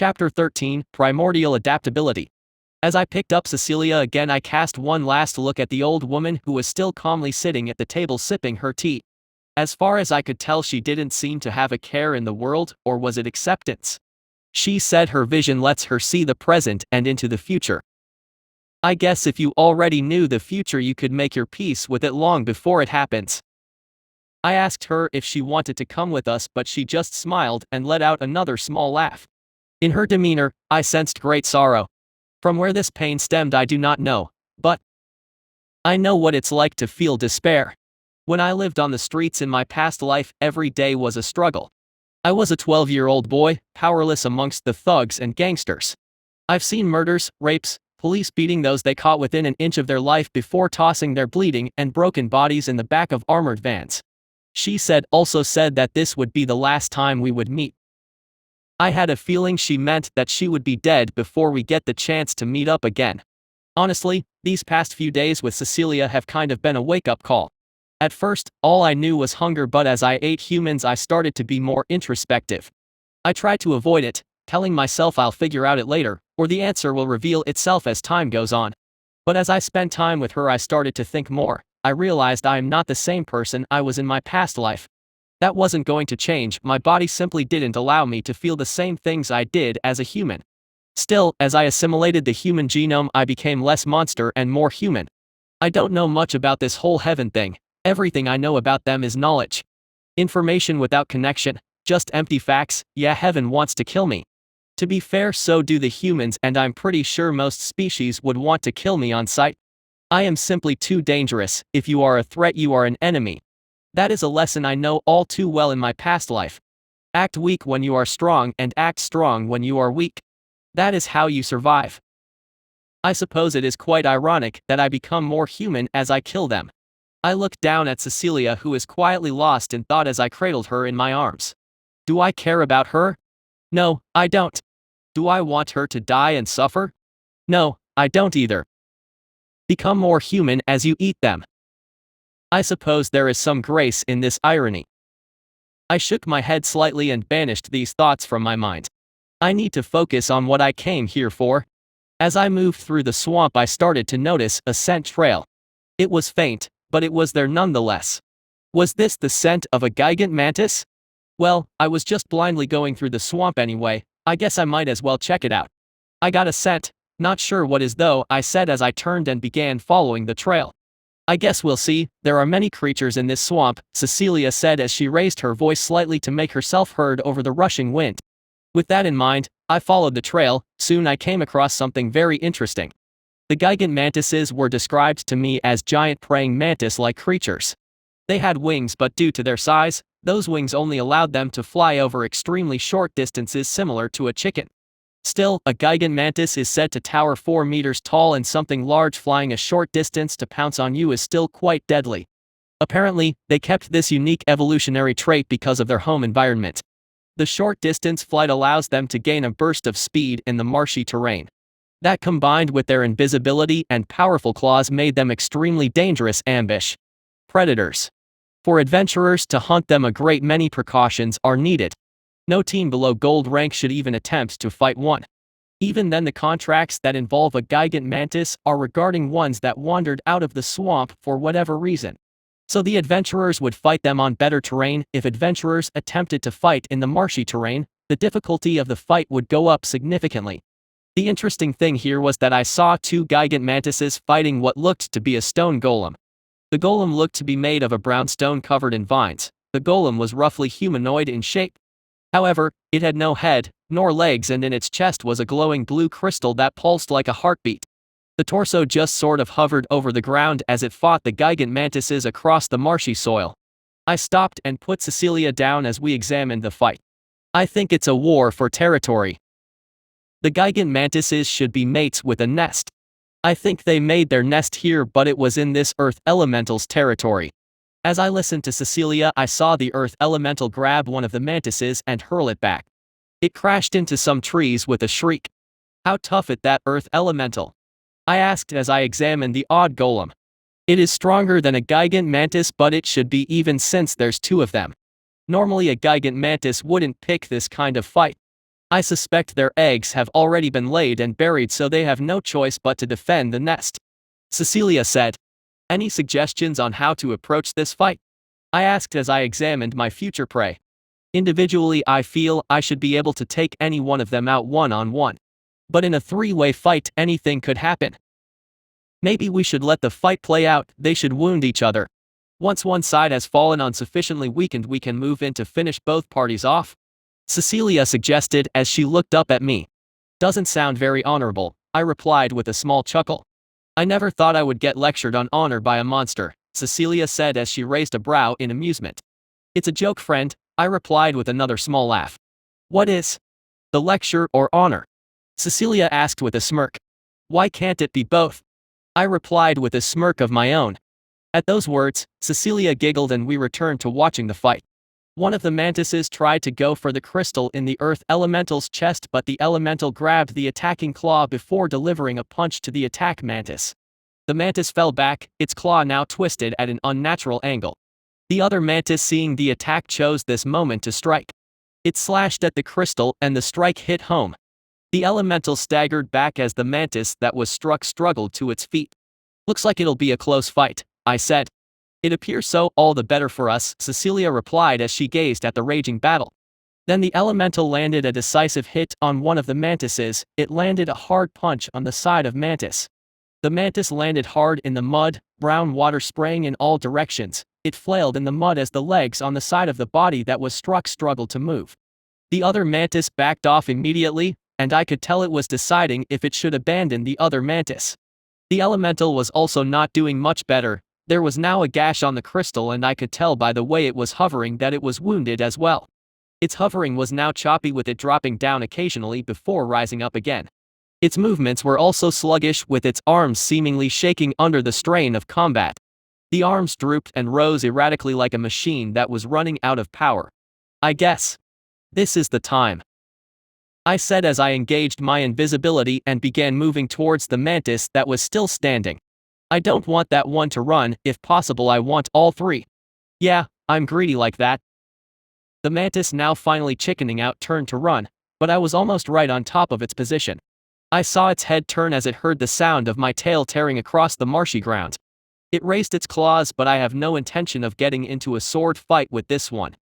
Chapter 13, Primordial Adaptability. As I picked up Cecilia again, I cast one last look at the old woman who was still calmly sitting at the table sipping her tea. As far as I could tell, she didn't seem to have a care in the world, or was it acceptance? She said her vision lets her see the present and into the future. I guess if you already knew the future, you could make your peace with it long before it happens. I asked her if she wanted to come with us, but she just smiled and let out another small laugh. In her demeanor, I sensed great sorrow. From where this pain stemmed I do not know, but I know what it's like to feel despair. When I lived on the streets in my past life, every day was a struggle. I was a 12-year-old boy, powerless amongst the thugs and gangsters. I've seen murders, rapes, police beating those they caught within an inch of their life before tossing their bleeding and broken bodies in the back of armored vans. She also said that this would be the last time we would meet. I had a feeling she meant that she would be dead before we get the chance to meet up again. Honestly, these past few days with Cecilia have kind of been a wake-up call. At first, all I knew was hunger, but as I ate humans I started to be more introspective. I tried to avoid it, telling myself I'll figure out it later, or the answer will reveal itself as time goes on. But as I spent time with her I started to think more. I realized I am not the same person I was in my past life. That wasn't going to change, my body simply didn't allow me to feel the same things I did as a human. Still, as I assimilated the human genome I became less monster and more human. I don't know much about this whole heaven thing. Everything I know about them is knowledge. Information without connection, just empty facts. Yeah, heaven wants to kill me. To be fair, so do the humans, and I'm pretty sure most species would want to kill me on sight. I am simply too dangerous. If you are a threat, you are an enemy. That is a lesson I know all too well in my past life. Act weak when you are strong, and act strong when you are weak. That is how you survive. I suppose it is quite ironic that I become more human as I kill them. I looked down at Cecilia, who is quietly lost in thought as I cradled her in my arms. Do I care about her? No, I don't. Do I want her to die and suffer? No, I don't either. Become more human as you eat them. I suppose there is some grace in this irony. I shook my head slightly and banished these thoughts from my mind. I need to focus on what I came here for. As I moved through the swamp I started to notice a scent trail. It was faint, but it was there nonetheless. Was this the scent of a gigant mantis? Well, I was just blindly going through the swamp anyway, I guess I might as well check it out. I got a scent, not sure what is though, I said as I turned and began following the trail. I guess we'll see. There are many creatures in this swamp, Cecilia said as she raised her voice slightly to make herself heard over the rushing wind. With that in mind, I followed the trail. Soon I came across something very interesting. The gigant mantises were described to me as giant praying mantis-like creatures. They had wings, but due to their size, those wings only allowed them to fly over extremely short distances, similar to a chicken. Still, a gigant mantis is said to tower 4 meters tall, and something large flying a short distance to pounce on you is still quite deadly. Apparently, they kept this unique evolutionary trait because of their home environment. The short distance flight allows them to gain a burst of speed in the marshy terrain. That, combined with their invisibility and powerful claws, made them extremely dangerous ambush predators. For adventurers to hunt them, a great many precautions are needed. No team below gold rank should even attempt to fight one. Even then, the contracts that involve a gigant mantis are regarding ones that wandered out of the swamp for whatever reason. So the adventurers would fight them on better terrain. If adventurers attempted to fight in the marshy terrain, the difficulty of the fight would go up significantly. The interesting thing here was that I saw 2 gigant mantises fighting what looked to be a stone golem. The golem looked to be made of a brown stone covered in vines. The golem was roughly humanoid in shape. However, it had no head, nor legs, and in its chest was a glowing blue crystal that pulsed like a heartbeat. The torso just sort of hovered over the ground as it fought the gigant mantises across the marshy soil. I stopped and put Cecilia down as we examined the fight. I think it's a war for territory. The gigant mantises should be mates with a nest. I think they made their nest here, but it was in this earth elemental's territory. As I listened to Cecilia, I saw the earth elemental grab one of the mantises and hurl it back. It crashed into some trees with a shriek. How tough is that earth elemental? I asked as I examined the odd golem. It is stronger than a gigant mantis, but it should be even since there's 2 of them. Normally a gigant mantis wouldn't pick this kind of fight. I suspect their eggs have already been laid and buried, so they have no choice but to defend the nest. Cecilia said. Any suggestions on how to approach this fight? I asked as I examined my future prey. Individually, I feel I should be able to take any one of them out one-on-one. But in a three-way fight, anything could happen. Maybe we should let the fight play out, they should wound each other. Once one side has fallen on sufficiently weakened, we can move in to finish both parties off. Cecilia suggested as she looked up at me. Doesn't sound very honorable, I replied with a small chuckle. I never thought I would get lectured on honor by a monster, Cecilia said as she raised a brow in amusement. It's a joke, friend, I replied with another small laugh. What is the lecture or honor? Cecilia asked with a smirk. Why can't it be both? I replied with a smirk of my own. At those words, Cecilia giggled and we returned to watching the fight. One of the mantises tried to go for the crystal in the earth elemental's chest, but the elemental grabbed the attacking claw before delivering a punch to the attack mantis. The mantis fell back, its claw now twisted at an unnatural angle. The other mantis, seeing the attack, chose this moment to strike. It slashed at the crystal and the strike hit home. The elemental staggered back as the mantis that was struck struggled to its feet. Looks like it'll be a close fight, I said. It appears so, all the better for us, Cecilia replied as she gazed at the raging battle. Then the elemental landed a decisive hit on one of the mantises. It landed a hard punch on the side of mantis. The mantis landed hard in the mud, brown water spraying in all directions. It flailed in the mud as the legs on the side of the body that was struck struggled to move. The other mantis backed off immediately, and I could tell it was deciding if it should abandon the other mantis. The elemental was also not doing much better. There was now a gash on the crystal and I could tell by the way it was hovering that it was wounded as well. Its hovering was now choppy, with it dropping down occasionally before rising up again. Its movements were also sluggish, with its arms seemingly shaking under the strain of combat. The arms drooped and rose erratically like a machine that was running out of power. I guess this is the time, I said as I engaged my invisibility and began moving towards the mantis that was still standing. I don't want that one to run, if possible I want all three. Yeah, I'm greedy like that. The mantis, now finally chickening out, turned to run, but I was almost right on top of its position. I saw its head turn as it heard the sound of my tail tearing across the marshy ground. It raised its claws, but I have no intention of getting into a sword fight with this one.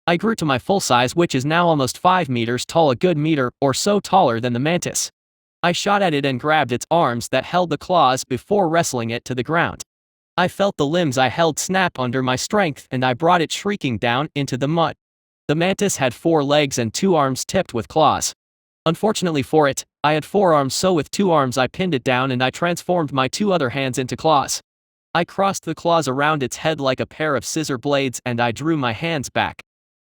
I grew to my full size, which is now almost 5 meters tall, a good meter or so taller than the mantis. I shot at it and grabbed its arms that held the claws before wrestling it to the ground. I felt the limbs I held snap under my strength and I brought it shrieking down into the mud. The mantis had 4 legs and 2 arms tipped with claws. Unfortunately for it, I had 4 arms, so with 2 arms I pinned it down and I transformed my 2 other hands into claws. I crossed the claws around its head like a pair of scissor blades and I drew my hands back.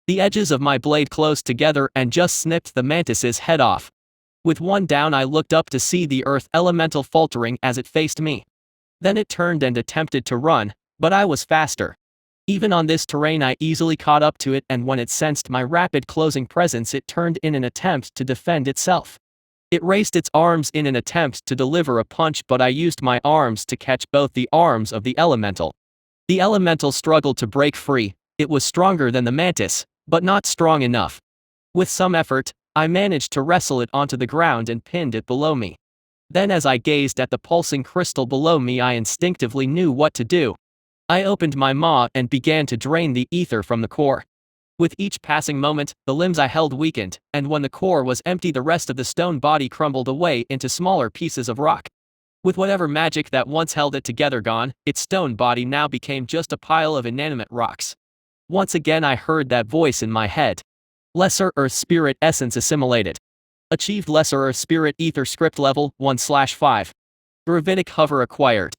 The edges of my blade closed together and just snipped the mantis's head off. With one down, I looked up to see the earth elemental faltering as it faced me. Then it turned and attempted to run, but I was faster. Even on this terrain I easily caught up to it, and when it sensed my rapid closing presence it turned in an attempt to defend itself. It raised its arms in an attempt to deliver a punch, but I used my arms to catch both the arms of the elemental. The elemental struggled to break free. It was stronger than the mantis, but not strong enough. With some effort, I managed to wrestle it onto the ground and pinned it below me. Then as I gazed at the pulsing crystal below me I instinctively knew what to do. I opened my maw and began to drain the ether from the core. With each passing moment, the limbs I held weakened, and when the core was empty the rest of the stone body crumbled away into smaller pieces of rock. With whatever magic that once held it together gone, its stone body now became just a pile of inanimate rocks. Once again I heard that voice in my head. Lesser Earth Spirit Essence assimilated. Achieved Lesser Earth Spirit Ether Script Level 1/5. Gravitic Hover acquired.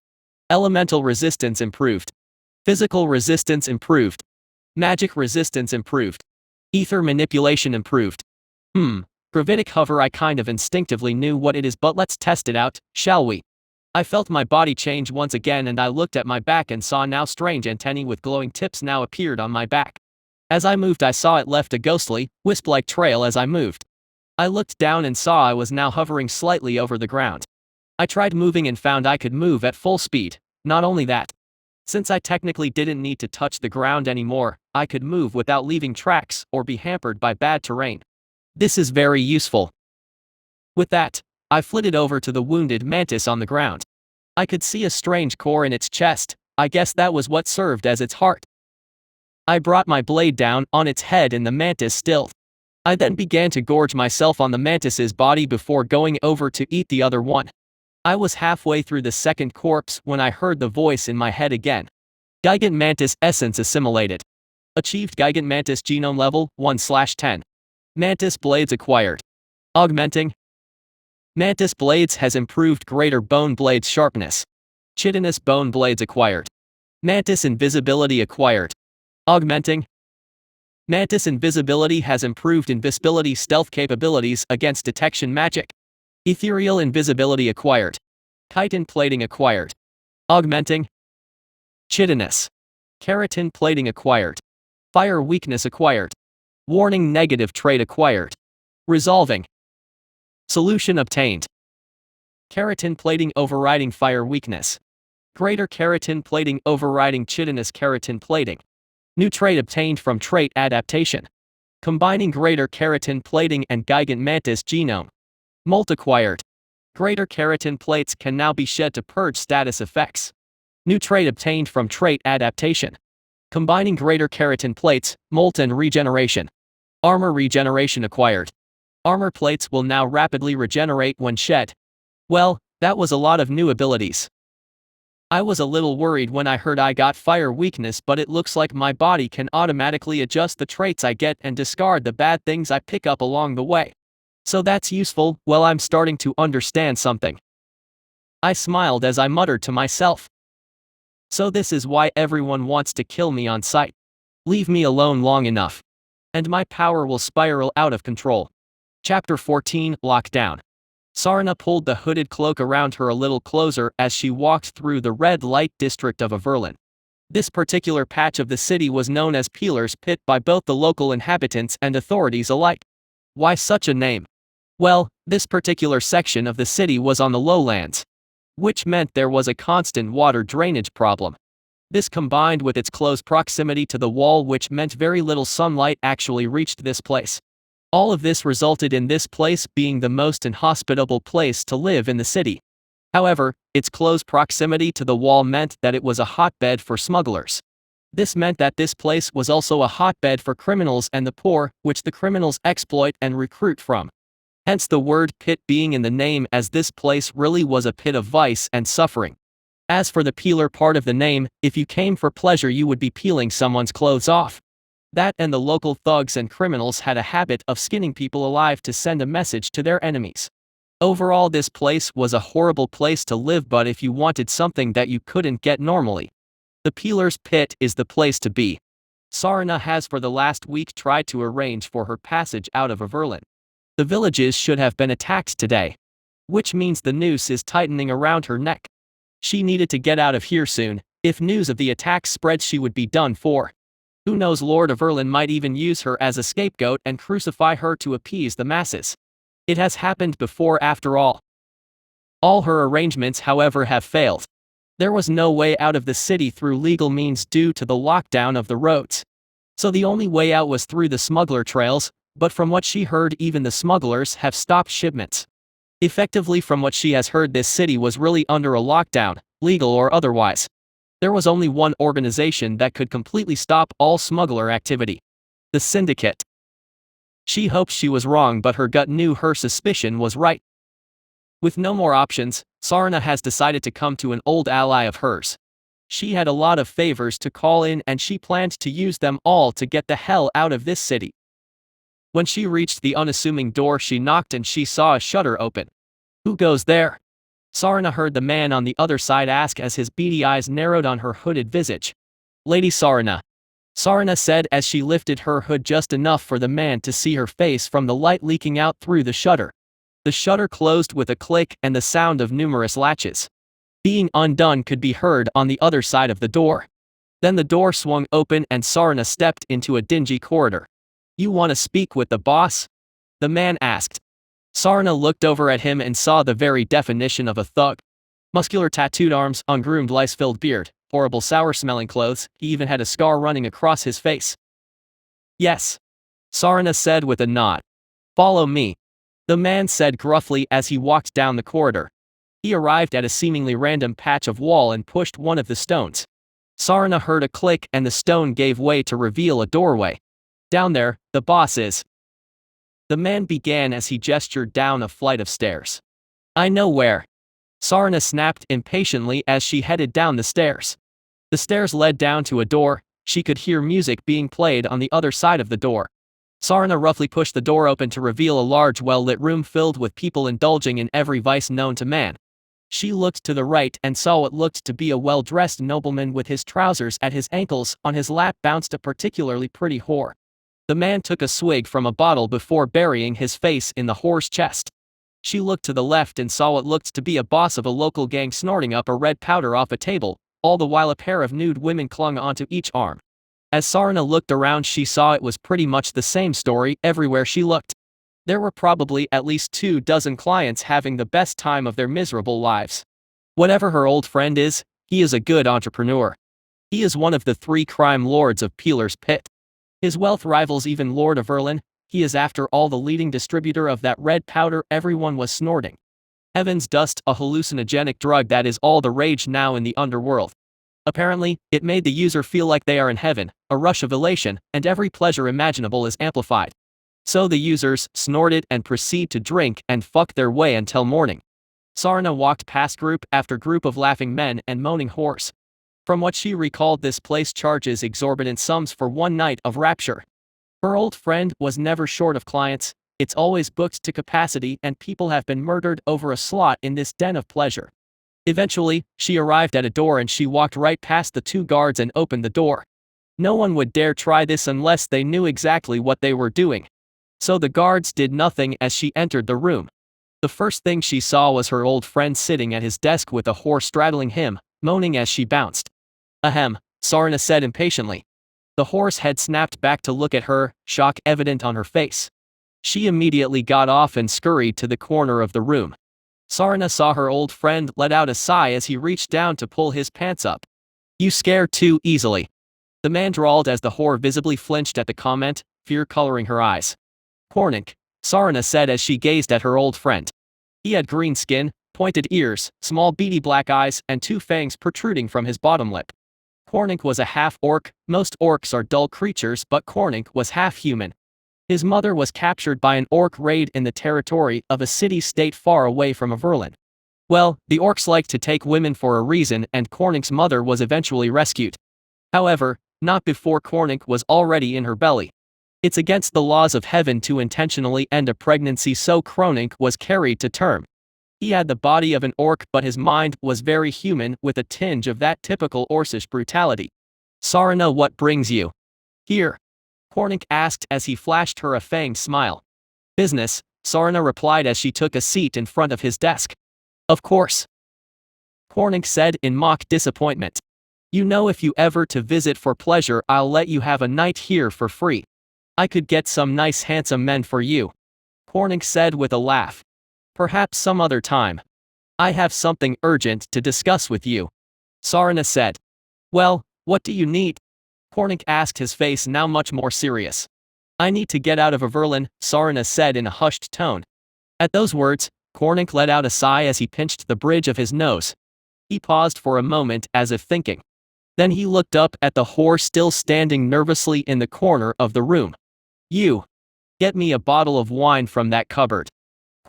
Elemental Resistance improved. Physical Resistance improved. Magic Resistance improved. Ether Manipulation improved. Gravitic Hover, I kind of instinctively knew what it is, but let's test it out, shall we? I felt my body change once again and I looked at my back and saw now strange antennae with glowing tips now appeared on my back. As I moved I saw it left a ghostly, wisp-like trail as I moved. I looked down and saw I was now hovering slightly over the ground. I tried moving and found I could move at full speed. Not only that, since I technically didn't need to touch the ground anymore, I could move without leaving tracks or be hampered by bad terrain. This is very useful. With that, I flitted over to the wounded mantis on the ground. I could see a strange core in its chest. I guess that was what served as its heart. I brought my blade down on its head and the mantis stilled. I then began to gorge myself on the mantis's body before going over to eat the other one. I was halfway through the second corpse when I heard the voice in my head again. Gigant mantis essence assimilated. Achieved gigant mantis genome level 1/10. Mantis blades acquired. Augmenting. Mantis blades has improved greater bone blades sharpness. Chitinous bone blades acquired. Mantis invisibility acquired. Augmenting. Mantis invisibility has improved invisibility stealth capabilities against detection magic. Ethereal invisibility acquired. Chitin plating acquired. Augmenting. Chitinous. Keratin plating acquired. Fire weakness acquired. Warning negative trait acquired. Resolving. Solution obtained. Keratin plating overriding fire weakness. Greater keratin plating overriding chitinous keratin plating. New trait obtained from trait adaptation. Combining greater keratin plating and gigant mantis genome. Molt acquired. Greater keratin plates can now be shed to purge status effects. New trait obtained from trait adaptation. Combining greater keratin plates, molt and regeneration. Armor regeneration acquired. Armor plates will now rapidly regenerate when shed. Well, that was a lot of new abilities. I was a little worried when I heard I got fire weakness, but it looks like my body can automatically adjust the traits I get and discard the bad things I pick up along the way. So that's useful. Well, I'm starting to understand something. I smiled as I muttered to myself. So this is why everyone wants to kill me on sight. Leave me alone long enough, and my power will spiral out of control. Chapter 14, Lockdown. Sarna pulled the hooded cloak around her a little closer as she walked through the red light district of Averlin. This particular patch of the city was known as Peeler's Pit by both the local inhabitants and authorities alike. Why such a name? Well, this particular section of the city was on the lowlands, which meant there was a constant water drainage problem. This combined with its close proximity to the wall, which meant very little sunlight actually reached this place. All of this resulted in this place being the most inhospitable place to live in the city. However, its close proximity to the wall meant that it was a hotbed for smugglers. This meant that this place was also a hotbed for criminals and the poor, which the criminals exploit and recruit from. Hence the word pit being in the name, as this place really was a pit of vice and suffering. As for the peeler part of the name, if you came for pleasure you would be peeling someone's clothes off. That and the local thugs and criminals had a habit of skinning people alive to send a message to their enemies. Overall, this place was a horrible place to live, but if you wanted something that you couldn't get normally, the Peeler's Pit is the place to be. Sarna has for the last week tried to arrange for her passage out of Averlin. The villages should have been attacked today, which means the noose is tightening around her neck. She needed to get out of here soon. If news of the attack spread, she would be done for. Who knows, Lord Averlin might even use her as a scapegoat and crucify her to appease the masses. It has happened before after all. All her arrangements, however, have failed. There was no way out of the city through legal means due to the lockdown of the roads. So the only way out was through the smuggler trails, but from what she heard, even the smugglers have stopped shipments. Effectively, from what she has heard, this city was really under a lockdown, legal or otherwise. There was only one organization that could completely stop all smuggler activity: the Syndicate. She hoped she was wrong, but her gut knew her suspicion was right. With no more options, Sarna has decided to come to an old ally of hers. She had a lot of favors to call in, and she planned to use them all to get the hell out of this city. When she reached the unassuming door, she knocked and she saw a shutter open. "Who goes there?" Sarna heard the man on the other side ask as his beady eyes narrowed on her hooded visage. "Lady Sarna," Sarna said as she lifted her hood just enough for the man to see her face from the light leaking out through the shutter. The shutter closed with a click and the sound of numerous latches being undone could be heard on the other side of the door. Then the door swung open and Sarna stepped into a dingy corridor. "You want to speak with the boss?" the man asked. Sarna looked over at him and saw the very definition of a thug. Muscular tattooed arms, ungroomed lice-filled beard, horrible sour-smelling clothes, he even had a scar running across his face. "Yes," Sarna said with a nod. Follow me. The man said gruffly as he walked down the corridor. He arrived at a seemingly random patch of wall and pushed one of the stones. Sarna heard a click and the stone gave way to reveal a doorway. Down there, the boss is. The man began as he gestured down a flight of stairs. I know where. Sarna snapped impatiently as she headed down the stairs. The stairs led down to a door. She could hear music being played on the other side of the door. Sarna roughly pushed the door open to reveal a large well-lit room filled with people indulging in every vice known to man. She looked to the right and saw what looked to be a well-dressed nobleman with his trousers at his ankles. On his lap bounced a particularly pretty whore. The man took a swig from a bottle before burying his face in the whore's chest. She looked to the left and saw what looked to be a boss of a local gang snorting up a red powder off a table, all the while a pair of nude women clung onto each arm. As Sarna looked around, she saw it was pretty much the same story everywhere she looked. There were probably at least 24 clients having the best time of their miserable lives. Whatever her old friend is, he is a good entrepreneur. He is one of the 3 crime lords of Peeler's Pit. His wealth rivals even Lord of Erlin. He is after all the leading distributor of that red powder everyone was snorting. Heaven's dust, a hallucinogenic drug that is all the rage now in the underworld. Apparently, it made the user feel like they are in heaven, a rush of elation, and every pleasure imaginable is amplified. So the users snorted and proceed to drink and fuck their way until morning. Sarna walked past group after group of laughing men and moaning whores. From what she recalled, this place charges exorbitant sums for one night of rapture. Her old friend was never short of clients. It's always booked to capacity and people have been murdered over a slot in this den of pleasure. Eventually, she arrived at a door and she walked right past the 2 guards and opened the door. No one would dare try this unless they knew exactly what they were doing. So the guards did nothing as she entered the room. The first thing she saw was her old friend sitting at his desk with a whore straddling him, moaning as she bounced. Ahem, Sarna said impatiently. The whore's head snapped back to look at her, shock evident on her face. She immediately got off and scurried to the corner of the room. Sarna saw her old friend let out a sigh as he reached down to pull his pants up. You scare too easily. The man drawled as the whore visibly flinched at the comment, fear coloring her eyes. Pornik, Sarna said as she gazed at her old friend. He had green skin, pointed ears, small beady black eyes, and 2 fangs protruding from his bottom lip. Pornik was a half-orc. Most orcs are dull creatures, but Pornik was half-human. His mother was captured by an orc raid in the territory of a city-state far away from Averlin. Well, the orcs like to take women for a reason, and Cornic's mother was eventually rescued. However, not before Cornic was already in her belly. It's against the laws of heaven to intentionally end a pregnancy, so Cornic was carried to term. He had the body of an orc, but his mind was very human, with a tinge of that typical orcish brutality. Sarna, what brings you here? Cornic asked as he flashed her a fanged smile. Business, Sarna replied as she took a seat in front of his desk. Of course. Cornic said in mock disappointment. You know, if you ever to visit for pleasure, I'll let you have a night here for free. I could get some nice handsome men for you. Cornic said with a laugh. Perhaps some other time. I have something urgent to discuss with you. Sarna said. Well, what do you need? Cornic asked, his face now much more serious. I need to get out of Averlin, Sarna said in a hushed tone. At those words, Cornic let out a sigh as he pinched the bridge of his nose. He paused for a moment as if thinking. Then he looked up at the whore still standing nervously in the corner of the room. You. Get me a bottle of wine from that cupboard.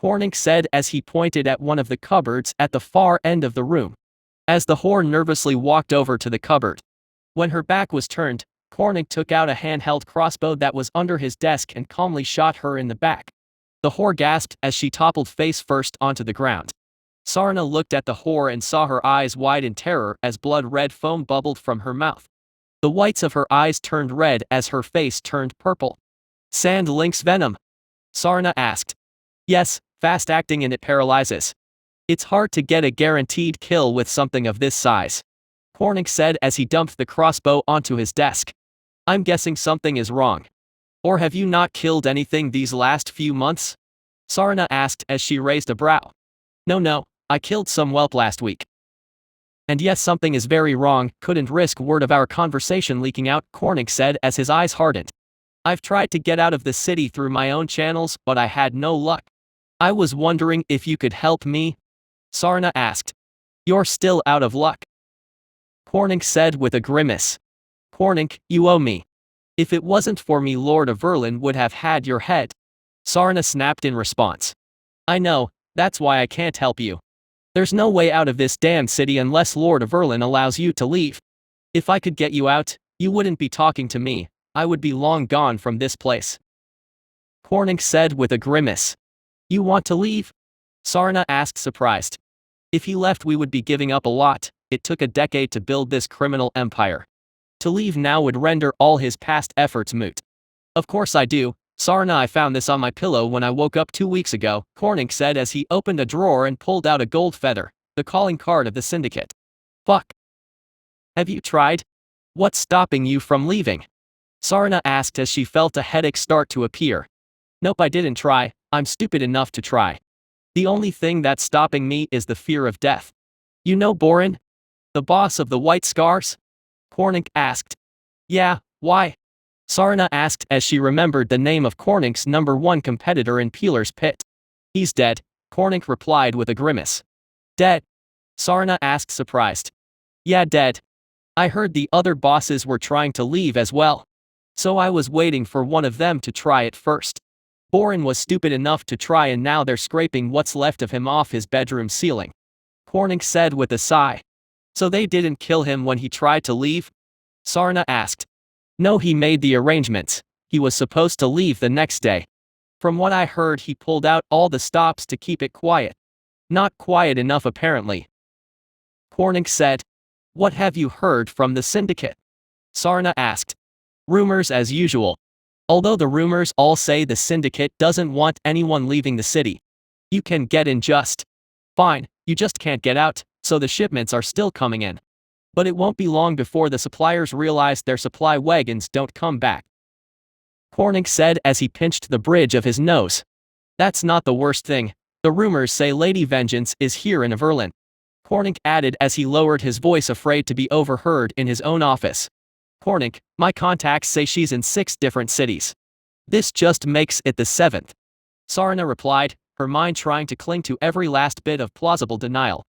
Cornic said as he pointed at one of the cupboards at the far end of the room. As the whore nervously walked over to the cupboard. When her back was turned, Cornic took out a handheld crossbow that was under his desk and calmly shot her in the back. The whore gasped as she toppled face first onto the ground. Sarna looked at the whore and saw her eyes wide in terror as blood-red foam bubbled from her mouth. The whites of her eyes turned red as her face turned purple. Sand lynx venom? Sarna asked. Yes, fast acting and it paralyzes. It's hard to get a guaranteed kill with something of this size. Cornic said as he dumped the crossbow onto his desk. I'm guessing something is wrong. Or have you not killed anything these last few months? Sarna asked as she raised a brow. No, I killed some whelp last week. And yes, something is very wrong, couldn't risk word of our conversation leaking out, Cornic said as his eyes hardened. I've tried to get out of the city through my own channels, but I had no luck. I was wondering if you could help me? Sarna asked. You're still out of luck? Cornink said with a grimace. Cornink, you owe me. If it wasn't for me, Lord of Verlin would have had your head. Sarna snapped in response. I know, that's why I can't help you. There's no way out of this damn city unless Lord of Verlin allows you to leave. If I could get you out, you wouldn't be talking to me, I would be long gone from this place. Cornink said with a grimace. You want to leave? Sarna asked, surprised. If he left, we would be giving up a lot. It took a decade to build this criminal empire. To leave now would render all his past efforts moot. Of course I do, Sarna. I found this on my pillow when I woke up 2 weeks ago, Cornink said as he opened a drawer and pulled out a gold feather, the calling card of the syndicate. Fuck. Have you tried? What's stopping you from leaving? Sarna asked as she felt a headache start to appear. Nope, I didn't try, I'm stupid enough to try. The only thing that's stopping me is the fear of death. You know Borin? The boss of the White Scars? Cornink asked. Yeah, why? Sarna asked as she remembered the name of Cornink's #1 competitor in Peeler's Pit. He's dead, Cornink replied with a grimace. Dead? Sarna asked, surprised. Yeah, dead. I heard the other bosses were trying to leave as well. So I was waiting for one of them to try it first. Borin was stupid enough to try, and now they're scraping what's left of him off his bedroom ceiling. Cornink said with a sigh. So they didn't kill him when he tried to leave? Sarna asked. No, he made the arrangements. He was supposed to leave the next day. From what I heard, he pulled out all the stops to keep it quiet. Not quiet enough apparently. Cornink said. What have you heard from the syndicate? Sarna asked. Rumors as usual. Although the rumors all say the syndicate doesn't want anyone leaving the city. You can get in just fine, you just can't get out, so the shipments are still coming in. But it won't be long before the suppliers realize their supply wagons don't come back. Cornink said as he pinched the bridge of his nose. That's not the worst thing. The rumors say Lady Vengeance is here in Verlin. Cornink added as he lowered his voice, afraid to be overheard in his own office. Cornink, my contacts say she's in 6 different cities. This just makes it the 7th. Sarna replied, her mind trying to cling to every last bit of plausible denial.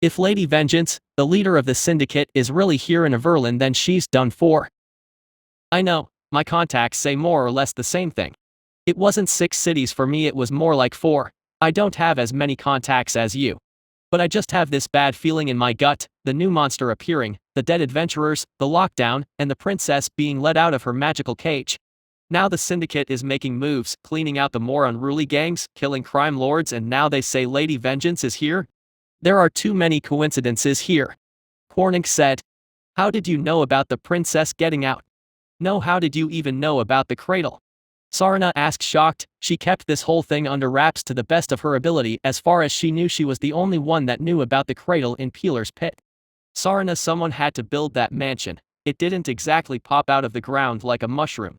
If Lady Vengeance, the leader of the syndicate, is really here in Verlin, then she's done for. I know, my contacts say more or less the same thing. It wasn't 6 cities for me, it was more like 4. I don't have as many contacts as you. But I just have this bad feeling in my gut, the new monster appearing, the dead adventurers, the lockdown, and the princess being let out of her magical cage. Now the syndicate is making moves, cleaning out the more unruly gangs, killing crime lords, and now they say Lady Vengeance is here? There are too many coincidences here. Cornink said. How did you know about the princess getting out? No, how did you even know about the cradle? Sarna asked, shocked. She kept this whole thing under wraps to the best of her ability. As far as she knew, she was the only one that knew about the cradle in Peeler's Pit. Sarna, someone had to build that mansion. It didn't exactly pop out of the ground like a mushroom.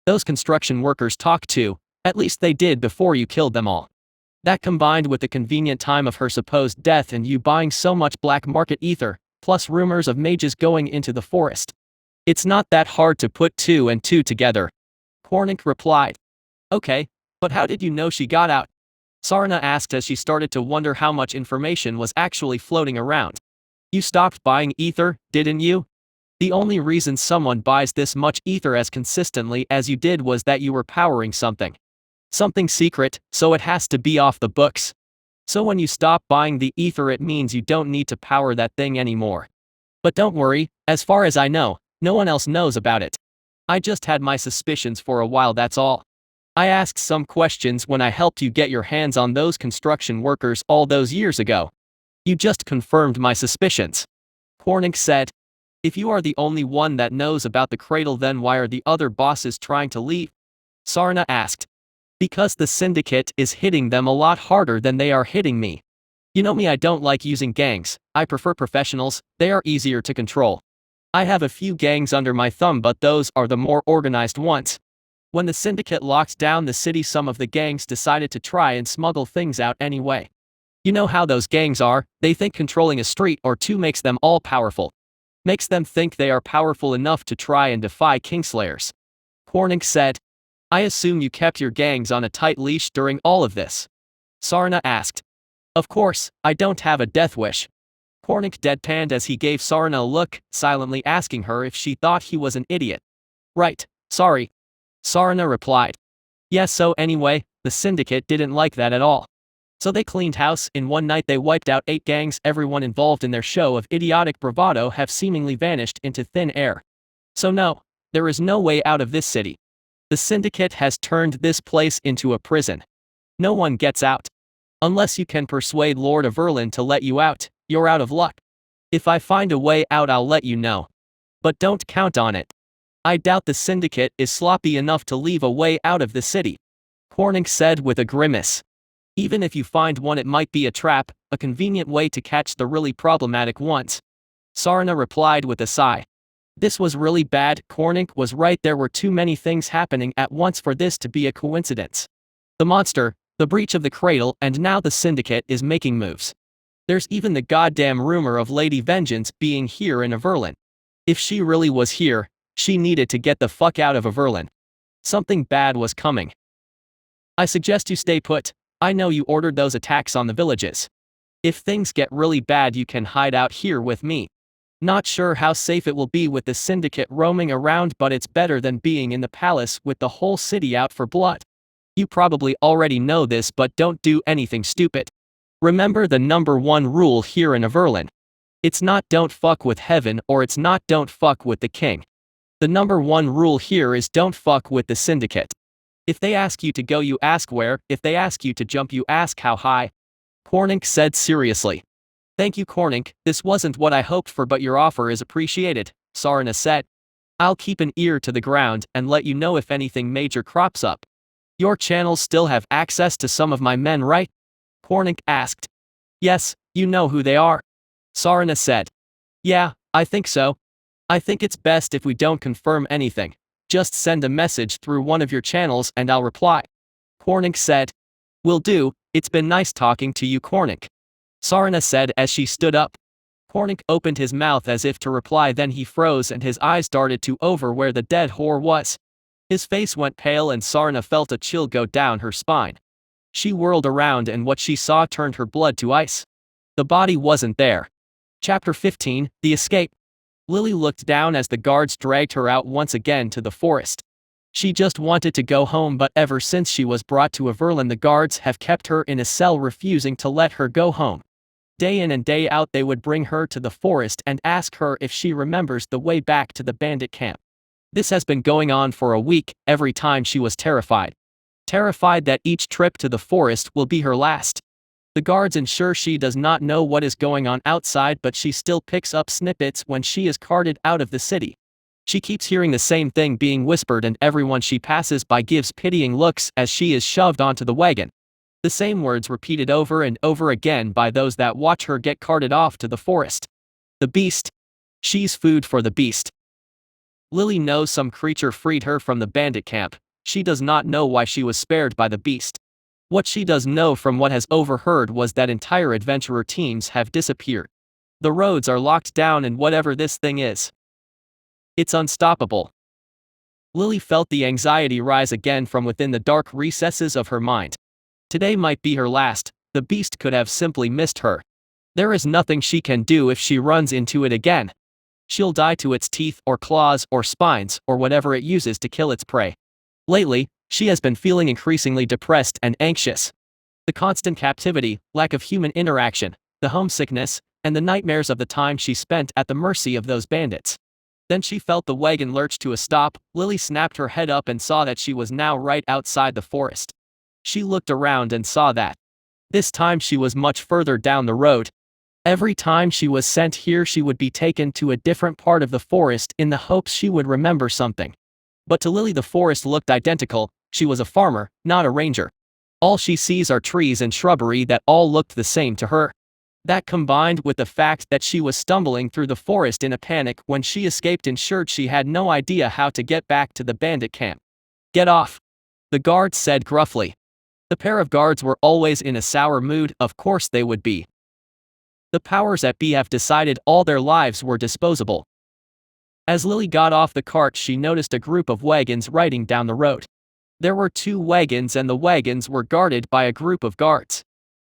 Those construction workers talked too, at least they did before you killed them all. That combined with the convenient time of her supposed death and you buying so much black market ether, plus rumors of mages going into the forest. It's not that hard to put 2 and 2 together. Cornink replied. Okay, but how did you know she got out? Sarna asked as she started to wonder how much information was actually floating around. You stopped buying ether, didn't you? The only reason someone buys this much ether as consistently as you did was that you were powering something. Something secret, so it has to be off the books. So when you stop buying the ether, it means you don't need to power that thing anymore. But don't worry, as far as I know, no one else knows about it. I just had my suspicions for a while, that's all. I asked some questions when I helped you get your hands on those construction workers all those years ago. You just confirmed my suspicions. Cornink said. If you are the only one that knows about the cradle, then why are the other bosses trying to leave? Sarna asked. Because the syndicate is hitting them a lot harder than they are hitting me. You know me, I don't like using gangs, I prefer professionals, they are easier to control. I have a few gangs under my thumb, but those are the more organized ones. When the syndicate locked down the city, some of the gangs decided to try and smuggle things out anyway. You know how those gangs are, they think controlling a street or 2 makes them all powerful. Makes them think they are powerful enough to try and defy Kingslayers. Cornink said. I assume you kept your gangs on a tight leash during all of this? Sarna asked. Of course, I don't have a death wish. Cornick deadpanned as he gave Sarna a look, silently asking her if she thought he was an idiot. Right, sorry. Sarna replied. Yes, so anyway, the syndicate didn't like that at all. So they cleaned house. In one night they wiped out 8 gangs. Everyone involved in their show of idiotic bravado have seemingly vanished into thin air. So no, there is no way out of this city. The syndicate has turned this place into a prison. No one gets out. Unless you can persuade Lord of Erlin to let you out, you're out of luck. If I find a way out, I'll let you know. But don't count on it. I doubt the syndicate is sloppy enough to leave a way out of the city. Cornick said with a grimace. Even if you find one, it might be a trap, a convenient way to catch the really problematic ones. Sarna replied with a sigh. This was really bad. Cornick was right, there were too many things happening at once for this to be a coincidence. The monster, the breach of the cradle, and now the syndicate is making moves. There's even the goddamn rumor of Lady Vengeance being here in Averlin. If she really was here, she needed to get the fuck out of Averlin. Something bad was coming. I suggest you stay put. I know you ordered those attacks on the villages. If things get really bad, you can hide out here with me. Not sure how safe it will be with the syndicate roaming around, but it's better than being in the palace with the whole city out for blood. You probably already know this, but don't do anything stupid. Remember the #1 rule here in Averlin. It's not don't fuck with heaven, or it's not don't fuck with the king. The #1 rule here is don't fuck with the syndicate. If they ask you to go, you ask where. If they ask you to jump, you ask how high. Cornick said seriously. Thank you, Cornick, this wasn't what I hoped for, but your offer is appreciated, Sarna said. I'll keep an ear to the ground and let you know if anything major crops up. Your channels still have access to some of my men, right? Cornick asked. Yes, you know who they are. Sarna said. Yeah, I think so. I think it's best if we don't confirm anything. Just send a message through one of your channels and I'll reply. Cornick said. Will do. It's been nice talking to you, Cornick. Sarna said as she stood up. Cornick opened his mouth as if to reply, then he froze and his eyes darted to over where the dead whore was. His face went pale and Sarna felt a chill go down her spine. She whirled around and what she saw turned her blood to ice. The body wasn't there. Chapter 15, The Escape. Lily looked down as the guards dragged her out once again to the forest. She just wanted to go home, but ever since she was brought to Averlin, the guards have kept her in a cell, refusing to let her go home. Day in and day out they would bring her to the forest and ask her if she remembers the way back to the bandit camp. This has been going on for a week. Every time she was terrified. Terrified that each trip to the forest will be her last. The guards ensure she does not know what is going on outside, but she still picks up snippets when she is carted out of the city. She keeps hearing the same thing being whispered, and everyone she passes by gives pitying looks as she is shoved onto the wagon. The same words repeated over and over again by those that watch her get carted off to the forest. The beast. She's food for the beast. Lily knows some creature freed her from the bandit camp. She does not know why she was spared by the beast. What she does know from what has overheard was that entire adventurer teams have disappeared. The roads are locked down, and whatever this thing is, it's unstoppable. Lily felt the anxiety rise again from within the dark recesses of her mind. Today might be her last. The beast could have simply missed her. There is nothing she can do if she runs into it again. She'll die to its teeth or claws or spines or whatever it uses to kill its prey. Lately, she has been feeling increasingly depressed and anxious. The constant captivity, lack of human interaction, the homesickness, and the nightmares of the time she spent at the mercy of those bandits. Then she felt the wagon lurch to a stop. Lily snapped her head up and saw that she was now right outside the forest. She looked around and saw that this time she was much further down the road. Every time she was sent here, she would be taken to a different part of the forest in the hopes she would remember something. But to Lily the forest looked identical. She was a farmer, not a ranger. All she sees are trees and shrubbery that all looked the same to her. That, combined with the fact that she was stumbling through the forest in a panic when she escaped, ensured she had no idea how to get back to the bandit camp. Get off, the guard said gruffly. The pair of guards were always in a sour mood. Of course they would be. The powers that be have decided all their lives were disposable. As Lily got off the cart, she noticed a group of wagons riding down the road. There were 2 wagons and the wagons were guarded by a group of guards.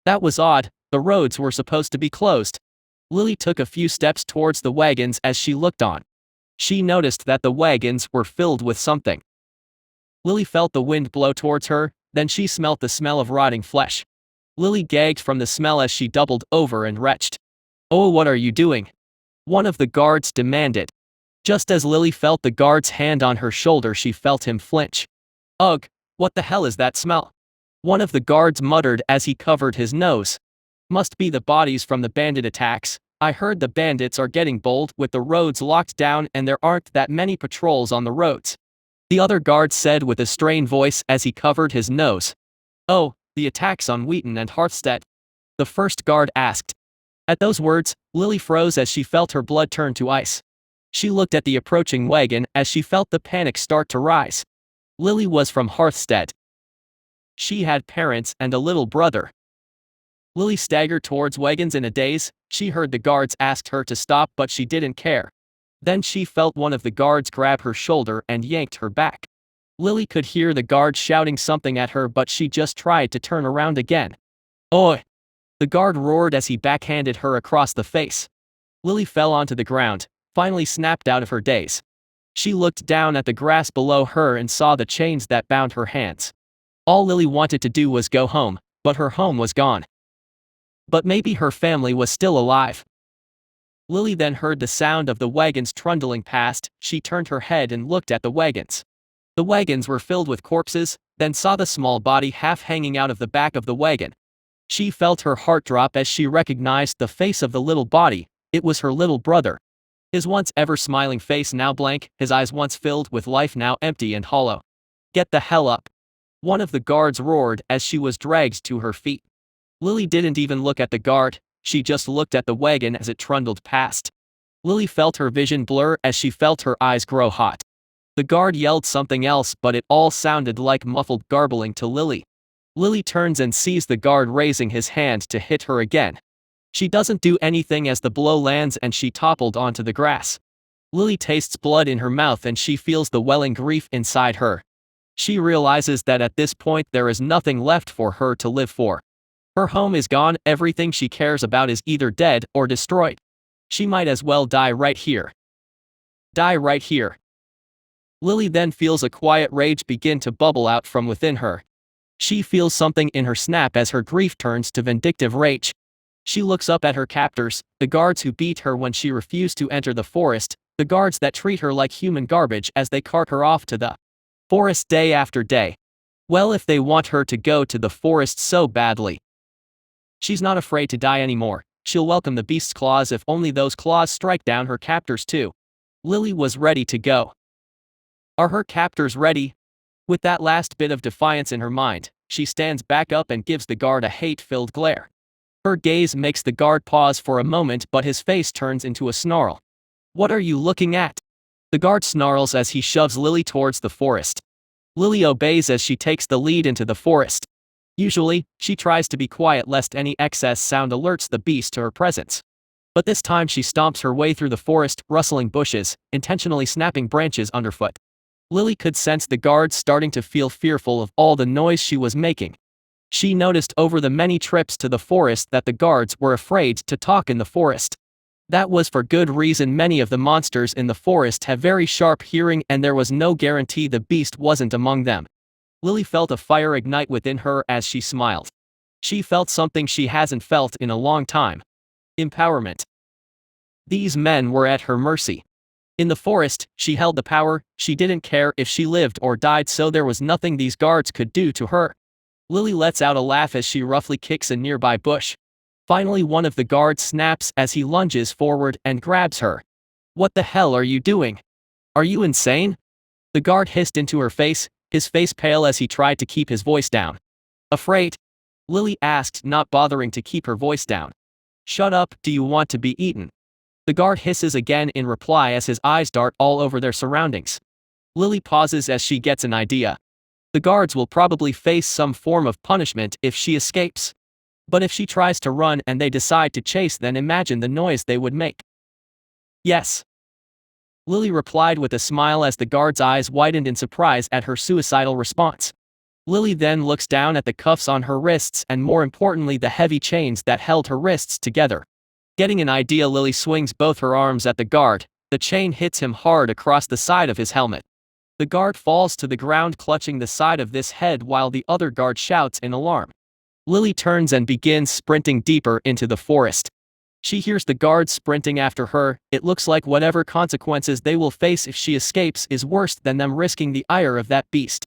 That was odd, the roads were supposed to be closed. Lily took a few steps towards the wagons as she looked on. She noticed that the wagons were filled with something. Lily felt the wind blow towards her, then she smelt the smell of rotting flesh. Lily gagged from the smell as she doubled over and retched. "Oh, what are you doing?" one of the guards demanded. Just as Lily felt the guard's hand on her shoulder, she felt him flinch. "Ugh, what the hell is that smell?" one of the guards muttered as he covered his nose. "Must be the bodies from the bandit attacks. I heard the bandits are getting bold with the roads locked down and there aren't that many patrols on the roads," the other guard said with a strained voice as he covered his nose. "Oh, the attacks on Wheaton and Hearthstead?" the first guard asked. At those words, Lily froze as she felt her blood turn to ice. She looked at the approaching wagon as she felt the panic start to rise. Lily was from Hearthstead. She had parents and a little brother. Lily staggered towards wagons in a daze. She heard the guards ask her to stop, but she didn't care. Then she felt one of the guards grab her shoulder and yanked her back. Lily could hear the guard shouting something at her, but she just tried to turn around again. "Oi!" the guard roared as he backhanded her across the face. Lily fell onto the ground, finally snapped out of her daze. She looked down at the grass below her and saw the chains that bound her hands. All Lily wanted to do was go home, but her home was gone. But maybe her family was still alive. Lily then heard the sound of the wagons trundling past. She turned her head and looked at the wagons. The wagons were filled with corpses, then saw the small body half hanging out of the back of the wagon. She felt her heart drop as she recognized the face of the little body. It was her little brother. His once ever smiling face now blank, his eyes once filled with life now empty and hollow. "Get the hell up!" one of the guards roared as she was dragged to her feet. Lily didn't even look at the guard, she just looked at the wagon as it trundled past. Lily felt her vision blur as she felt her eyes grow hot. The guard yelled something else, but it all sounded like muffled garbling to Lily. Lily turns and sees the guard raising his hand to hit her again. She doesn't do anything as the blow lands and she toppled onto the grass. Lily tastes blood in her mouth and she feels the welling grief inside her. She realizes that at this point there is nothing left for her to live for. Her home is gone, everything she cares about is either dead or destroyed. She might as well die right here. Die right here. Lily then feels a quiet rage begin to bubble out from within her. She feels something in her snap as her grief turns to vindictive rage. She looks up at her captors, the guards who beat her when she refused to enter the forest, the guards that treat her like human garbage as they cart her off to the forest day after day. Well, if they want her to go to the forest so badly. She's not afraid to die anymore. She'll welcome the beast's claws if only those claws strike down her captors too. Lily was ready to go. Are her captors ready? With that last bit of defiance in her mind, she stands back up and gives the guard a hate-filled glare. Her gaze makes the guard pause for a moment, but his face turns into a snarl. "What are you looking at?" the guard snarls as he shoves Lily towards the forest. Lily obeys as she takes the lead into the forest. Usually, she tries to be quiet lest any excess sound alerts the beast to her presence. But this time she stomps her way through the forest, rustling bushes, intentionally snapping branches underfoot. Lily could sense the guards starting to feel fearful of all the noise she was making. She noticed over the many trips to the forest that the guards were afraid to talk in the forest. That was for good reason. Many of the monsters in the forest have very sharp hearing and there was no guarantee the beast wasn't among them. Lily felt a fire ignite within her as she smiled. She felt something she hasn't felt in a long time. Empowerment. These men were at her mercy. In the forest, she held the power, she didn't care if she lived or died, so there was nothing these guards could do to her. Lily lets out a laugh as she roughly kicks a nearby bush. Finally, one of the guards snaps as he lunges forward and grabs her. "What the hell are you doing? Are you insane?" the guard hissed into her face, his face pale as he tried to keep his voice down. "Afraid?" Lily asked, not bothering to keep her voice down. "Shut up, do you want to be eaten?" the guard hisses again in reply as his eyes dart all over their surroundings. Lily pauses as she gets an idea. The guards will probably face some form of punishment if she escapes. But if she tries to run and they decide to chase, then imagine the noise they would make. "Yes," Lily replied with a smile as the guard's eyes widened in surprise at her suicidal response. Lily then looks down at the cuffs on her wrists and more importantly the heavy chains that held her wrists together. Getting an idea, Lily swings both her arms at the guard. The chain hits him hard across the side of his helmet. The guard falls to the ground clutching the side of this head while the other guard shouts in alarm. Lily turns and begins sprinting deeper into the forest. She hears the guards sprinting after her. It looks like whatever consequences they will face if she escapes is worse than them risking the ire of that beast.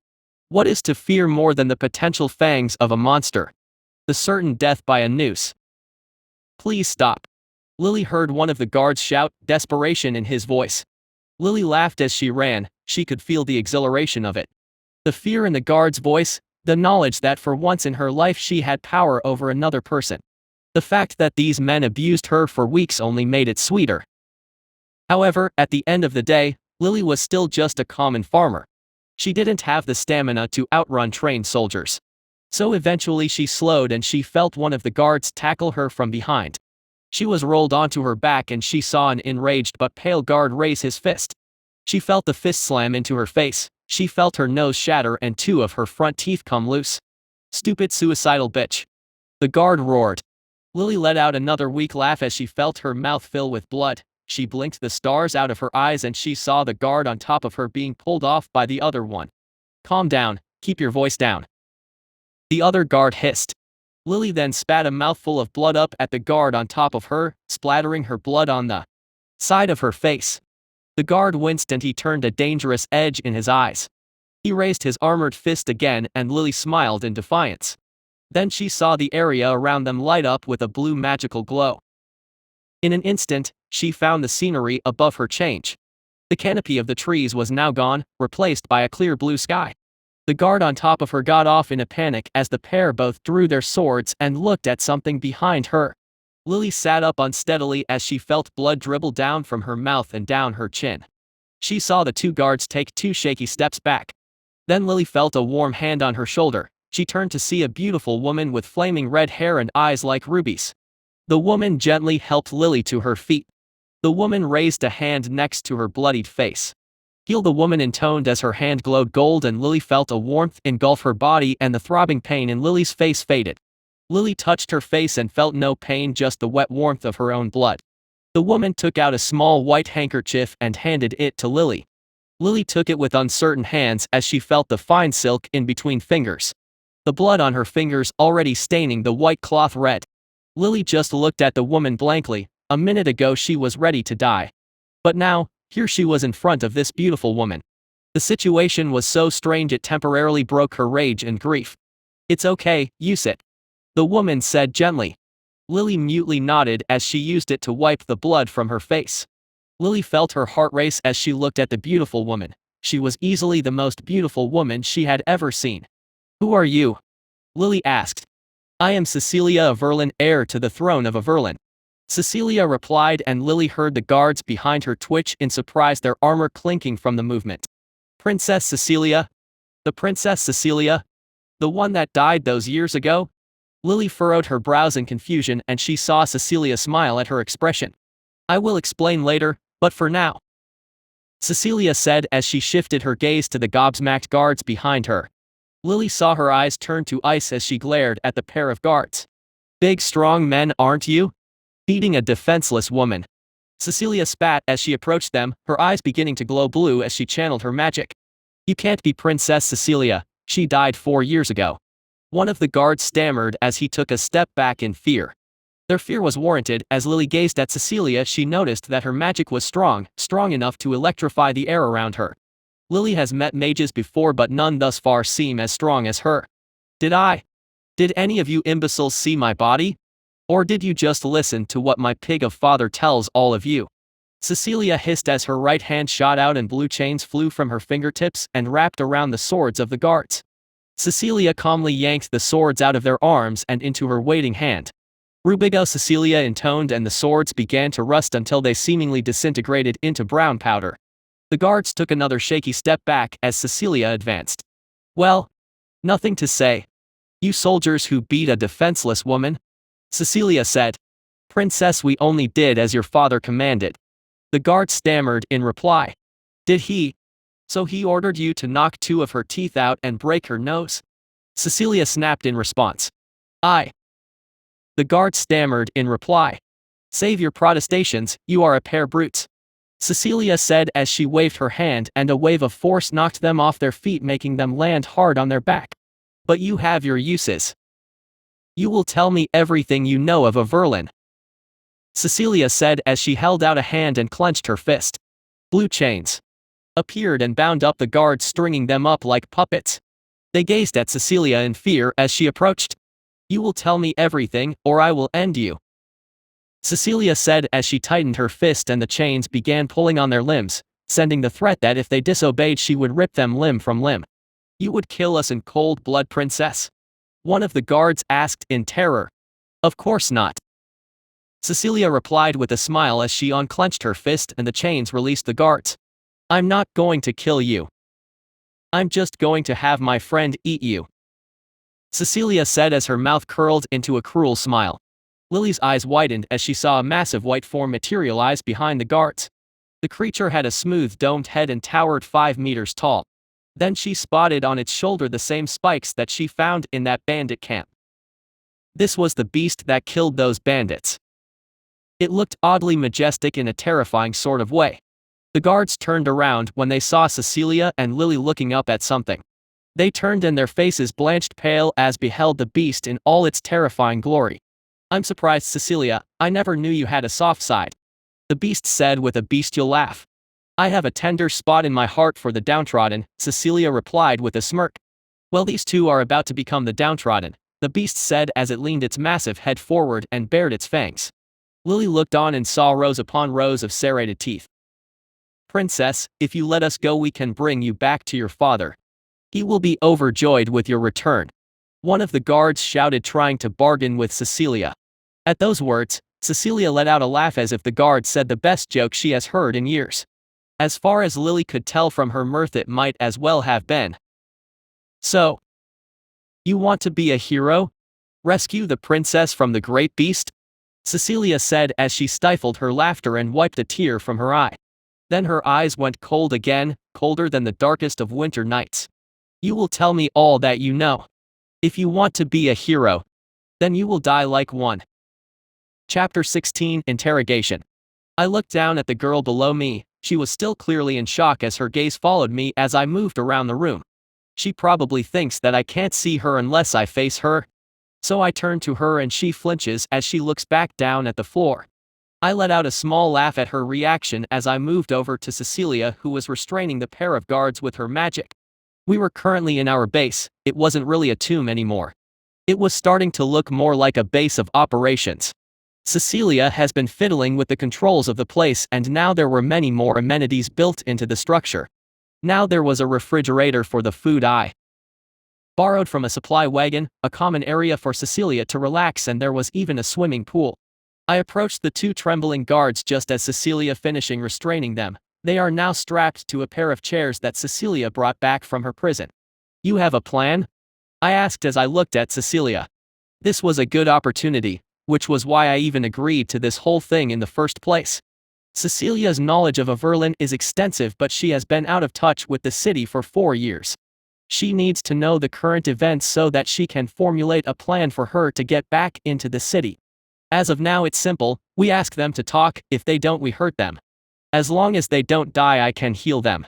What is to fear more than the potential fangs of a monster? The certain death by a noose. Please stop. Lily heard one of the guards shout, desperation in his voice. Lily laughed as she ran. She could feel the exhilaration of it. The fear in the guard's voice, the knowledge that for once in her life she had power over another person. The fact that these men abused her for weeks only made it sweeter. However, at the end of the day, Lily was still just a common farmer. She didn't have the stamina to outrun trained soldiers. So eventually she slowed and she felt one of the guards tackle her from behind. She was rolled onto her back and she saw an enraged but pale guard raise his fist. She felt the fist slam into her face. She felt her nose shatter and 2 of her front teeth come loose. Stupid suicidal bitch. The guard roared. Lily let out another weak laugh as she felt her mouth fill with blood. She blinked the stars out of her eyes and she saw the guard on top of her being pulled off by the other one. Calm down, keep your voice down. The other guard hissed. Lily then spat a mouthful of blood up at the guard on top of her, splattering her blood on the side of her face. The guard winced and he turned a dangerous edge in his eyes. He raised his armored fist again and Lily smiled in defiance. Then she saw the area around them light up with a blue magical glow. In an instant, she found the scenery above her change. The canopy of the trees was now gone, replaced by a clear blue sky. The guard on top of her got off in a panic as the pair both drew their swords and looked at something behind her. Lily sat up unsteadily as she felt blood dribble down from her mouth and down her chin. She saw the 2 guards take 2 shaky steps back. Then Lily felt a warm hand on her shoulder. She turned to see a beautiful woman with flaming red hair and eyes like rubies. The woman gently helped Lily to her feet. The woman raised a hand next to her bloodied face. Heal, the woman intoned as her hand glowed gold and Lily felt a warmth engulf her body and the throbbing pain in Lily's face faded. Lily touched her face and felt no pain, just the wet warmth of her own blood. The woman took out a small white handkerchief and handed it to Lily. Lily took it with uncertain hands as she felt the fine silk in between fingers. The blood on her fingers already staining the white cloth red. Lily just looked at the woman blankly. A minute ago she was ready to die. But now, here she was in front of this beautiful woman. The situation was so strange it temporarily broke her rage and grief. It's okay, use it. The woman said gently. Lily mutely nodded as she used it to wipe the blood from her face. Lily felt her heart race as she looked at the beautiful woman. She was easily the most beautiful woman she had ever seen. Who are you? Lily asked. I am Cecilia of Verlin, heir to the throne of Verlin. Cecilia replied, and Lily heard the guards behind her twitch in surprise, their armor clinking from the movement. Princess Cecilia? The Princess Cecilia? The one that died those years ago? Lily furrowed her brows in confusion and she saw Cecilia smile at her expression. I will explain later, but for now. Cecilia said as she shifted her gaze to the gobsmacked guards behind her. Lily saw her eyes turn to ice as she glared at the pair of guards. Big strong men, aren't you? Beating a defenseless woman. Cecilia spat as she approached them, her eyes beginning to glow blue as she channeled her magic. You can't be Princess Cecilia, she died 4 years ago. One of the guards stammered as he took a step back in fear. Their fear was warranted. As Lily gazed at Cecilia, she noticed that her magic was strong enough to electrify the air around her. Lily has met mages before, but none thus far seem as strong as her. Did any of you imbeciles see my body? Or did you just listen to what my pig of father tells all of you? Cecilia hissed as her right hand shot out and blue chains flew from her fingertips and wrapped around the swords of the guards. Cecilia calmly yanked the swords out of their arms and into her waiting hand. Rubigo, Cecilia intoned, and the swords began to rust until they seemingly disintegrated into brown powder. The guards took another shaky step back as Cecilia advanced. Well, nothing to say. You soldiers who beat a defenseless woman? Cecilia said. Princess, we only did as your father commanded. The guard stammered in reply. Did he? So he ordered you to knock 2 of her teeth out and break her nose? Cecilia snapped in response. I. The guard stammered in reply. Save your protestations, you are a pair brutes. Cecilia said as she waved her hand, and a wave of force knocked them off their feet, making them land hard on their back. But you have your uses. You will tell me everything you know of Verlin. Cecilia said as she held out a hand and clenched her fist. Blue chains appeared and bound up the guards, stringing them up like puppets. They gazed at Cecilia in fear as she approached. You will tell me everything, or I will end you. Cecilia said as she tightened her fist and the chains began pulling on their limbs, sending the threat that if they disobeyed she would rip them limb from limb. You would kill us in cold blood, princess? One of the guards asked in terror. Of course not. Cecilia replied with a smile as she unclenched her fist and the chains released the guards. I'm not going to kill you. I'm just going to have my friend eat you. Cecilia said as her mouth curled into a cruel smile. Lily's eyes widened as she saw a massive white form materialize behind the guards. The creature had a smooth domed head and towered 5 meters tall. Then she spotted on its shoulder the same spikes that she found in that bandit camp. This was the beast that killed those bandits. It looked oddly majestic in a terrifying sort of way. The guards turned around when they saw Cecilia and Lily looking up at something. They turned and their faces blanched pale as beheld the beast in all its terrifying glory. I'm surprised, Cecilia, I never knew you had a soft side. The beast said with a bestial laugh. I have a tender spot in my heart for the downtrodden, Cecilia replied with a smirk. Well, these two are about to become the downtrodden, the beast said as it leaned its massive head forward and bared its fangs. Lily looked on and saw rows upon rows of serrated teeth. Princess, if you let us go we can bring you back to your father. He will be overjoyed with your return. One of the guards shouted, trying to bargain with Cecilia. At those words, Cecilia let out a laugh as if the guard said the best joke she has heard in years. As far as Lily could tell from her mirth, it might as well have been. So, you want to be a hero? Rescue the princess from the great beast? Cecilia said as she stifled her laughter and wiped a tear from her eye. Then her eyes went cold again, colder than the darkest of winter nights. You will tell me all that you know. If you want to be a hero, then you will die like one. Chapter 16 Interrogation. I looked down at the girl below me. She was still clearly in shock as her gaze followed me as I moved around the room. She probably thinks that I can't see her unless I face her. So I turn to her and she flinches as she looks back down at the floor. I let out a small laugh at her reaction as I moved over to Cecilia, who was restraining the pair of guards with her magic. We were currently in our base. It wasn't really a tomb anymore. It was starting to look more like a base of operations. Cecilia has been fiddling with the controls of the place, and now there were many more amenities built into the structure. Now there was a refrigerator for the food I borrowed from a supply wagon, a common area for Cecilia to relax, and there was even a swimming pool. I approached the two trembling guards just as Cecilia finishing restraining them. They are now strapped to a pair of chairs that Cecilia brought back from her prison. You have a plan? I asked as I looked at Cecilia. This was a good opportunity, which was why I even agreed to this whole thing in the first place. Cecilia's knowledge of Verlin is extensive, but she has been out of touch with the city for 4 years. She needs to know the current events so that she can formulate a plan for her to get back into the city. As of now it's simple, we ask them to talk, if they don't we hurt them. As long as they don't die I can heal them.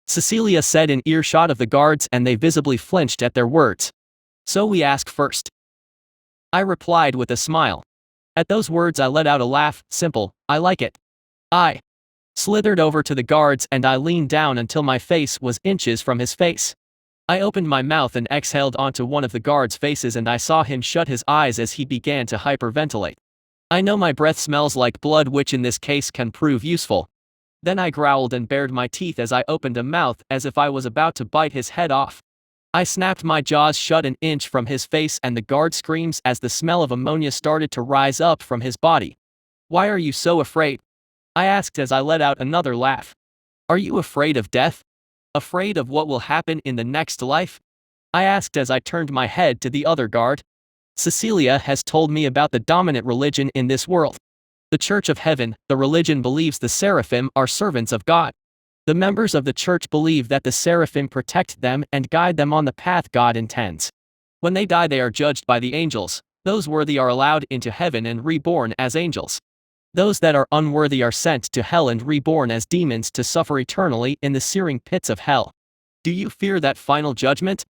Cecilia said in earshot of the guards, and they visibly flinched at their words. So we ask first. I replied with a smile. At those words I let out a laugh. Simple, I like it. I slithered over to the guards and I leaned down until my face was inches from his face. I opened my mouth and exhaled onto one of the guards' faces, and I saw him shut his eyes as he began to hyperventilate. I know my breath smells like blood, which in this case can prove useful. Then I growled and bared my teeth as I opened a mouth as if I was about to bite his head off. I snapped my jaws shut an inch from his face, and the guard screams as the smell of ammonia started to rise up from his body. Why are you so afraid? I asked as I let out another laugh. Are you afraid of death? Afraid of what will happen in the next life? I asked as I turned my head to the other guard. Cecilia has told me about the dominant religion in this world. The Church of Heaven. The religion believes the seraphim are servants of God. The members of the church believe that the seraphim protect them and guide them on the path God intends. When they die, they are judged by the angels. Those worthy are allowed into heaven and reborn as angels. Those that are unworthy are sent to hell and reborn as demons to suffer eternally in the searing pits of hell. Do you fear that final judgment?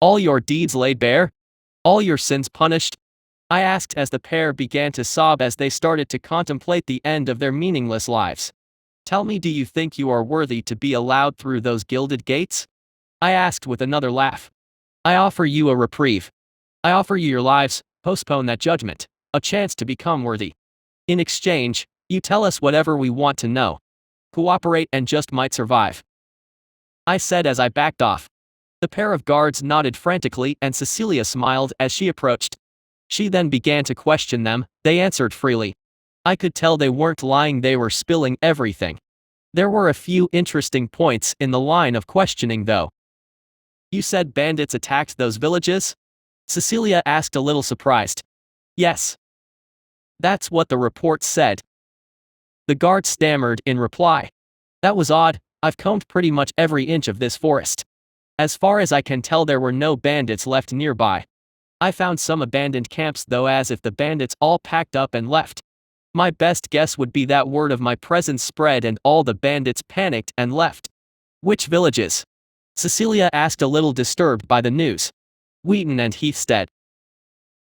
All your deeds laid bare? All your sins punished? I asked as the pair began to sob as they started to contemplate the end of their meaningless lives. Tell me, do you think you are worthy to be allowed through those gilded gates? I asked with another laugh. I offer you a reprieve. I offer you your lives, postpone that judgment, a chance to become worthy. In exchange, you tell us whatever we want to know. Cooperate and just might survive. I said as I backed off. The pair of guards nodded frantically and Cecilia smiled as she approached. She then began to question them. They answered freely. I could tell they weren't lying, they were spilling everything. There were a few interesting points in the line of questioning though. You said bandits attacked those villages? Cecilia asked, a little surprised. Yes. That's what the report said. The guard stammered in reply. That was odd, I've combed pretty much every inch of this forest. As far as I can tell, there were no bandits left nearby. I found some abandoned camps though, as if the bandits all packed up and left. My best guess would be that word of my presence spread and all the bandits panicked and left. Which villages? Cecilia asked, a little disturbed by the news. Wheaton and Heathstead.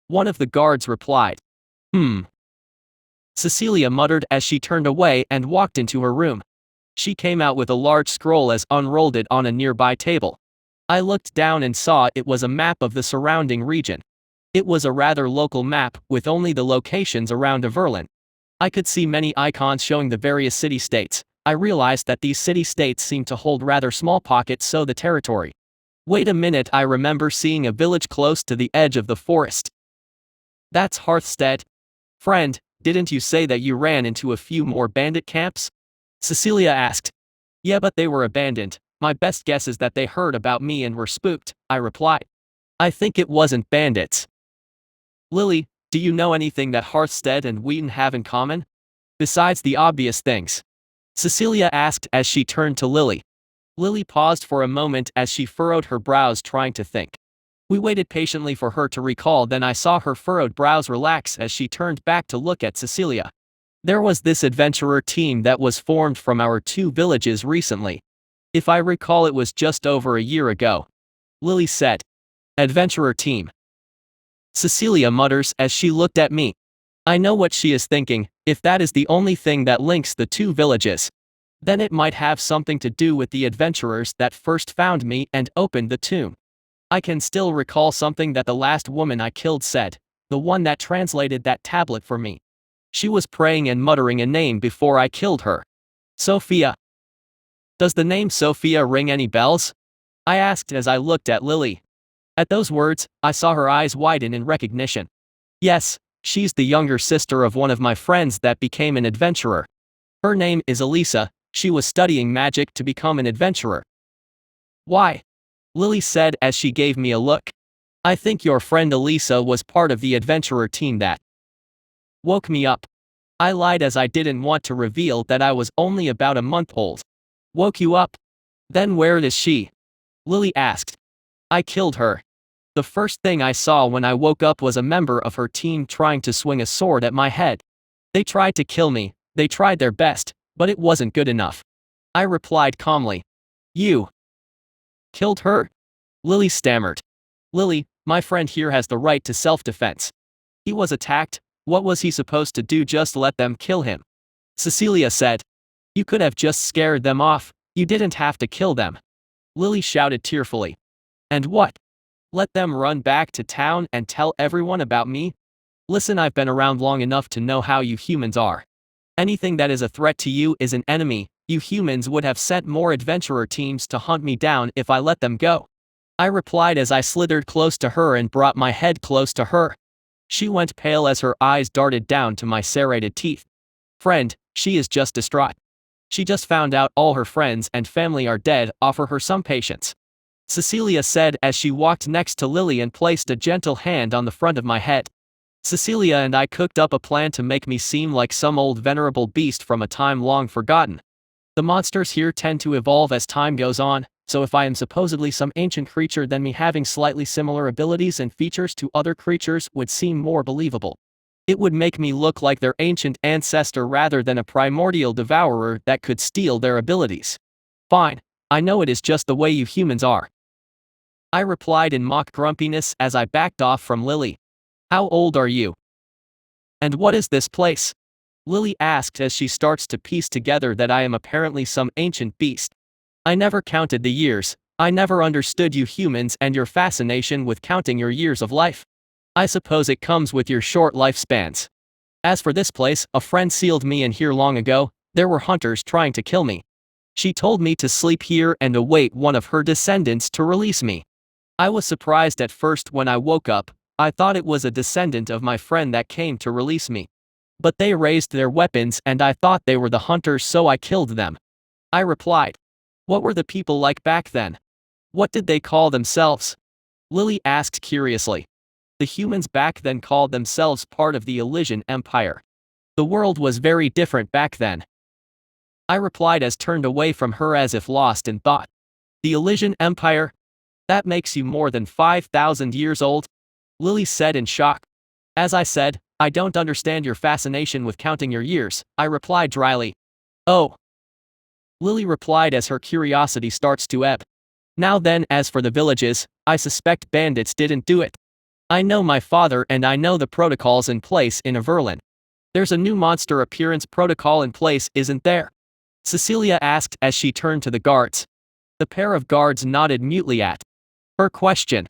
One of the guards replied. Cecilia muttered as she turned away and walked into her room. She came out with a large scroll as unrolled it on a nearby table. I looked down and saw it was a map of the surrounding region. It was a rather local map, with only the locations around Everland. I could see many icons showing the various city-states. I realized that these city-states seemed to hold rather small pockets so the territory. Wait a minute, I remember seeing a village close to the edge of the forest. That's Heathstead. Friend, didn't you say that you ran into a few more bandit camps? Cecilia asked. Yeah, but they were abandoned. My best guess is that they heard about me and were spooked, I replied. I think it wasn't bandits. Lily, do you know anything that Heathstead and Wheaton have in common? Besides the obvious things? Cecilia asked as she turned to Lily. Lily paused for a moment as she furrowed her brows, trying to think. We waited patiently for her to recall, then I saw her furrowed brows relax as she turned back to look at Cecilia. There was this adventurer team that was formed from our two villages recently. If I recall, it was just over a year ago. Lily said. Adventurer team. Cecilia mutters as she looked at me. I know what she is thinking. If that is the only thing that links the two villages, then it might have something to do with the adventurers that first found me and opened the tomb. I can still recall something that the last woman I killed said, the one that translated that tablet for me. She was praying and muttering a name before I killed her. Sophia. Does the name Sophia ring any bells? I asked as I looked at Lily. At those words, I saw her eyes widen in recognition. Yes, she's the younger sister of one of my friends that became an adventurer. Her name is Elisa. She was studying magic to become an adventurer. Why? Lily said as she gave me a look. I think your friend Elisa was part of the adventurer team that woke me up. I lied as I didn't want to reveal that I was only about a month old. Woke you up? Then where is she? Lily asked. I killed her. The first thing I saw when I woke up was a member of her team trying to swing a sword at my head. They tried to kill me, they tried their best, but it wasn't good enough. I replied calmly. You killed her? Lily stammered. Lily, my friend here has the right to self-defense. He was attacked. What was he supposed to do? Just let them kill him? Cecilia said. You could have just scared them off. You didn't have to kill them. Lily shouted tearfully. And what? Let them run back to town and tell everyone about me? Listen, I've been around long enough to know how you humans are. Anything that is a threat to you is an enemy. You humans would have sent more adventurer teams to hunt me down if I let them go. I replied as I slithered close to her and brought my head close to her. She went pale as her eyes darted down to my serrated teeth. Friend, she is just distraught. She just found out all her friends and family are dead. Offer her some patience. Cecilia said as she walked next to Lily and placed a gentle hand on the front of my head. Cecilia and I cooked up a plan to make me seem like some old venerable beast from a time long forgotten. The monsters here tend to evolve as time goes on. So if I am supposedly some ancient creature, then me having slightly similar abilities and features to other creatures would seem more believable. It would make me look like their ancient ancestor rather than a primordial devourer that could steal their abilities. Fine, I know it is just the way you humans are, I replied in mock grumpiness as I backed off from Lily. How old are you? And what is this place? Lily asked as she starts to piece together that I am apparently some ancient beast. I never counted the years, I never understood you humans and your fascination with counting your years of life. I suppose it comes with your short lifespans. As for this place, a friend sealed me in here long ago, there were hunters trying to kill me. She told me to sleep here and await one of her descendants to release me. I was surprised at first when I woke up, I thought it was a descendant of my friend that came to release me. But they raised their weapons and I thought they were the hunters, so I killed them. I replied. What were the people like back then? What did they call themselves? Lily asked curiously. The humans back then called themselves part of the Elysian Empire. The world was very different back then. I replied as turned away from her as if lost in thought. The Elysian Empire? That makes you more than 5,000 years old? Lily said in shock. As I said, I don't understand your fascination with counting your years, I replied dryly. Oh. Lily replied as her curiosity starts to ebb. Now then, as for the villages, I suspect bandits didn't do it. I know my father and I know the protocols in place in Everlyn. There's a new monster appearance protocol in place, isn't there? Cecilia asked as she turned to the guards. The pair of guards nodded mutely at her question.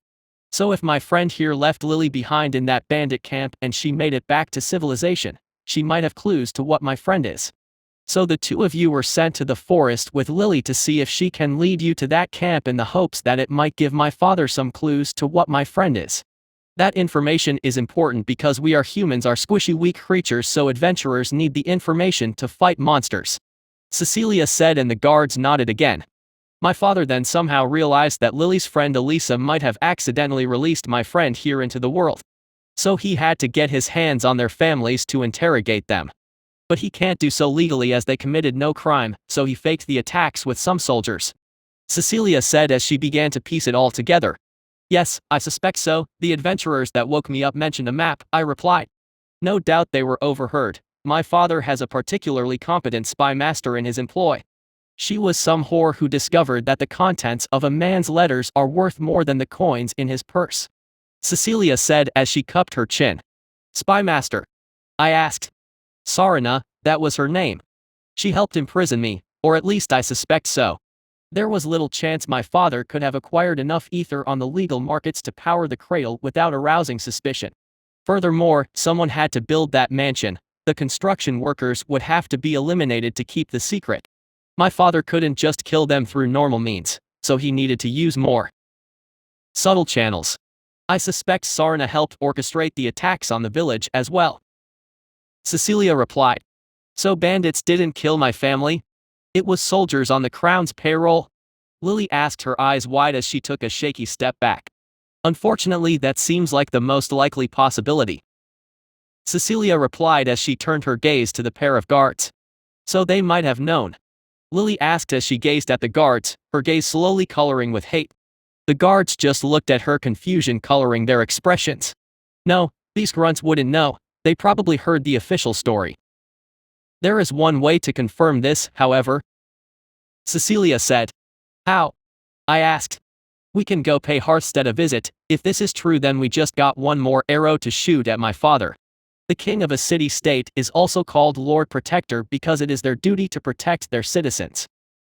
So if my friend here left Lily behind in that bandit camp and she made it back to civilization, she might have clues to what my friend is. So the two of you were sent to the forest with Lily to see if she can lead you to that camp in the hopes that it might give my father some clues to what my friend is. That information is important because we humans are squishy weak creatures, so adventurers need the information to fight monsters. Cecilia said and the guards nodded again. My father then somehow realized that Lily's friend Elisa might have accidentally released my friend here into the world. So he had to get his hands on their families to interrogate them. But he can't do so legally as they committed no crime, so he faked the attacks with some soldiers. Cecilia said as she began to piece it all together. Yes, I suspect so, the adventurers that woke me up mentioned a map, I replied. No doubt they were overheard. My father has a particularly competent spy master in his employ. She was some whore who discovered that the contents of a man's letters are worth more than the coins in his purse. Cecilia said as she cupped her chin. Spy master? I asked. Sarina, that was her name. She helped imprison me, or at least I suspect so. There was little chance my father could have acquired enough ether on the legal markets to power the cradle without arousing suspicion. Furthermore, someone had to build that mansion. The construction workers would have to be eliminated to keep the secret. My father couldn't just kill them through normal means, so he needed to use more subtle channels. I suspect Sarina helped orchestrate the attacks on the village as well. Cecilia replied. So bandits didn't kill my family? It was soldiers on the crown's payroll? Lily asked, her eyes wide as she took a shaky step back. Unfortunately, that seems like the most likely possibility. Cecilia replied as she turned her gaze to the pair of guards. So they might have known. Lily asked as she gazed at the guards, her gaze slowly coloring with hate. The guards just looked at her, confusion coloring their expressions. No, these grunts wouldn't know, they probably heard the official story. There is one way to confirm this, however. Cecilia said. How? I asked. We can go pay Hearthstead a visit. If this is true, then we just got one more arrow to shoot at my father. The king of a city-state is also called Lord Protector because it is their duty to protect their citizens.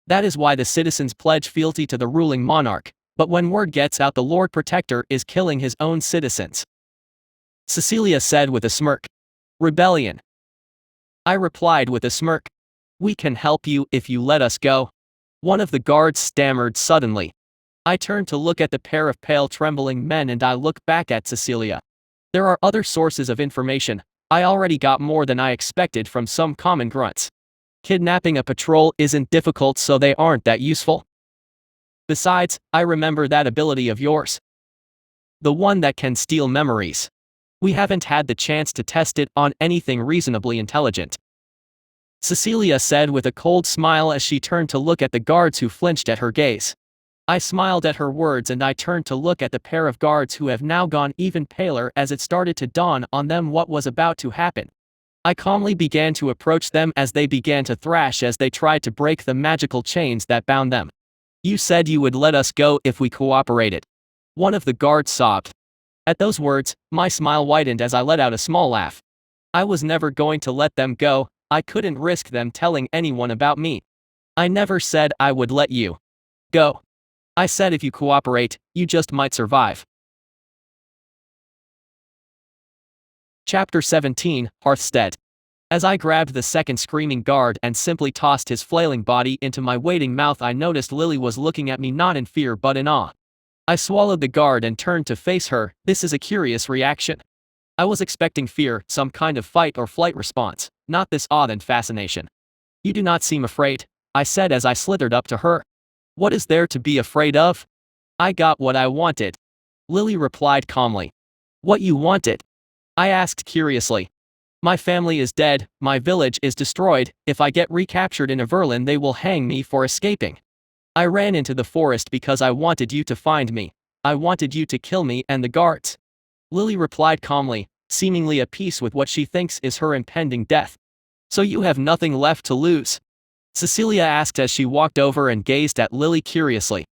That is why the citizens pledge fealty to the ruling monarch, but when word gets out the Lord Protector is killing his own citizens. Cecilia said with a smirk. Rebellion. I replied with a smirk. We can help you if you let us go. One of the guards stammered suddenly. I turned to look at the pair of pale trembling men and I looked back at Cecilia. There are other sources of information. I already got more than I expected from some common grunts. Kidnapping a patrol isn't difficult, so they aren't that useful. Besides, I remember that ability of yours. The one that can steal memories. We haven't had the chance to test it on anything reasonably intelligent. Cecilia said with a cold smile as she turned to look at the guards who flinched at her gaze. I smiled at her words and I turned to look at the pair of guards who have now gone even paler as it started to dawn on them what was about to happen. I calmly began to approach them as they began to thrash as they tried to break the magical chains that bound them. "You said you would let us go if we cooperated," one of the guards sobbed. At those words, my smile widened as I let out a small laugh. I was never going to let them go. I couldn't risk them telling anyone about me. I never said I would let you go. I said if you cooperate, you just might survive. Chapter 17, Hearthstead. As I grabbed the second screaming guard and simply tossed his flailing body into my waiting mouth, I noticed Lily was looking at me not in fear but in awe. I swallowed the guard and turned to face her. This is a curious reaction. I was expecting fear, some kind of fight or flight response, not this awe and fascination. "You do not seem afraid," I said as I slithered up to her. "What is there to be afraid of? I got what I wanted," Lily replied calmly. "What you wanted?" I asked curiously. "My family is dead, my village is destroyed. If I get recaptured in Everlyn, they will hang me for escaping. I ran into the forest because I wanted you to find me. I wanted you to kill me and the guards," Lily replied calmly, seemingly at peace with what she thinks is her impending death. "So you have nothing left to lose?" Cecilia asked as she walked over and gazed at Lily curiously.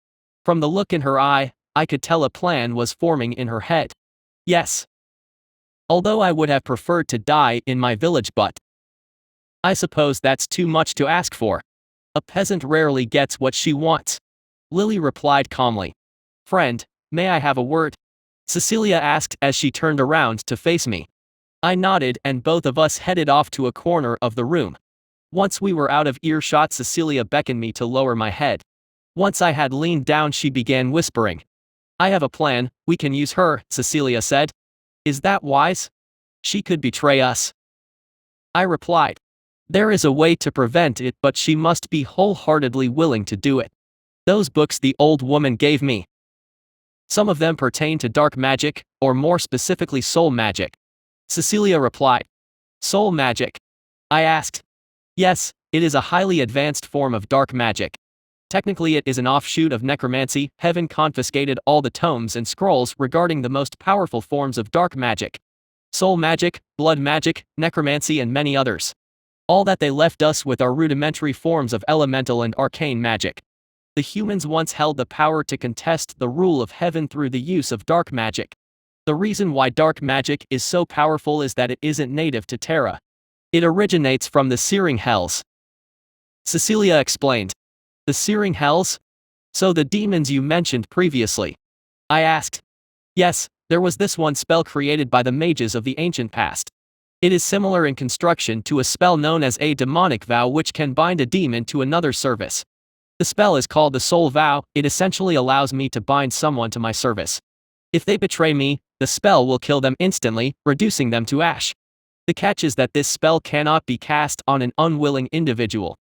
From the look in her eye, I could tell a plan was forming in her head. "Yes. Although I would have preferred to die in my village, but I suppose that's too much to ask for. A peasant rarely gets what she wants," Lily replied calmly. "Friend, may I have a word?" Cecilia asked as she turned around to face me. I nodded and both of us headed off to a corner of the room. Once we were out of earshot, Cecilia beckoned me to lower my head. Once I had leaned down, she began whispering. "I have a plan, we can use her," Cecilia said. "Is that wise? She could betray us," I replied. "There is a way to prevent it, but she must be wholeheartedly willing to do it. Those books the old woman gave me. Some of them pertain to dark magic, or more specifically soul magic," Cecilia replied. "Soul magic?" I asked. "Yes, it is a highly advanced form of dark magic. Technically it is an offshoot of necromancy. Heaven confiscated all the tomes and scrolls regarding the most powerful forms of dark magic. Soul magic, blood magic, necromancy and many others. All that they left us with are rudimentary forms of elemental and arcane magic. The humans once held the power to contest the rule of heaven through the use of dark magic. The reason why dark magic is so powerful is that it isn't native to Terra. It originates from the Searing Hells," Cecilia explained. "The Searing Hells? So the demons you mentioned previously?" I asked. "Yes, there was this one spell created by the mages of the ancient past. It is similar in construction to a spell known as a demonic vow, which can bind a demon to another service. The spell is called the Soul Vow. It essentially allows me to bind someone to my service. If they betray me, the spell will kill them instantly, reducing them to ash. The catch is that this spell cannot be cast on an unwilling individual.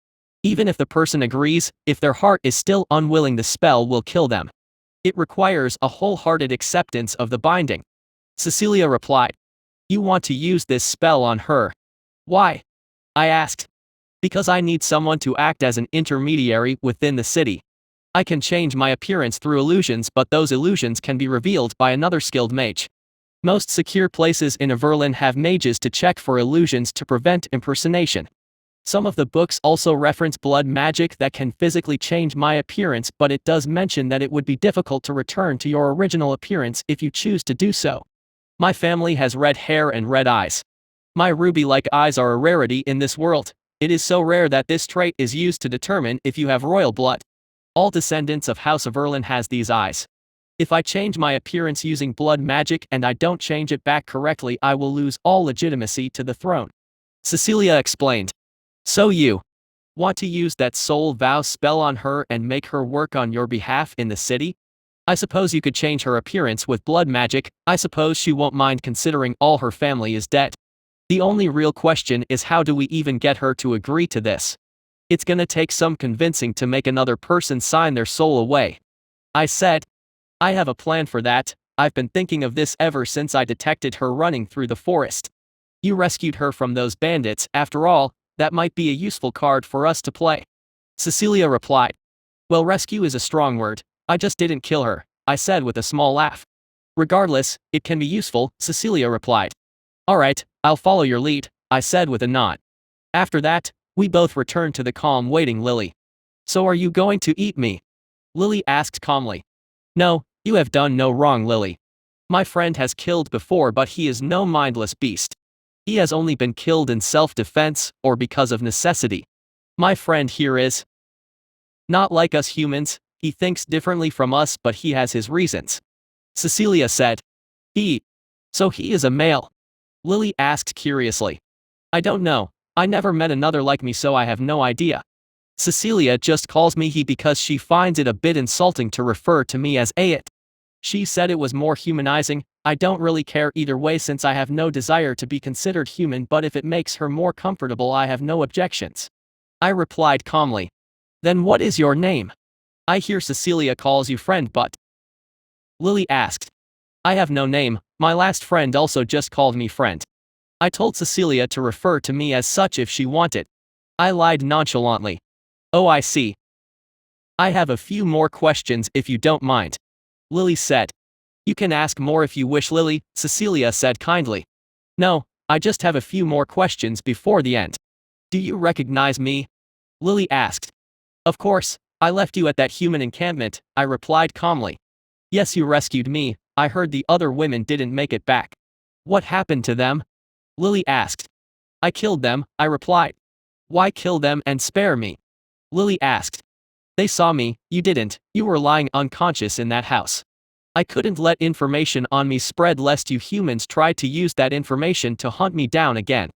Even if the person agrees, if their heart is still unwilling, the spell will kill them. It requires a wholehearted acceptance of the binding," Cecilia replied. "You want to use this spell on her? Why?" I asked. "Because I need someone to act as an intermediary within the city. I can change my appearance through illusions, but those illusions can be revealed by another skilled mage. Most secure places in Everlyn have mages to check for illusions to prevent impersonation. Some of the books also reference blood magic that can physically change my appearance, but it does mention that it would be difficult to return to your original appearance if you choose to do so. My family has red hair and red eyes. My ruby-like eyes are a rarity in this world. It is so rare that this trait is used to determine if you have royal blood. All descendants of House Everlyn has these eyes. If I change my appearance using blood magic and I don't change it back correctly, I will lose all legitimacy to the throne," Cecilia explained. "So you want to use that soul vow spell on her and make her work on your behalf in the city? I suppose you could change her appearance with blood magic. I suppose she won't mind considering all her family is dead. The only real question is, how do we even get her to agree to this? It's gonna take some convincing to make another person sign their soul away," I said. "I have a plan for that. I've been thinking of this ever since I detected her running through the forest. You rescued her from those bandits. After all, that might be a useful card for us to play," Cecilia replied. "Well, rescue is a strong word. I just didn't kill her, I said with a small laugh. Regardless, it can be useful, Cecilia replied. Alright, I'll follow your lead, I said with a nod. After that, we both returned to the calm waiting Lily. So are you going to eat me? Lily asked calmly. No, you have done no wrong, Lily. My friend has killed before, but he is no mindless beast. He has only been killed in self-defense, or because of necessity. My friend here is not like us humans. He thinks differently from us, but he has his reasons. Cecilia said. So he is a male? Lily asked curiously. I don't know. I never met another like me, so I have no idea. Cecilia just calls me he because she finds it a bit insulting to refer to me as it. She said it was more humanizing. I don't really care either way since I have no desire to be considered human, but if it makes her more comfortable I have no objections. I replied calmly. Then what is your name? I hear Cecilia calls you friend, but... Lily asked. I have no name, my last friend also just called me friend. I told Cecilia to refer to me as such if she wanted. I lied nonchalantly. Oh, I see. I have a few more questions if you don't mind. Lily said. You can ask more if you wish, Lily, Cecilia said kindly. No, I just have a few more questions before the end. Do you recognize me? Lily asked. Of course, I left you at that human encampment, I replied calmly. Yes, you rescued me. I heard the other women didn't make it back. What happened to them? Lily asked. I killed them, I replied. Why kill them and spare me? Lily asked. They saw me, you didn't, you were lying unconscious in that house. I couldn't let information on me spread lest you humans tried to use that information to hunt me down again.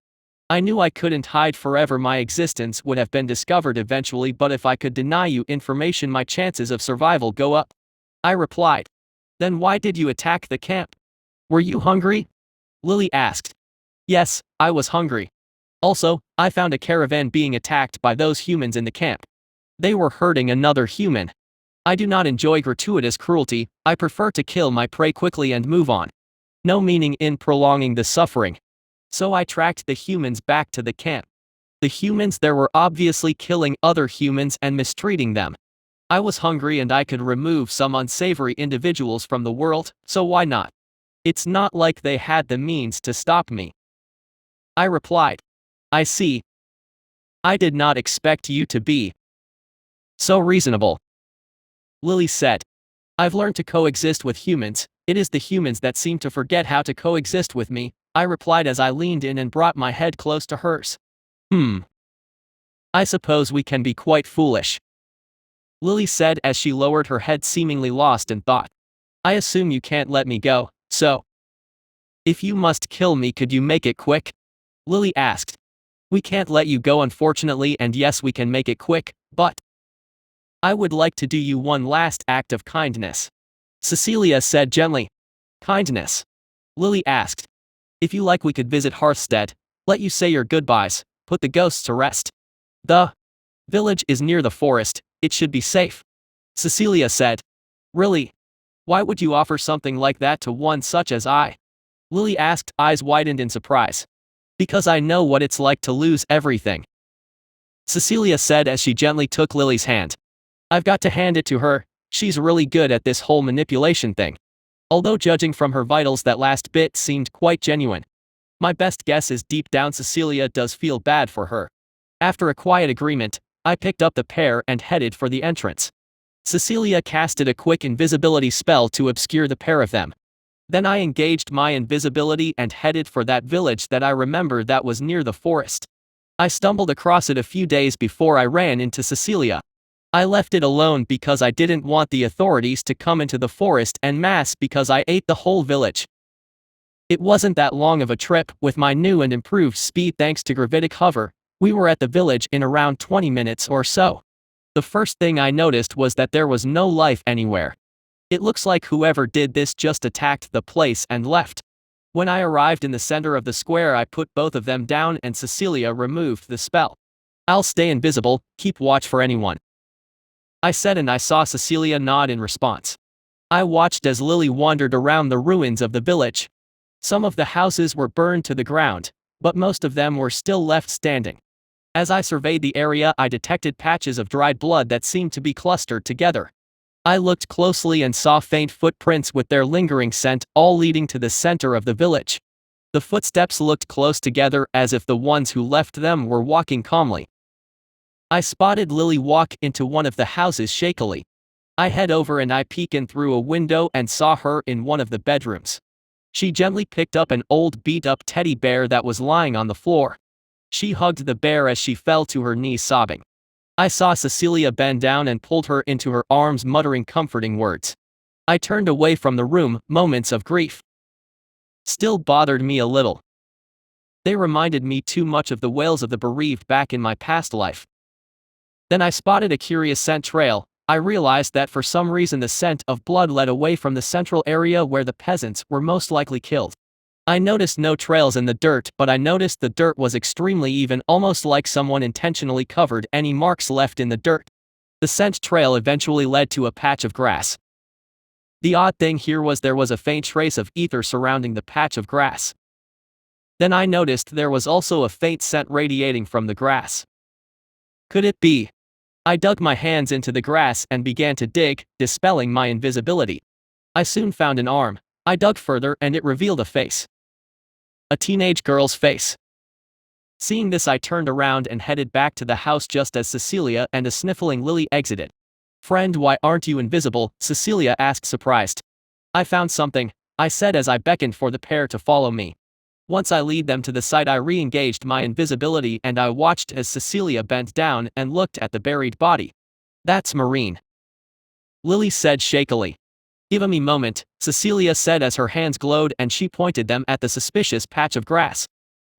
I knew I couldn't hide forever, my existence would have been discovered eventually, but if I could deny you information my chances of survival go up. I replied. Then why did you attack the camp? Were you hungry? Lily asked. Yes, I was hungry. Also, I found a caravan being attacked by those humans in the camp. They were hurting another human. I do not enjoy gratuitous cruelty, I prefer to kill my prey quickly and move on. No meaning in prolonging the suffering. So I tracked the humans back to the camp. The humans there were obviously killing other humans and mistreating them. I was hungry and I could remove some unsavory individuals from the world, so why not? It's not like they had the means to stop me. I replied. I see. I did not expect you to be so reasonable. Lily said. I've learned to coexist with humans, it is the humans that seem to forget how to coexist with me, I replied as I leaned in and brought my head close to hers. I suppose we can be quite foolish. Lily said as she lowered her head, seemingly lost in thought. I assume you can't let me go, so... If you must kill me, could you make it quick? Lily asked. We can't let you go unfortunately, and yes, we can make it quick, but... I would like to do you one last act of kindness. Cecilia said gently. Kindness? Lily asked. If you like, we could visit Hearthstead, let you say your goodbyes, put the ghosts to rest. The village is near the forest, it should be safe. Cecilia said. Really? Why would you offer something like that to one such as I? Lily asked, eyes widened in surprise. Because I know what it's like to lose everything. Cecilia said as she gently took Lily's hand. I've got to hand it to her, she's really good at this whole manipulation thing. Although judging from her vitals that last bit seemed quite genuine. My best guess is deep down Cecilia does feel bad for her. After a quiet agreement, I picked up the pair and headed for the entrance. Cecilia casted a quick invisibility spell to obscure the pair of them. Then I engaged my invisibility and headed for that village that I remember that was near the forest. I stumbled across it a few days before I ran into Cecilia. I left it alone because I didn't want the authorities to come into the forest en masse because I ate the whole village. It wasn't that long of a trip. With my new and improved speed thanks to gravitic hover, we were at the village in around 20 minutes or so. The first thing I noticed was that there was no life anywhere. It looks like whoever did this just attacked the place and left. When I arrived in the center of the square, I put both of them down and Cecilia removed the spell. I'll stay invisible, keep watch for anyone, I said, and I saw Cecilia nod in response. I watched as Lily wandered around the ruins of the village. Some of the houses were burned to the ground, but most of them were still left standing. As I surveyed the area, I detected patches of dried blood that seemed to be clustered together. I looked closely and saw faint footprints with their lingering scent, all leading to the center of the village. The footsteps looked close together, as if the ones who left them were walking calmly. I spotted Lily walk into one of the houses shakily. I head over and I peek in through a window and saw her in one of the bedrooms. She gently picked up an old beat-up teddy bear that was lying on the floor. She hugged the bear as she fell to her knees sobbing. I saw Cecilia bend down and pulled her into her arms, muttering comforting words. I turned away from the room. Moments of grief still bothered me a little. They reminded me too much of the wails of the bereaved back in my past life. Then I spotted a curious scent trail. I realized that for some reason the scent of blood led away from the central area where the peasants were most likely killed. I noticed no trails in the dirt, but I noticed the dirt was extremely even, almost like someone intentionally covered any marks left in the dirt. The scent trail eventually led to a patch of grass. The odd thing here was there was a faint trace of ether surrounding the patch of grass. Then I noticed there was also a faint scent radiating from the grass. Could it be? I dug my hands into the grass and began to dig, dispelling my invisibility. I soon found an arm. I dug further and it revealed a face. A teenage girl's face. Seeing this, I turned around and headed back to the house just as Cecilia and a sniffling Lily exited. "Friend, why aren't you invisible?" Cecilia asked, surprised. "I found something," I said as I beckoned for the pair to follow me. Once I lead them to the site, I re-engaged my invisibility and I watched as Cecilia bent down and looked at the buried body. "That's Marine," Lily said shakily. "Give me a moment," Cecilia said as her hands glowed and she pointed them at the suspicious patch of grass.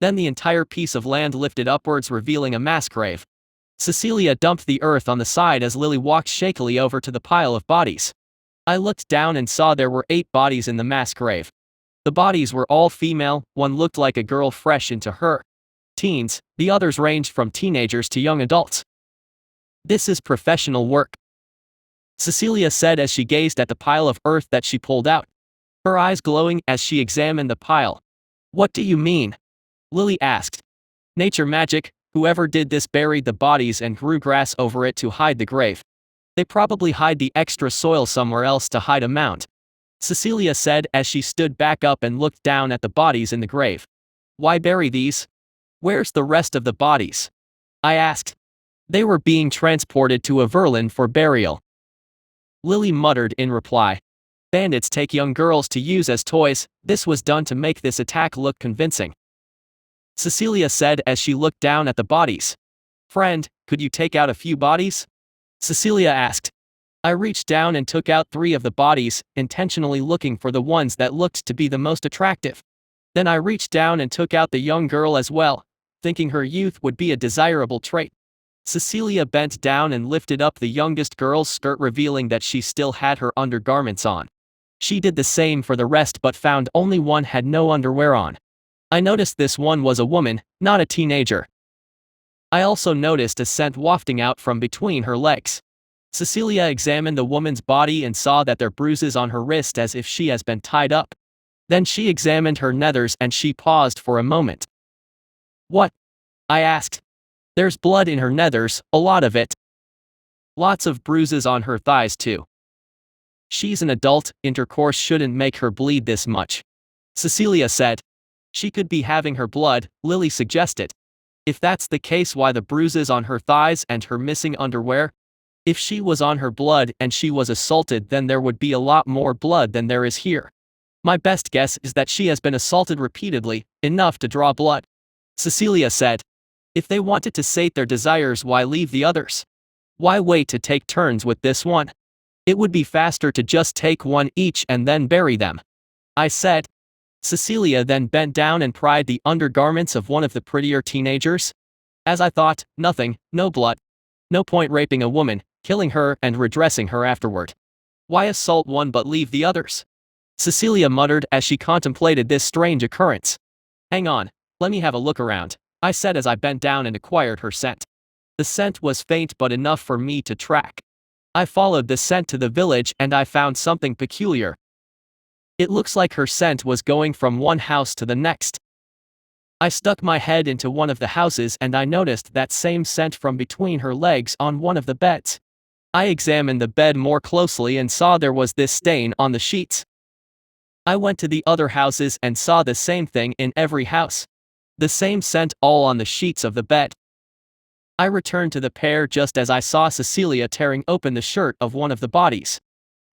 Then the entire piece of land lifted upwards, revealing a mass grave. Cecilia dumped the earth on the side as Lily walked shakily over to the pile of bodies. I looked down and saw there were 8 bodies in the mass grave. The bodies were all female. One looked like a girl fresh into her teens, the others ranged from teenagers to young adults. "This is professional work," Cecilia said as she gazed at the pile of earth that she pulled out, her eyes glowing as she examined the pile. "What do you mean?" Lily asked. "Nature magic. Whoever did this buried the bodies and grew grass over it to hide the grave. They probably hide the extra soil somewhere else to hide a mound," Cecilia said as she stood back up and looked down at the bodies in the grave. "Why bury these? Where's the rest of the bodies?" I asked. "They were being transported to Everlyn for burial," Lily muttered in reply. "Bandits take young girls to use as toys. This was done to make this attack look convincing," Cecilia said as she looked down at the bodies. "Friend, could you take out a few bodies?" Cecilia asked. I reached down and took out 3 of the bodies, intentionally looking for the ones that looked to be the most attractive. Then I reached down and took out the young girl as well, thinking her youth would be a desirable trait. Cecilia bent down and lifted up the youngest girl's skirt, revealing that she still had her undergarments on. She did the same for the rest but found only one had no underwear on. I noticed this one was a woman, not a teenager. I also noticed a scent wafting out from between her legs. Cecilia examined the woman's body and saw that there are bruises on her wrist as if she has been tied up. Then she examined her nethers and she paused for a moment. "What?" I asked. "There's blood in her nethers, a lot of it. Lots of bruises on her thighs too. She's an adult, intercourse shouldn't make her bleed this much," Cecilia said. "She could be having her blood," Lily suggested. "If that's the case, why the bruises on her thighs and her missing underwear? If she was on her blood and she was assaulted, then there would be a lot more blood than there is here. My best guess is that she has been assaulted repeatedly, enough to draw blood," Cecilia said. "If they wanted to sate their desires, why leave the others? Why wait to take turns with this one? It would be faster to just take one each and then bury them," I said. Cecilia then bent down and pried the undergarments of one of the prettier teenagers. As I thought, nothing, no blood. No point raping a woman, killing her and redressing her afterward. Why assault one but leave the others? Cecilia muttered as she contemplated this strange occurrence. "Hang on, let me have a look around," I said as I bent down and acquired her scent. The scent was faint but enough for me to track. I followed the scent to the village and I found something peculiar. It looks like her scent was going from one house to the next. I stuck my head into one of the houses and I noticed that same scent from between her legs on one of the beds. I examined the bed more closely and saw there was this stain on the sheets. I went to the other houses and saw the same thing in every house. The same scent all on the sheets of the bed. I returned to the pair just as I saw Cecilia tearing open the shirt of one of the bodies.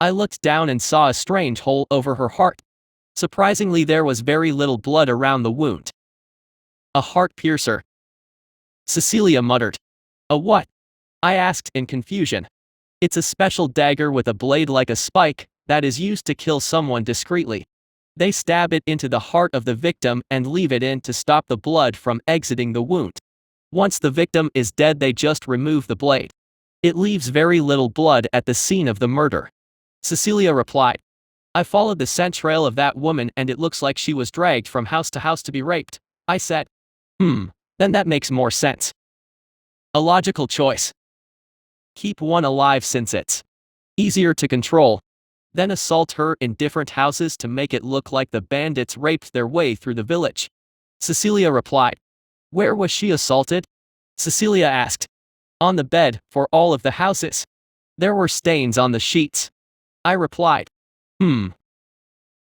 I looked down and saw a strange hole over her heart. Surprisingly, there was very little blood around the wound. A heart piercer. Cecilia muttered. A what? I asked in confusion. It's a special dagger with a blade like a spike that is used to kill someone discreetly. They stab it into the heart of the victim and leave it in to stop the blood from exiting the wound. Once the victim is dead, they just remove the blade. It leaves very little blood at the scene of the murder. Cecilia replied. I followed the scent trail of that woman and it looks like she was dragged from house to house to be raped. I said. Then that makes more sense. A logical choice. Keep one alive since it's easier to control. Then assault her in different houses to make it look like the bandits raped their way through the village. Cecilia replied. Where was she assaulted? Cecilia asked. On the bed, for all of the houses. There were stains on the sheets. I replied.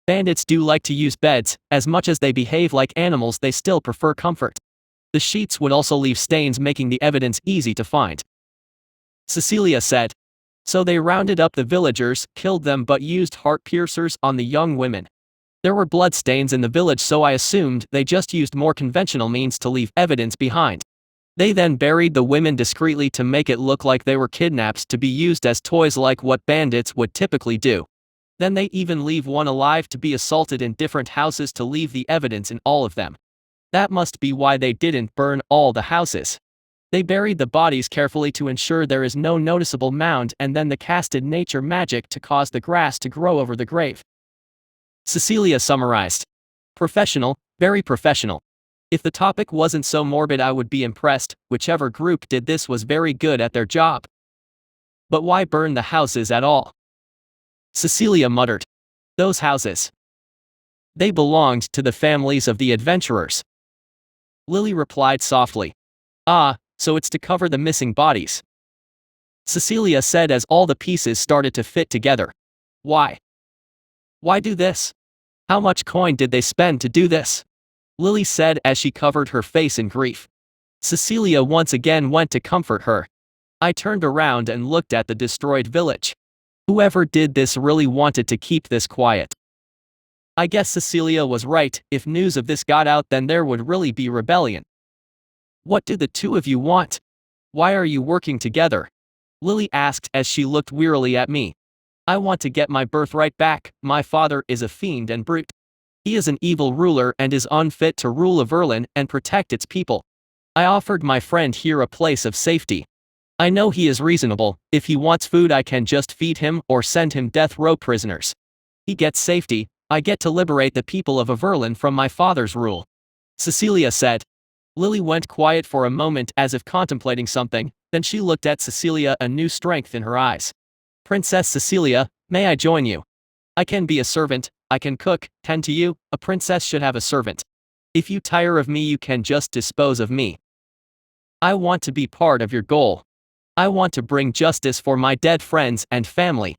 Bandits do like to use beds, as much as they behave like animals they still prefer comfort. The sheets would also leave stains, making the evidence easy to find. Cecilia said. So they rounded up the villagers, killed them but used heart piercers on the young women. There were blood stains in the village, so I assumed they just used more conventional means to leave evidence behind. They then buried the women discreetly to make it look like they were kidnapped to be used as toys like what bandits would typically do. Then they even leave one alive to be assaulted in different houses to leave the evidence in all of them. That must be why they didn't burn all the houses. They buried the bodies carefully to ensure there is no noticeable mound and then casted nature magic to cause the grass to grow over the grave. Cecilia summarized. Professional, very professional. If the topic wasn't so morbid, I would be impressed. Whichever group did this was very good at their job. But why burn the houses at all? Cecilia muttered. Those houses. They belonged to the families of the adventurers. Lily replied softly. Ah, so it's to cover the missing bodies. Cecilia said as all the pieces started to fit together. Why? Why do this? How much coin did they spend to do this? Lily said as she covered her face in grief. Cecilia once again went to comfort her. I turned around and looked at the destroyed village. Whoever did this really wanted to keep this quiet. I guess Cecilia was right. If news of this got out, then there would really be rebellion. What do the two of you want? Why are you working together? Lily asked as she looked wearily at me. I want to get my birthright back. My father is a fiend and brute. He is an evil ruler and is unfit to rule Everlyn and protect its people. I offered my friend here a place of safety. I know he is reasonable. If he wants food, I can just feed him or send him death row prisoners. He gets safety. I get to liberate the people of Everlyn from my father's rule. Cecilia said. Lily went quiet for a moment as if contemplating something, then she looked at Cecilia, a new strength in her eyes. Princess Cecilia, may I join you? I can be a servant, I can cook, tend to you. A princess should have a servant. If you tire of me, you can just dispose of me. I want to be part of your goal. I want to bring justice for my dead friends and family.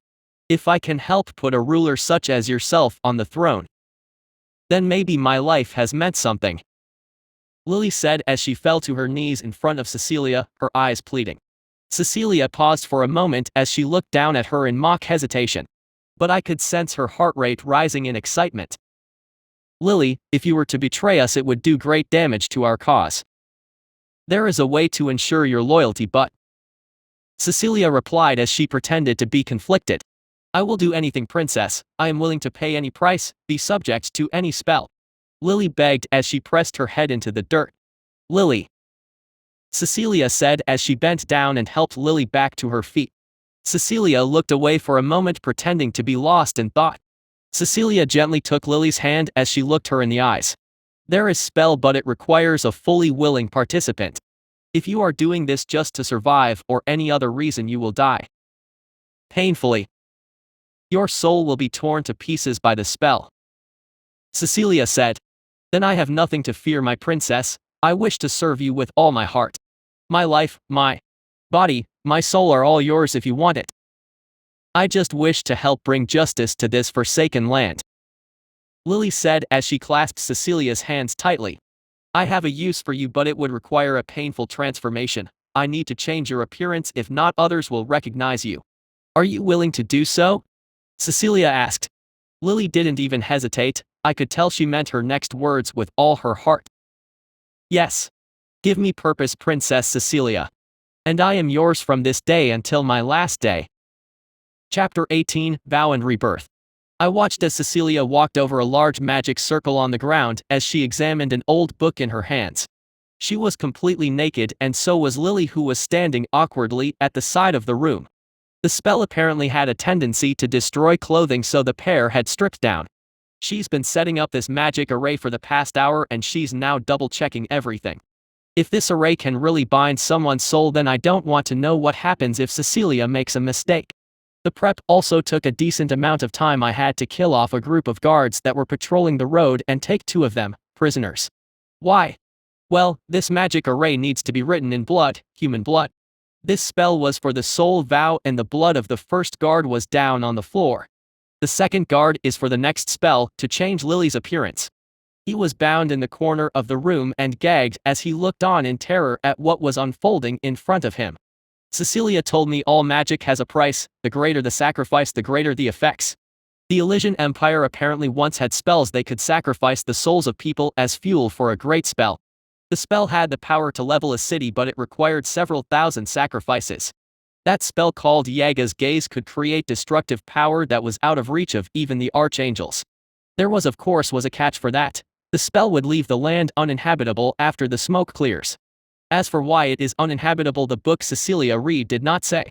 If I can help put a ruler such as yourself on the throne, then maybe my life has meant something. Lily said as she fell to her knees in front of Cecilia, her eyes pleading. Cecilia paused for a moment as she looked down at her in mock hesitation. But I could sense her heart rate rising in excitement. Lily, if you were to betray us, it would do great damage to our cause. There is a way to ensure your loyalty, but... Cecilia replied as she pretended to be conflicted. I will do anything, princess. I am willing to pay any price, be subject to any spell. Lily begged as she pressed her head into the dirt. Lily. Cecilia said as she bent down and helped Lily back to her feet. Cecilia looked away for a moment, pretending to be lost in thought. Cecilia gently took Lily's hand as she looked her in the eyes. There is spell, but it requires a fully willing participant. If you are doing this just to survive or any other reason, you will die. Painfully. Your soul will be torn to pieces by the spell. Cecilia said. Then I have nothing to fear, my princess. I wish to serve you with all my heart. My life, my body, My soul are all yours if you want it. I just wish to help bring justice to this forsaken land. Lily said as she clasped Cecilia's hands tightly. I have a use for you, but it would require a painful transformation. I need to change your appearance, if not others will recognize you. Are you willing to do so? Cecilia asked. Lily didn't even hesitate. I could tell she meant her next words with all her heart. Yes. Give me purpose, Princess Cecilia. And I am yours from this day until my last day. Chapter 18, Vow and Rebirth. I watched as Cecilia walked over a large magic circle on the ground as she examined an old book in her hands. She was completely naked, and so was Lily, who was standing awkwardly at the side of the room. The spell apparently had a tendency to destroy clothing, so the pair had stripped down. She's been setting up this magic array for the past hour, and she's now double-checking everything. If this array can really bind someone's soul, then I don't want to know what happens if Cecilia makes a mistake. The prep also took a decent amount of time. I had to kill off a group of guards that were patrolling the road and take 2 of them prisoners. Why? Well, this magic array needs to be written in blood, human blood. This spell was for the soul vow, and the blood of the first guard was down on the floor. The second guard is for the next spell, to change Lily's appearance. He was bound in the corner of the room and gagged as he looked on in terror at what was unfolding in front of him. Cecilia told me all magic has a price. The greater the sacrifice, the greater the effects. The Elysian Empire apparently once had spells they could sacrifice the souls of people as fuel for a great spell. The spell had the power to level a city, but it required several thousand sacrifices. That spell, called Yaga's Gaze, could create destructive power that was out of reach of even the archangels. There was, of course, a catch for that. The spell would leave the land uninhabitable after the smoke clears. As for why it is uninhabitable, the book Cecilia read did not say.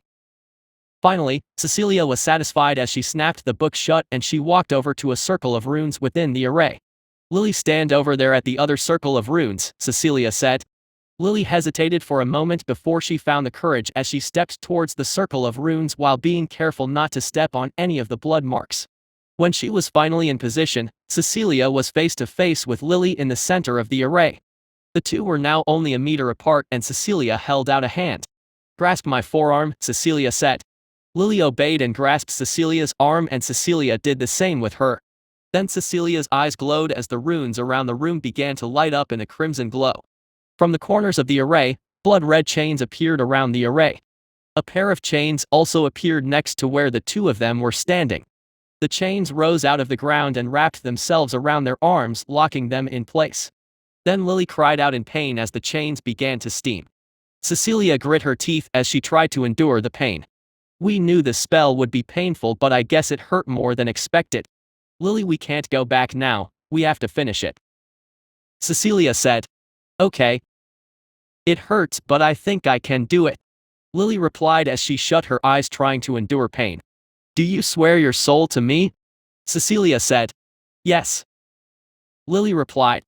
Finally, Cecilia was satisfied as she snapped the book shut, and she walked over to a circle of runes within the array. Lily, stand over there at the other circle of runes, Cecilia said. Lily hesitated for a moment before she found the courage as she stepped towards the circle of runes while being careful not to step on any of the blood marks. When she was finally in position, Cecilia was face to face with Lily in the center of the array. The two were now only a meter apart, and Cecilia held out a hand. Grasp my forearm, Cecilia said. Lily obeyed and grasped Cecilia's arm, and Cecilia did the same with her. Then Cecilia's eyes glowed as the runes around the room began to light up in a crimson glow. From the corners of the array, blood-red chains appeared around the array. A pair of chains also appeared next to where the 2 of them were standing. The chains rose out of the ground and wrapped themselves around their arms, locking them in place. Then Lily cried out in pain as the chains began to steam. Cecilia grit her teeth as she tried to endure the pain. We knew the spell would be painful, but I guess it hurt more than expected. Lily, we can't go back now, we have to finish it. Cecilia said. Okay. It hurts, but I think I can do it. Lily replied as she shut her eyes, trying to endure pain. Do you swear your soul to me? Cecilia said. Yes. Lily replied.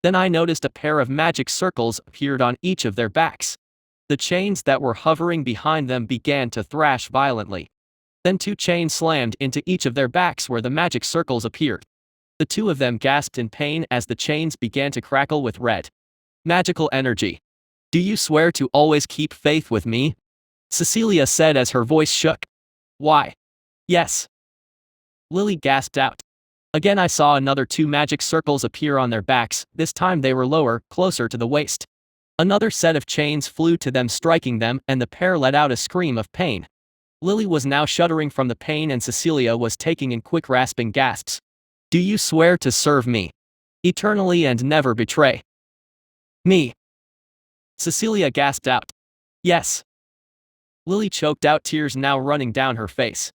Then I noticed a pair of magic circles appeared on each of their backs. The chains that were hovering behind them began to thrash violently. Then 2 chains slammed into each of their backs where the magic circles appeared. The 2 of them gasped in pain as the chains began to crackle with red magical energy. Do you swear to always keep faith with me? Cecilia said as her voice shook. Why? Yes. Lily gasped out. Again I saw another 2 magic circles appear on their backs. This time they were lower, closer to the waist. Another set of chains flew to them, striking them, and the pair let out a scream of pain. Lily was now shuddering from the pain, and Cecilia was taking in quick rasping gasps. Do you swear to serve me eternally and never betray me? Cecilia gasped out. Yes. Lily choked out, tears now running down her face.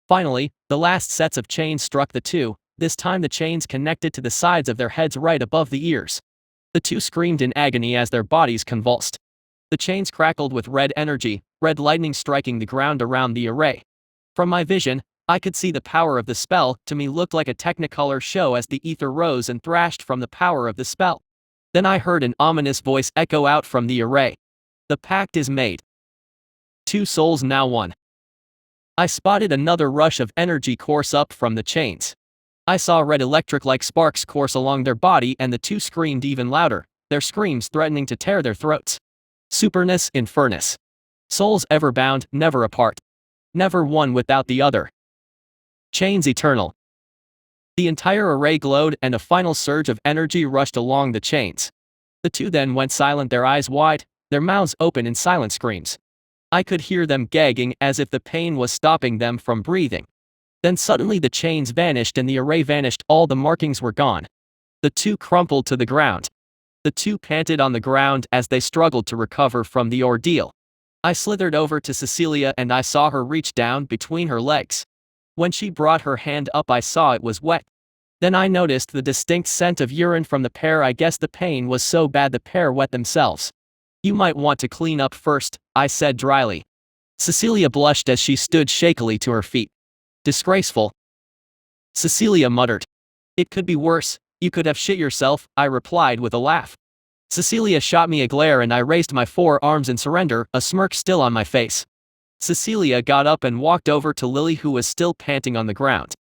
Finally, the last sets of chains struck the 2, this time the chains connected to the sides of their heads right above the ears. The 2 screamed in agony as their bodies convulsed. The chains crackled with red energy, red lightning striking the ground around the array. From my vision, I could see the power of the spell. To me looked like a technicolor show as the ether rose and thrashed from the power of the spell. Then I heard an ominous voice echo out from the array. The pact is made. 2 souls, now 1. I spotted another rush of energy course up from the chains. I saw red electric-like sparks course along their body, and the 2 screamed even louder, their screams threatening to tear their throats. Supernus Infernus. Souls ever bound, never apart. Never one without the other. Chains eternal. The entire array glowed and a final surge of energy rushed along the chains. The two then went silent, their eyes wide, their mouths open in silent screams. I could hear them gagging as if the pain was stopping them from breathing. Then suddenly the chains vanished and the array vanished, all the markings were gone. The two crumpled to the ground. The two panted on the ground as they struggled to recover from the ordeal. I slithered over to Cecilia and I saw her reach down between her legs. When she brought her hand up I saw it was wet. Then I noticed the distinct scent of urine from the pair. I guess the pain was so bad the pair wet themselves. You might want to clean up first, I said dryly. Cecilia blushed as she stood shakily to her feet. Disgraceful. Cecilia muttered. It could be worse, you could have shit yourself, I replied with a laugh. Cecilia shot me a glare and I raised my forearms in surrender, a smirk still on my face. Cecilia got up and walked over to Lily, who was still panting on the ground.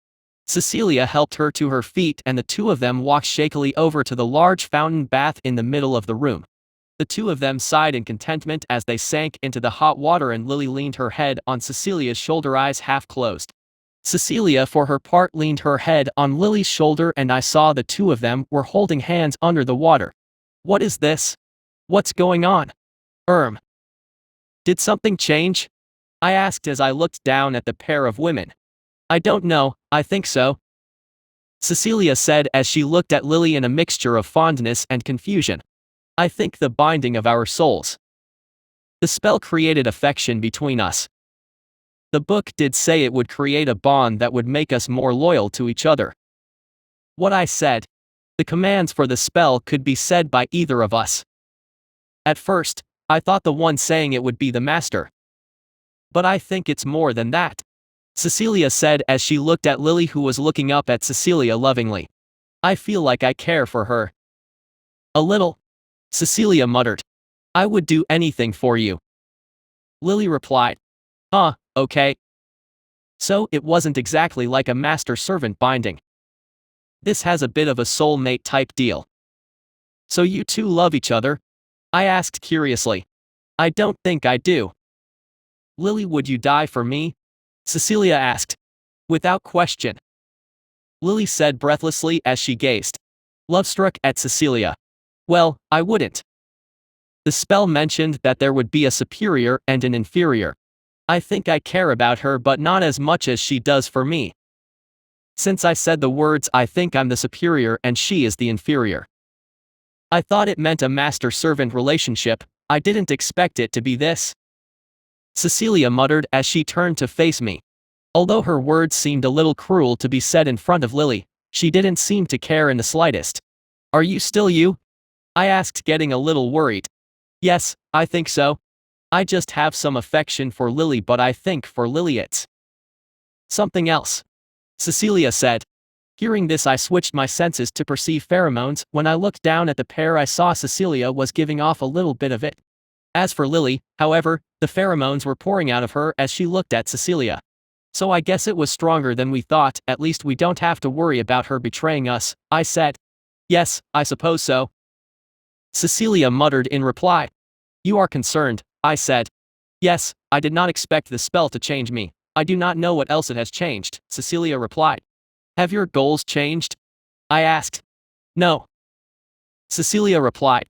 Cecilia helped her to her feet and the two of them walked shakily over to the large fountain bath in the middle of the room. The two of them sighed in contentment as they sank into the hot water and Lily leaned her head on Cecilia's shoulder, eyes half closed. Cecilia for her part leaned her head on Lily's shoulder and I saw the two of them were holding hands under the water. What is this? What's going on? Did something change? I asked as I looked down at the pair of women. I don't know, I think so, Cecilia said as she looked at Lily in a mixture of fondness and confusion. I think the binding of our souls. The spell created affection between us. The book did say it would create a bond that would make us more loyal to each other. What I said. The commands for the spell could be said by either of us. At first, I thought the one saying it would be the master. But I think it's more than that, Cecilia said as she looked at Lily, who was looking up at Cecilia lovingly. I feel like I care for her. A little, Cecilia muttered. I would do anything for you, Lily replied. Okay. So it wasn't exactly like a master-servant binding. This has a bit of a soulmate type deal. So you two love each other? I asked curiously. I don't think I do. Lily, would you die for me? Cecilia asked. Without question, Lily said breathlessly as she gazed, love-struck, at Cecilia. Well, I wouldn't. The spell mentioned that there would be a superior and an inferior. I think I care about her but not as much as she does for me. Since I said the words, I think I'm the superior and she is the inferior. I thought it meant a master-servant relationship, I didn't expect it to be this, Cecilia muttered as she turned to face me. Although her words seemed a little cruel to be said in front of Lily, she didn't seem to care in the slightest. Are you still you? I asked, getting a little worried. Yes, I think so. I just have some affection for Lily, but I think for Lily it's something else, Cecilia said. Hearing this, I switched my senses to perceive pheromones. When I looked down at the pair, I saw Cecilia was giving off a little bit of it. As for Lily, however, the pheromones were pouring out of her as she looked at Cecilia. So I guess it was stronger than we thought. At least we don't have to worry about her betraying us, I said. Yes, I suppose so, Cecilia muttered in reply. You are concerned, I said. Yes, I did not expect the spell to change me. I do not know what else it has changed, Cecilia replied. Have your goals changed? I asked. No, Cecilia replied.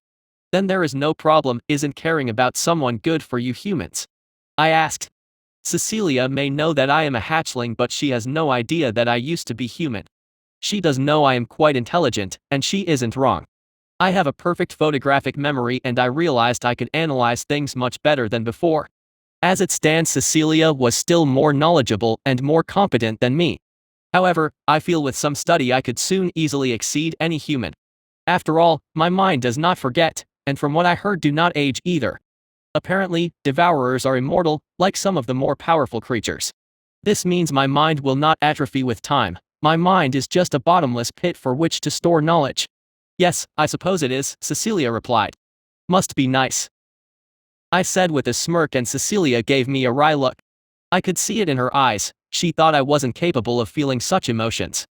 Then there is no problem, isn't caring about someone good for you humans? I asked. Cecilia may know that I am a hatchling, but she has no idea that I used to be human. She does know I am quite intelligent, and she isn't wrong. I have a perfect photographic memory and I realized I could analyze things much better than before. As it stands, Cecilia was still more knowledgeable and more competent than me. However, I feel with some study I could soon easily exceed any human. After all, my mind does not forget, and from what I heard do not age either. Apparently, devourers are immortal, like some of the more powerful creatures. This means my mind will not atrophy with time. My mind is just a bottomless pit for which to store knowledge. Yes, I suppose it is, Cecilia replied. Must be nice, I said with a smirk, and Cecilia gave me a wry look. I could see it in her eyes. She thought I wasn't capable of feeling such emotions.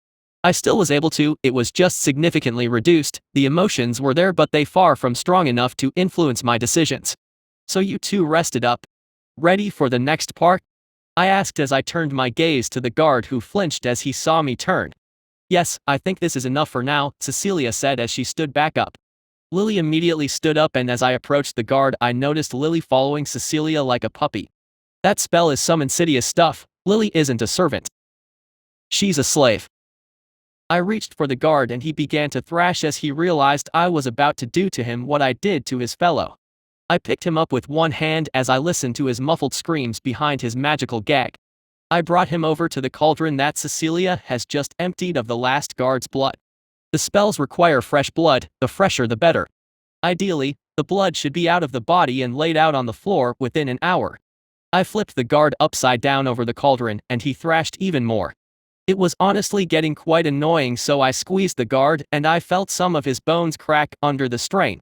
I still was able to, it was just significantly reduced. The emotions were there but they far from strong enough to influence my decisions. So you two rested up? Ready for the next part? I asked as I turned my gaze to the guard, who flinched as he saw me turn. Yes, I think this is enough for now, Cecilia said as she stood back up. Lily immediately stood up, and as I approached the guard I noticed Lily following Cecilia like a puppy. That spell is some insidious stuff. Lily isn't a servant. She's a slave. I reached for the guard and he began to thrash as he realized I was about to do to him what I did to his fellow. I picked him up with one hand as I listened to his muffled screams behind his magical gag. I brought him over to the cauldron that Cecilia has just emptied of the last guard's blood. The spells require fresh blood, the fresher the better. Ideally, the blood should be out of the body and laid out on the floor within an hour. I flipped the guard upside down over the cauldron and he thrashed even more. It was honestly getting quite annoying, so I squeezed the guard and I felt some of his bones crack under the strain.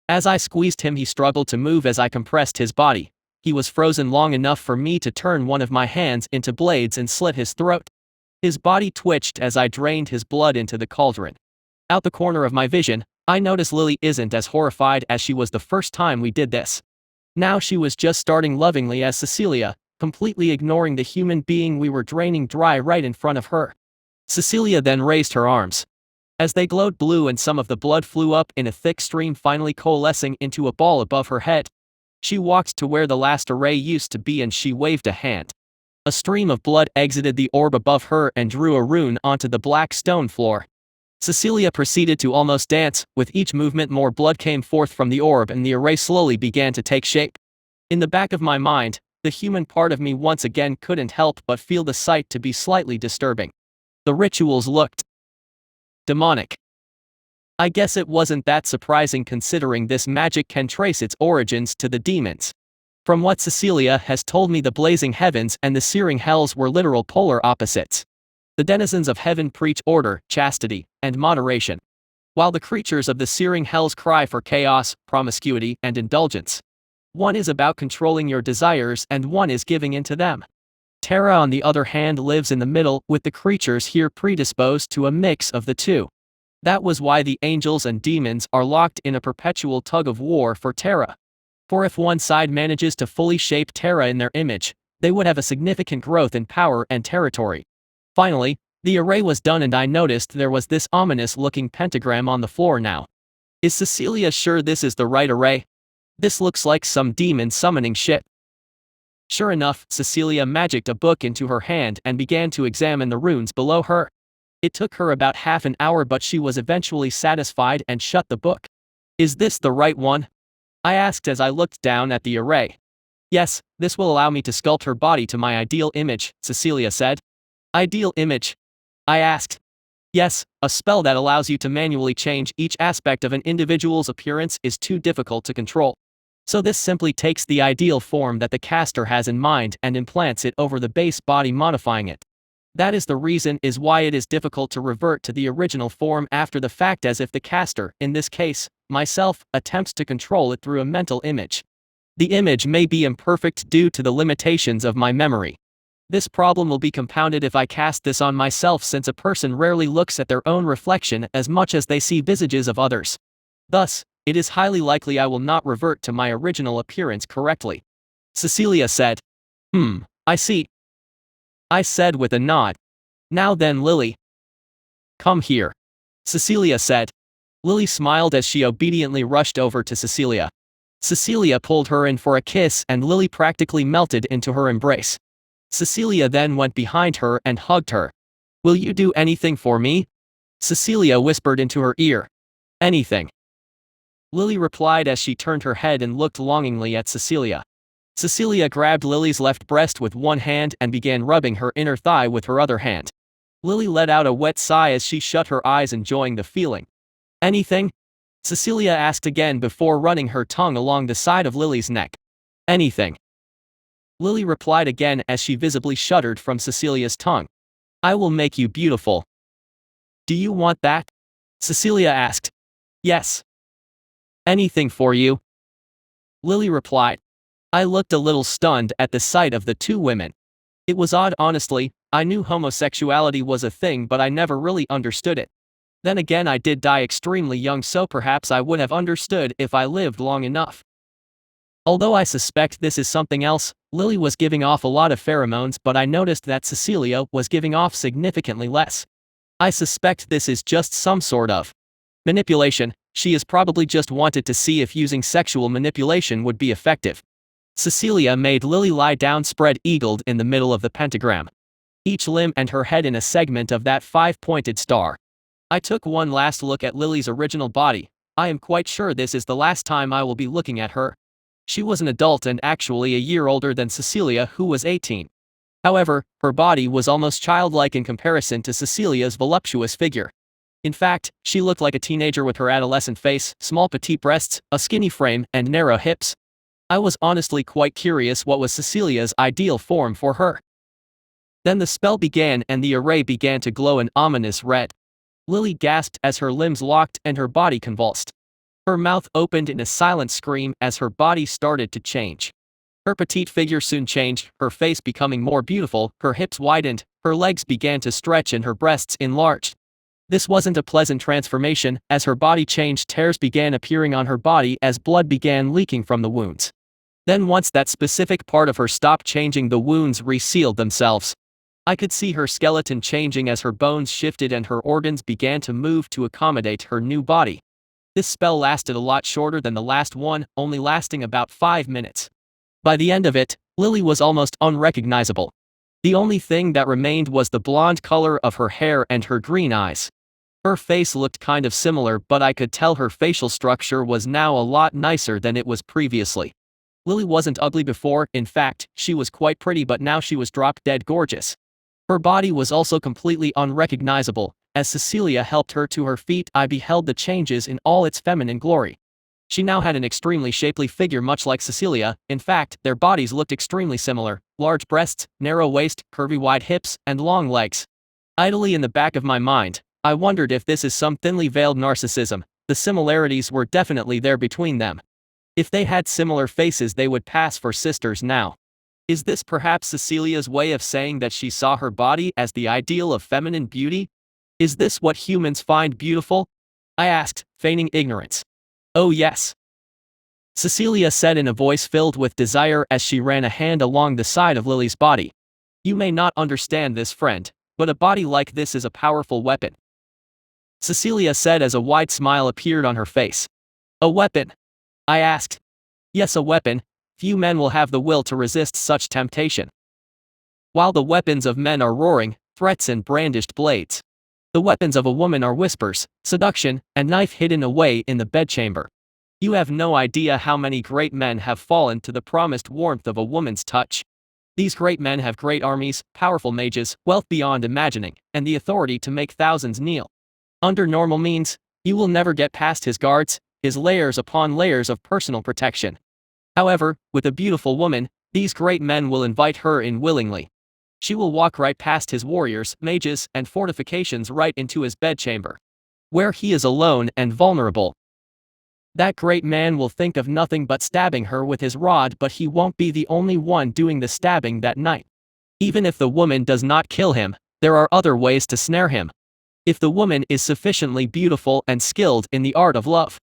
As I squeezed him he struggled to move as I compressed his body. He was frozen long enough for me to turn one of my hands into blades and slit his throat. His body twitched as I drained his blood into the cauldron. Out the corner of my vision, I noticed Lily isn't as horrified as she was the first time we did this. Now she was just starting lovingly as Cecilia, completely ignoring the human being we were draining dry right in front of her. Cecilia then raised her arms. As they glowed blue and some of the blood flew up in a thick stream, finally coalescing into a ball above her head. She walked to where the last array used to be and she waved a hand. A stream of blood exited the orb above her and drew a rune onto the black stone floor. Cecilia proceeded to almost dance. With each movement more blood came forth from the orb and the array slowly began to take shape. In the back of my mind, the human part of me once again couldn't help but feel the sight to be slightly disturbing. The rituals looked demonic. I guess it wasn't that surprising considering this magic can trace its origins to the demons. From what Cecilia has told me, the blazing heavens and the searing hells were literal polar opposites. The denizens of heaven preach order, chastity, and moderation, while the creatures of the searing hells cry for chaos, promiscuity, and indulgence. One is about controlling your desires and one is giving in to them. Terra, on the other hand, lives in the middle, with the creatures here predisposed to a mix of the two. That was why the angels and demons are locked in a perpetual tug of war for Terra. For if one side manages to fully shape Terra in their image, they would have a significant growth in power and territory. Finally, the array was done and I noticed there was this ominous-looking pentagram on the floor now. Is Cecilia sure this is the right array? This looks like some demon summoning shit. Sure enough, Cecilia magicked a book into her hand and began to examine the runes below her. It took her about half an hour, but she was eventually satisfied and shut the book. Is this the right one? I asked as I looked down at the array. Yes, this will allow me to sculpt her body to my ideal image, Cecilia said. Ideal image? I asked. Yes, a spell that allows you to manually change each aspect of an individual's appearance is too difficult to control. So this simply takes the ideal form that the caster has in mind and implants it over the base body, modifying it. That is the reason is why it is difficult to revert to the original form after the fact, as if the caster, in this case, myself, attempts to control it through a mental image. The image may be imperfect due to the limitations of my memory. This problem will be compounded if I cast this on myself, since a person rarely looks at their own reflection as much as they see visages of others. Thus, it is highly likely I will not revert to my original appearance correctly. Cecilia said. I see. I said with a nod. Now then, Lily. Come here. Cecilia said. Lily smiled as she obediently rushed over to Cecilia. Cecilia pulled her in for a kiss and Lily practically melted into her embrace. Cecilia then went behind her and hugged her. Will you do anything for me? Cecilia whispered into her ear. Anything. Lily replied as she turned her head and looked longingly at Cecilia. Cecilia grabbed Lily's left breast with one hand and began rubbing her inner thigh with her other hand. Lily let out a wet sigh as she shut her eyes, enjoying the feeling. Anything? Cecilia asked again before running her tongue along the side of Lily's neck. Anything. Lily replied again as she visibly shuddered from Cecilia's tongue. I will make you beautiful. Do you want that? Cecilia asked. Yes. Anything for you. Lily replied. I looked a little stunned at the sight of the two women. It was odd, honestly. I knew homosexuality was a thing, but I never really understood it. Then again, I did die extremely young, so perhaps I would have understood if I lived long enough. Although I suspect this is something else, Lily was giving off a lot of pheromones, but I noticed that Cecilia was giving off significantly less. I suspect this is just some sort of manipulation. She is probably just wanted to see if using sexual manipulation would be effective. Cecilia made Lily lie down spread-eagled in the middle of the pentagram, each limb and her head in a segment of that five-pointed star. I took one last look at Lily's original body. I am quite sure this is the last time I will be looking at her. She was an adult and actually a year older than Cecilia, who was 18. However, her body was almost childlike in comparison to Cecilia's voluptuous figure. In fact, she looked like a teenager with her adolescent face, small petite breasts, a skinny frame, and narrow hips. I was honestly quite curious what was Cecilia's ideal form for her. Then the spell began and the array began to glow an ominous red. Lily gasped as her limbs locked and her body convulsed. Her mouth opened in a silent scream as her body started to change. Her petite figure soon changed, her face becoming more beautiful, her hips widened, her legs began to stretch and her breasts enlarged. This wasn't a pleasant transformation. As her body changed, tears began appearing on her body as blood began leaking from the wounds. Then once that specific part of her stopped changing, the wounds resealed themselves. I could see her skeleton changing as her bones shifted and her organs began to move to accommodate her new body. This spell lasted a lot shorter than the last one, only lasting about 5 minutes. By the end of it, Lily was almost unrecognizable. The only thing that remained was the blonde color of her hair and her green eyes. Her face looked kind of similar, but I could tell her facial structure was now a lot nicer than it was previously. Lily wasn't ugly before, in fact, she was quite pretty, but now she was drop-dead gorgeous. Her body was also completely unrecognizable. As Cecilia helped her to her feet, I beheld the changes in all its feminine glory. She now had an extremely shapely figure, much like Cecilia. In fact, their bodies looked extremely similar: large breasts, narrow waist, curvy wide hips, and long legs. Idly in the back of my mind, I wondered if this is some thinly veiled narcissism. The similarities were definitely there between them. If they had similar faces, they would pass for sisters now. Is this perhaps Cecilia's way of saying that she saw her body as the ideal of feminine beauty? Is this what humans find beautiful? I asked, feigning ignorance. Oh yes, Cecilia said in a voice filled with desire as she ran a hand along the side of Lily's body. You may not understand this, friend, but a body like this is a powerful weapon. Cecilia said as a wide smile appeared on her face. A weapon? I asked. Yes, a weapon. Few men will have the will to resist such temptation. While the weapons of men are roaring, threats and brandished blades, the weapons of a woman are whispers, seduction, and knife hidden away in the bedchamber. You have no idea how many great men have fallen to the promised warmth of a woman's touch. These great men have great armies, powerful mages, wealth beyond imagining, and the authority to make thousands kneel. Under normal means, you will never get past his guards, his layers upon layers of personal protection. However, with a beautiful woman, these great men will invite her in willingly. She will walk right past his warriors, mages, and fortifications right into his bedchamber, where he is alone and vulnerable. That great man will think of nothing but stabbing her with his rod, but he won't be the only one doing the stabbing that night. Even if the woman does not kill him, there are other ways to snare him. If the woman is sufficiently beautiful and skilled in the art of love,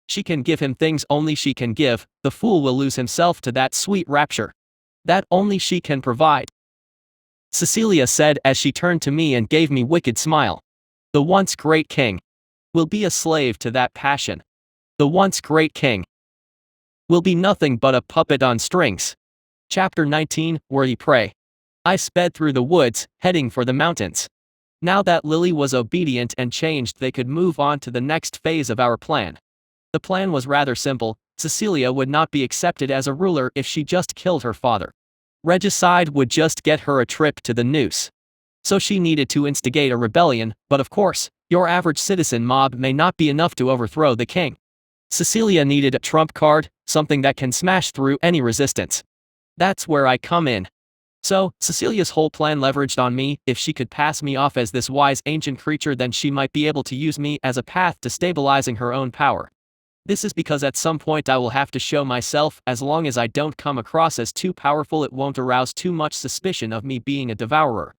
she can give him things only she can give. The fool will lose himself to that sweet rapture that only she can provide. Cecilia said as she turned to me and gave me a wicked smile. The once great king will be a slave to that passion. The once great king will be nothing but a puppet on strings. Chapter 19, Worthy Prey. I sped through the woods, heading for the mountains. Now that Lily was obedient and changed, they could move on to the next phase of our plan. The plan was rather simple. Cecilia would not be accepted as a ruler if she just killed her father. Regicide would just get her a trip to the noose. So she needed to instigate a rebellion, but of course, your average citizen mob may not be enough to overthrow the king. Cecilia needed a trump card, something that can smash through any resistance. That's where I come in. So, Cecilia's whole plan leveraged on me. If she could pass me off as this wise ancient creature, then she might be able to use me as a path to stabilizing her own power. This is because at some point I will have to show myself. As long as I don't come across as too powerful, it won't arouse too much suspicion of me being a devourer.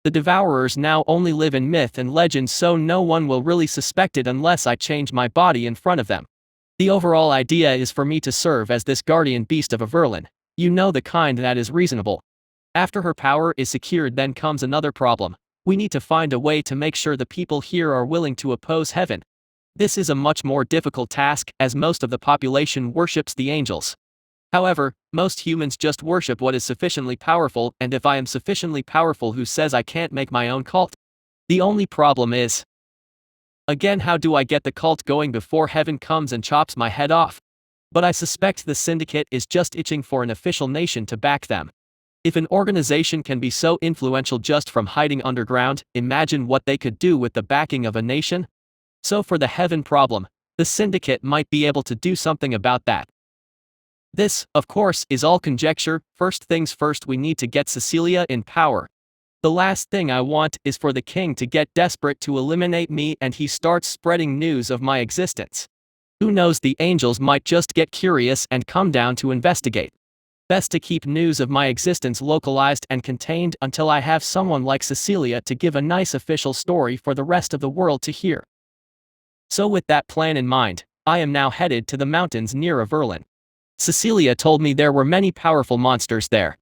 The devourers now only live in myth and legend, so no one will really suspect it unless I change my body in front of them. The overall idea is for me to serve as this guardian beast of a Verlin. You know, the kind that is reasonable. After her power is secured, then comes another problem. We need to find a way to make sure the people here are willing to oppose heaven. This is a much more difficult task, as most of the population worships the angels. However, most humans just worship what is sufficiently powerful, and if I am sufficiently powerful, who says I can't make my own cult? The only problem is, again, how do I get the cult going before heaven comes and chops my head off? But I suspect the syndicate is just itching for an official nation to back them. If an organization can be so influential just from hiding underground, imagine what they could do with the backing of a nation. So for the heaven problem, the syndicate might be able to do something about that. This, of course, is all conjecture. First things first, we need to get Cecilia in power. The last thing I want is for the king to get desperate to eliminate me and he starts spreading news of my existence. Who knows, the angels might just get curious and come down to investigate. Best to keep news of my existence localized and contained until I have someone like Cecilia to give a nice official story for the rest of the world to hear. So with that plan in mind, I am now headed to the mountains near Verlin. Cecilia told me there were many powerful monsters there.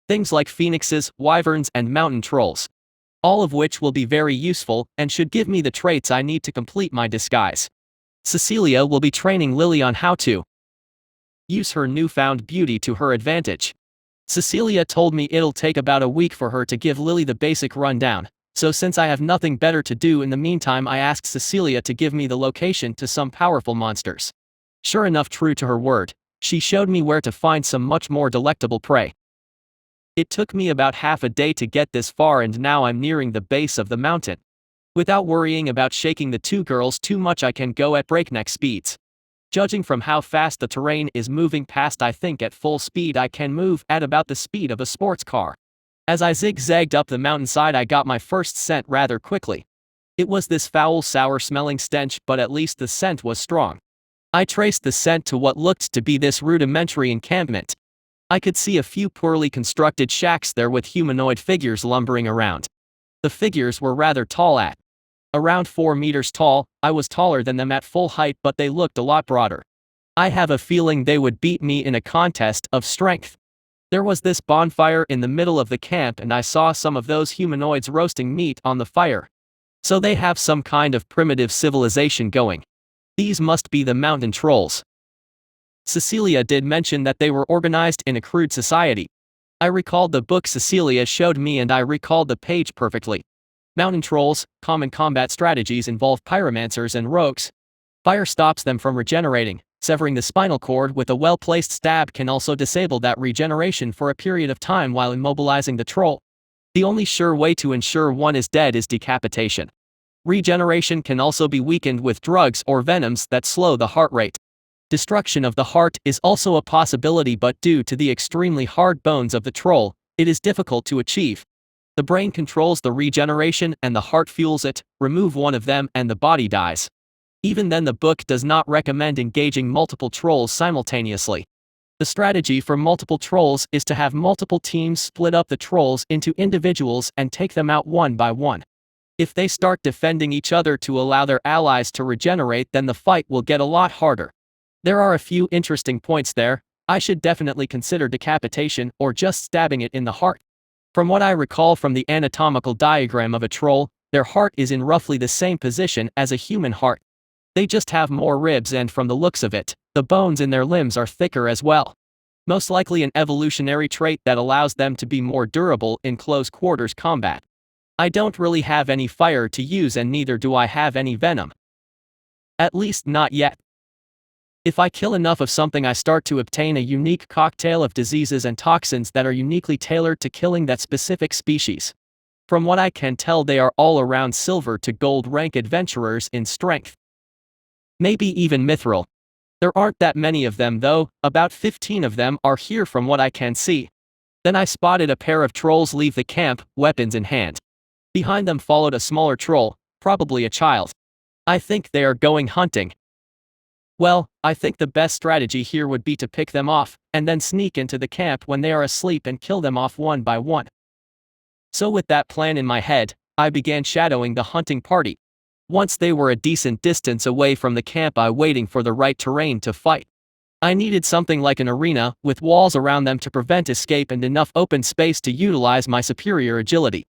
Things like phoenixes, wyverns, and mountain trolls. All of which will be very useful and should give me the traits I need to complete my disguise. Cecilia will be training Lily on how to use her newfound beauty to her advantage. Cecilia told me it'll take about a week for her to give Lily the basic rundown, so since I have nothing better to do in the meantime, I asked Cecilia to give me the location to some powerful monsters. Sure enough, true to her word, she showed me where to find some much more delectable prey. It took me about half a day to get this far, and now I'm nearing the base of the mountain. Without worrying about shaking the two girls too much, I can go at breakneck speeds. Judging from how fast the terrain is moving past, I think at full speed I can move at about the speed of a sports car. As I zigzagged up the mountainside, I got my first scent rather quickly. It was this foul, sour-smelling stench, but at least the scent was strong. I traced the scent to what looked to be this rudimentary encampment. I could see a few poorly constructed shacks there with humanoid figures lumbering around. The figures were rather tall, at around 4 meters tall. I was taller than them at full height, but they looked a lot broader. I have a feeling they would beat me in a contest of strength. There was this bonfire in the middle of the camp, and I saw some of those humanoids roasting meat on the fire. So they have some kind of primitive civilization going. These must be the mountain trolls. Cecilia did mention that they were organized in a crude society. I recalled the book Cecilia showed me, and I recalled the page perfectly. Mountain trolls, common combat strategies involve pyromancers and rogues. Fire stops them from regenerating. Severing the spinal cord with a well-placed stab can also disable that regeneration for a period of time while immobilizing the troll. The only sure way to ensure one is dead is decapitation. Regeneration can also be weakened with drugs or venoms that slow the heart rate. Destruction of the heart is also a possibility, but due to the extremely hard bones of the troll, it is difficult to achieve. The brain controls the regeneration and the heart fuels it. Remove one of them and the body dies. Even then, the book does not recommend engaging multiple trolls simultaneously. The strategy for multiple trolls is to have multiple teams split up the trolls into individuals and take them out one by one. If they start defending each other to allow their allies to regenerate, then the fight will get a lot harder. There are a few interesting points there. I should definitely consider decapitation or just stabbing it in the heart. From what I recall from the anatomical diagram of a troll, their heart is in roughly the same position as a human heart. They just have more ribs, and from the looks of it, the bones in their limbs are thicker as well. Most likely an evolutionary trait that allows them to be more durable in close quarters combat. I don't really have any fire to use, and neither do I have any venom. At least not yet. If I kill enough of something, I start to obtain a unique cocktail of diseases and toxins that are uniquely tailored to killing that specific species. From what I can tell, they are all around silver to gold rank adventurers in strength. Maybe even mithril. There aren't that many of them though, about 15 of them are here from what I can see. Then I spotted a pair of trolls leave the camp, weapons in hand. Behind them followed a smaller troll, probably a child. I think they are going hunting. Well, I think the best strategy here would be to pick them off, and then sneak into the camp when they are asleep and kill them off one by one. So with that plan in my head, I began shadowing the hunting party. Once they were a decent distance away from the camp, I waiting for the right terrain to fight. I needed something like an arena, with walls around them to prevent escape and enough open space to utilize my superior agility.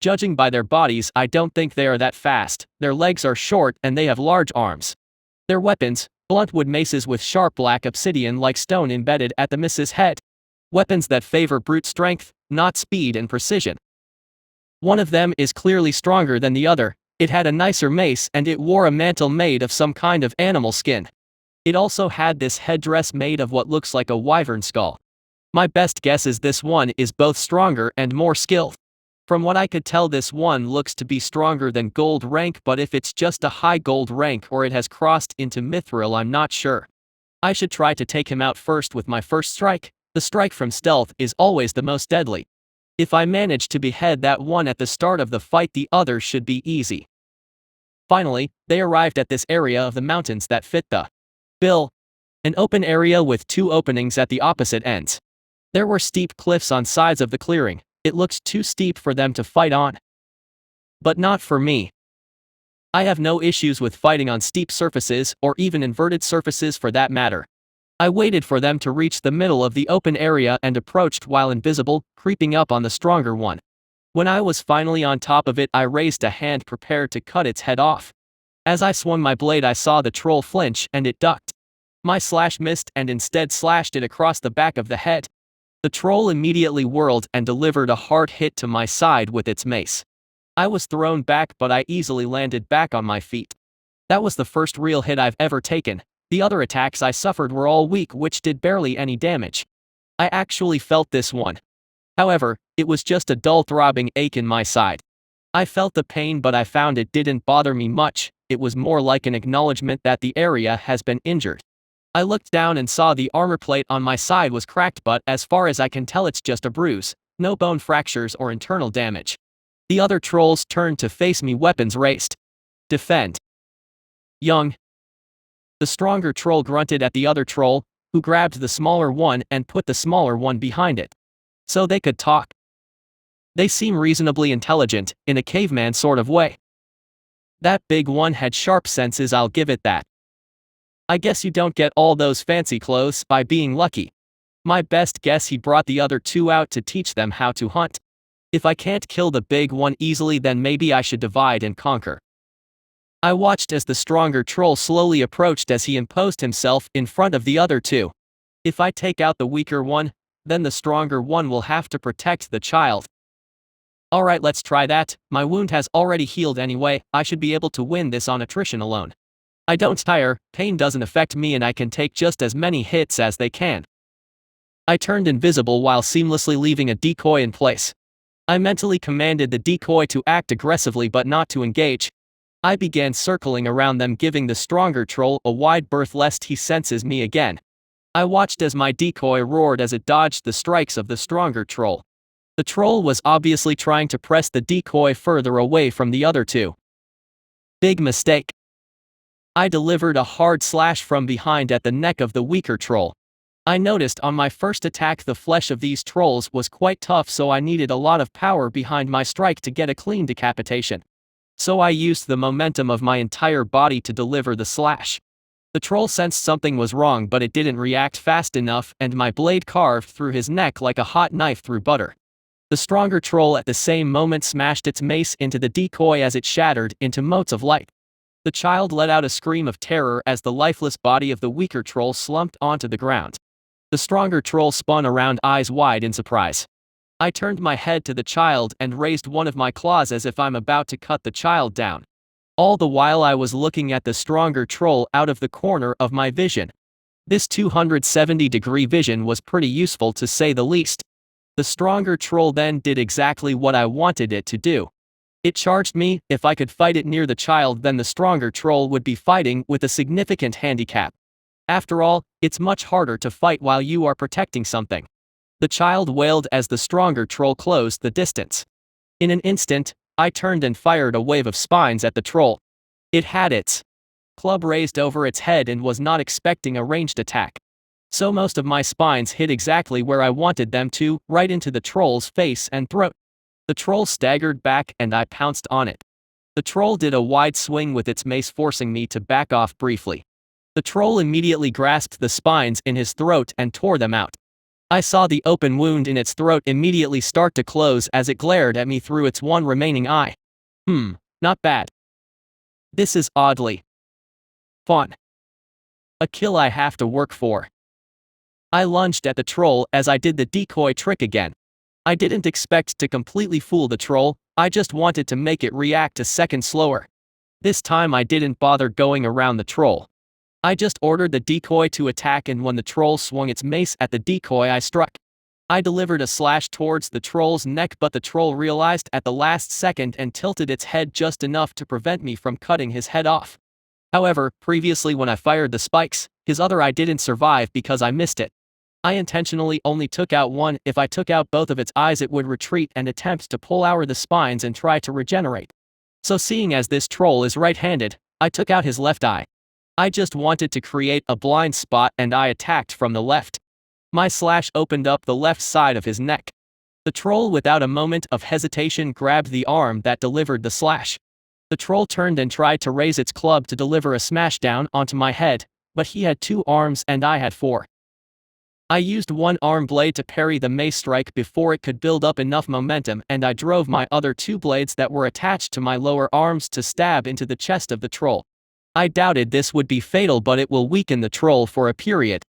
Judging by their bodies, I don't think they are that fast. Their legs are short and they have large arms. Their weapons, blunt wood maces with sharp black obsidian-like stone embedded at the missus' head. Weapons that favor brute strength, not speed and precision. One of them is clearly stronger than the other. It had a nicer mace and it wore a mantle made of some kind of animal skin. It also had this headdress made of what looks like a wyvern skull. My best guess is this one is both stronger and more skilled. From what I could tell, this one looks to be stronger than gold rank, but if it's just a high gold rank or it has crossed into mithril, I'm not sure. I should try to take him out first with my first strike. The strike from stealth is always the most deadly. If I manage to behead that one at the start of the fight, the other should be easy. Finally, they arrived at this area of the mountains that fit the bill. An open area with two openings at the opposite ends. There were steep cliffs on sides of the clearing. It looked too steep for them to fight on. But not for me. I have no issues with fighting on steep surfaces, or even inverted surfaces for that matter. I waited for them to reach the middle of the open area and approached while invisible, creeping up on the stronger one. When I was finally on top of it, I raised a hand prepared to cut its head off. As I swung my blade, I saw the troll flinch and it ducked. My slash missed and instead slashed it across the back of the head. The troll immediately whirled and delivered a hard hit to my side with its mace. I was thrown back, but I easily landed back on my feet. That was the first real hit I've ever taken. The other attacks I suffered were all weak, which did barely any damage. I actually felt this one. However, it was just a dull throbbing ache in my side. I felt the pain, but I found it didn't bother me much. It was more like an acknowledgement that the area has been injured. I looked down and saw the armor plate on my side was cracked, but as far as I can tell, it's just a bruise, no bone fractures or internal damage. The other trolls turned to face me, weapons raised. Defend. Young. The stronger troll grunted at the other troll, who grabbed the smaller one and put the smaller one behind it. So they could talk. They seem reasonably intelligent, in a caveman sort of way. That big one had sharp senses, I'll give it that. I guess you don't get all those fancy clothes by being lucky. My best guess, he brought the other two out to teach them how to hunt. If I can't kill the big one easily, then maybe I should divide and conquer. I watched as the stronger troll slowly approached as he imposed himself in front of the other two. If I take out the weaker one, then the stronger one will have to protect the child. Alright, let's try that. My wound has already healed anyway. I should be able to win this on attrition alone. I don't tire, pain doesn't affect me, and I can take just as many hits as they can. I turned invisible while seamlessly leaving a decoy in place. I mentally commanded the decoy to act aggressively but not to engage. I began circling around them, giving the stronger troll a wide berth lest he senses me again. I watched as my decoy roared as it dodged the strikes of the stronger troll. The troll was obviously trying to press the decoy further away from the other two. Big mistake. I delivered a hard slash from behind at the neck of the weaker troll. I noticed on my first attack the flesh of these trolls was quite tough, so I needed a lot of power behind my strike to get a clean decapitation. So I used the momentum of my entire body to deliver the slash. The troll sensed something was wrong, but it didn't react fast enough, and my blade carved through his neck like a hot knife through butter. The stronger troll at the same moment smashed its mace into the decoy as it shattered into motes of light. The child let out a scream of terror as the lifeless body of the weaker troll slumped onto the ground. The stronger troll spun around, eyes wide in surprise. I turned my head to the child and raised one of my claws as if I'm about to cut the child down. All the while I was looking at the stronger troll out of the corner of my vision. This 270-degree vision was pretty useful, to say the least. The stronger troll then did exactly what I wanted it to do. It charged me. If I could fight it near the child, then the stronger troll would be fighting with a significant handicap. After all, it's much harder to fight while you are protecting something. The child wailed as the stronger troll closed the distance. In an instant, I turned and fired a wave of spines at the troll. It had its club raised over its head and was not expecting a ranged attack. So most of my spines hit exactly where I wanted them to, right into the troll's face and throat. The troll staggered back and I pounced on it. The troll did a wide swing with its mace, forcing me to back off briefly. The troll immediately grasped the spines in his throat and tore them out. I saw the open wound in its throat immediately start to close as it glared at me through its one remaining eye. Not bad. This is oddly fun. A kill I have to work for. I lunged at the troll as I did the decoy trick again. I didn't expect to completely fool the troll, I just wanted to make it react a second slower. This time I didn't bother going around the troll. I just ordered the decoy to attack, and when the troll swung its mace at the decoy, I struck. I delivered a slash towards the troll's neck, but the troll realized at the last second and tilted its head just enough to prevent me from cutting his head off. However, previously when I fired the spikes, his other eye didn't survive because I missed it. I intentionally only took out one. If I took out both of its eyes, it would retreat and attempt to pull out the spines and try to regenerate. So seeing as this troll is right-handed, I took out his left eye. I just wanted to create a blind spot and I attacked from the left. My slash opened up the left side of his neck. The troll, without a moment of hesitation, grabbed the arm that delivered the slash. The troll turned and tried to raise its club to deliver a smashdown onto my head, but he had 2 arms and I had 4. I used one arm blade to parry the mace strike before it could build up enough momentum, and I drove my other 2 blades that were attached to my lower arms to stab into the chest of the troll. I doubted this would be fatal, but it will weaken the troll for a period.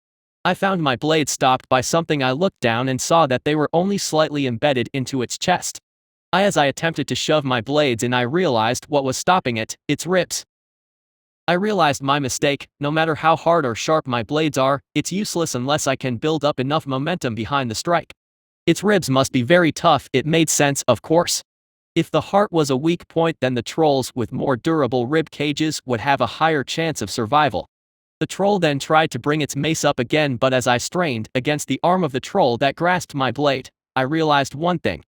I found my blade stopped by something. I looked down and saw that they were only slightly embedded into its chest. As I attempted to shove my blades in, I realized what was stopping it: its ribs. I realized my mistake. No matter how hard or sharp my blades are, it's useless unless I can build up enough momentum behind the strike. Its ribs must be very tough. It made sense, of course. If the heart was a weak point, then the trolls with more durable rib cages would have a higher chance of survival. The troll then tried to bring its mace up again, but as I strained against the arm of the troll that grasped my blade, I realized one thing.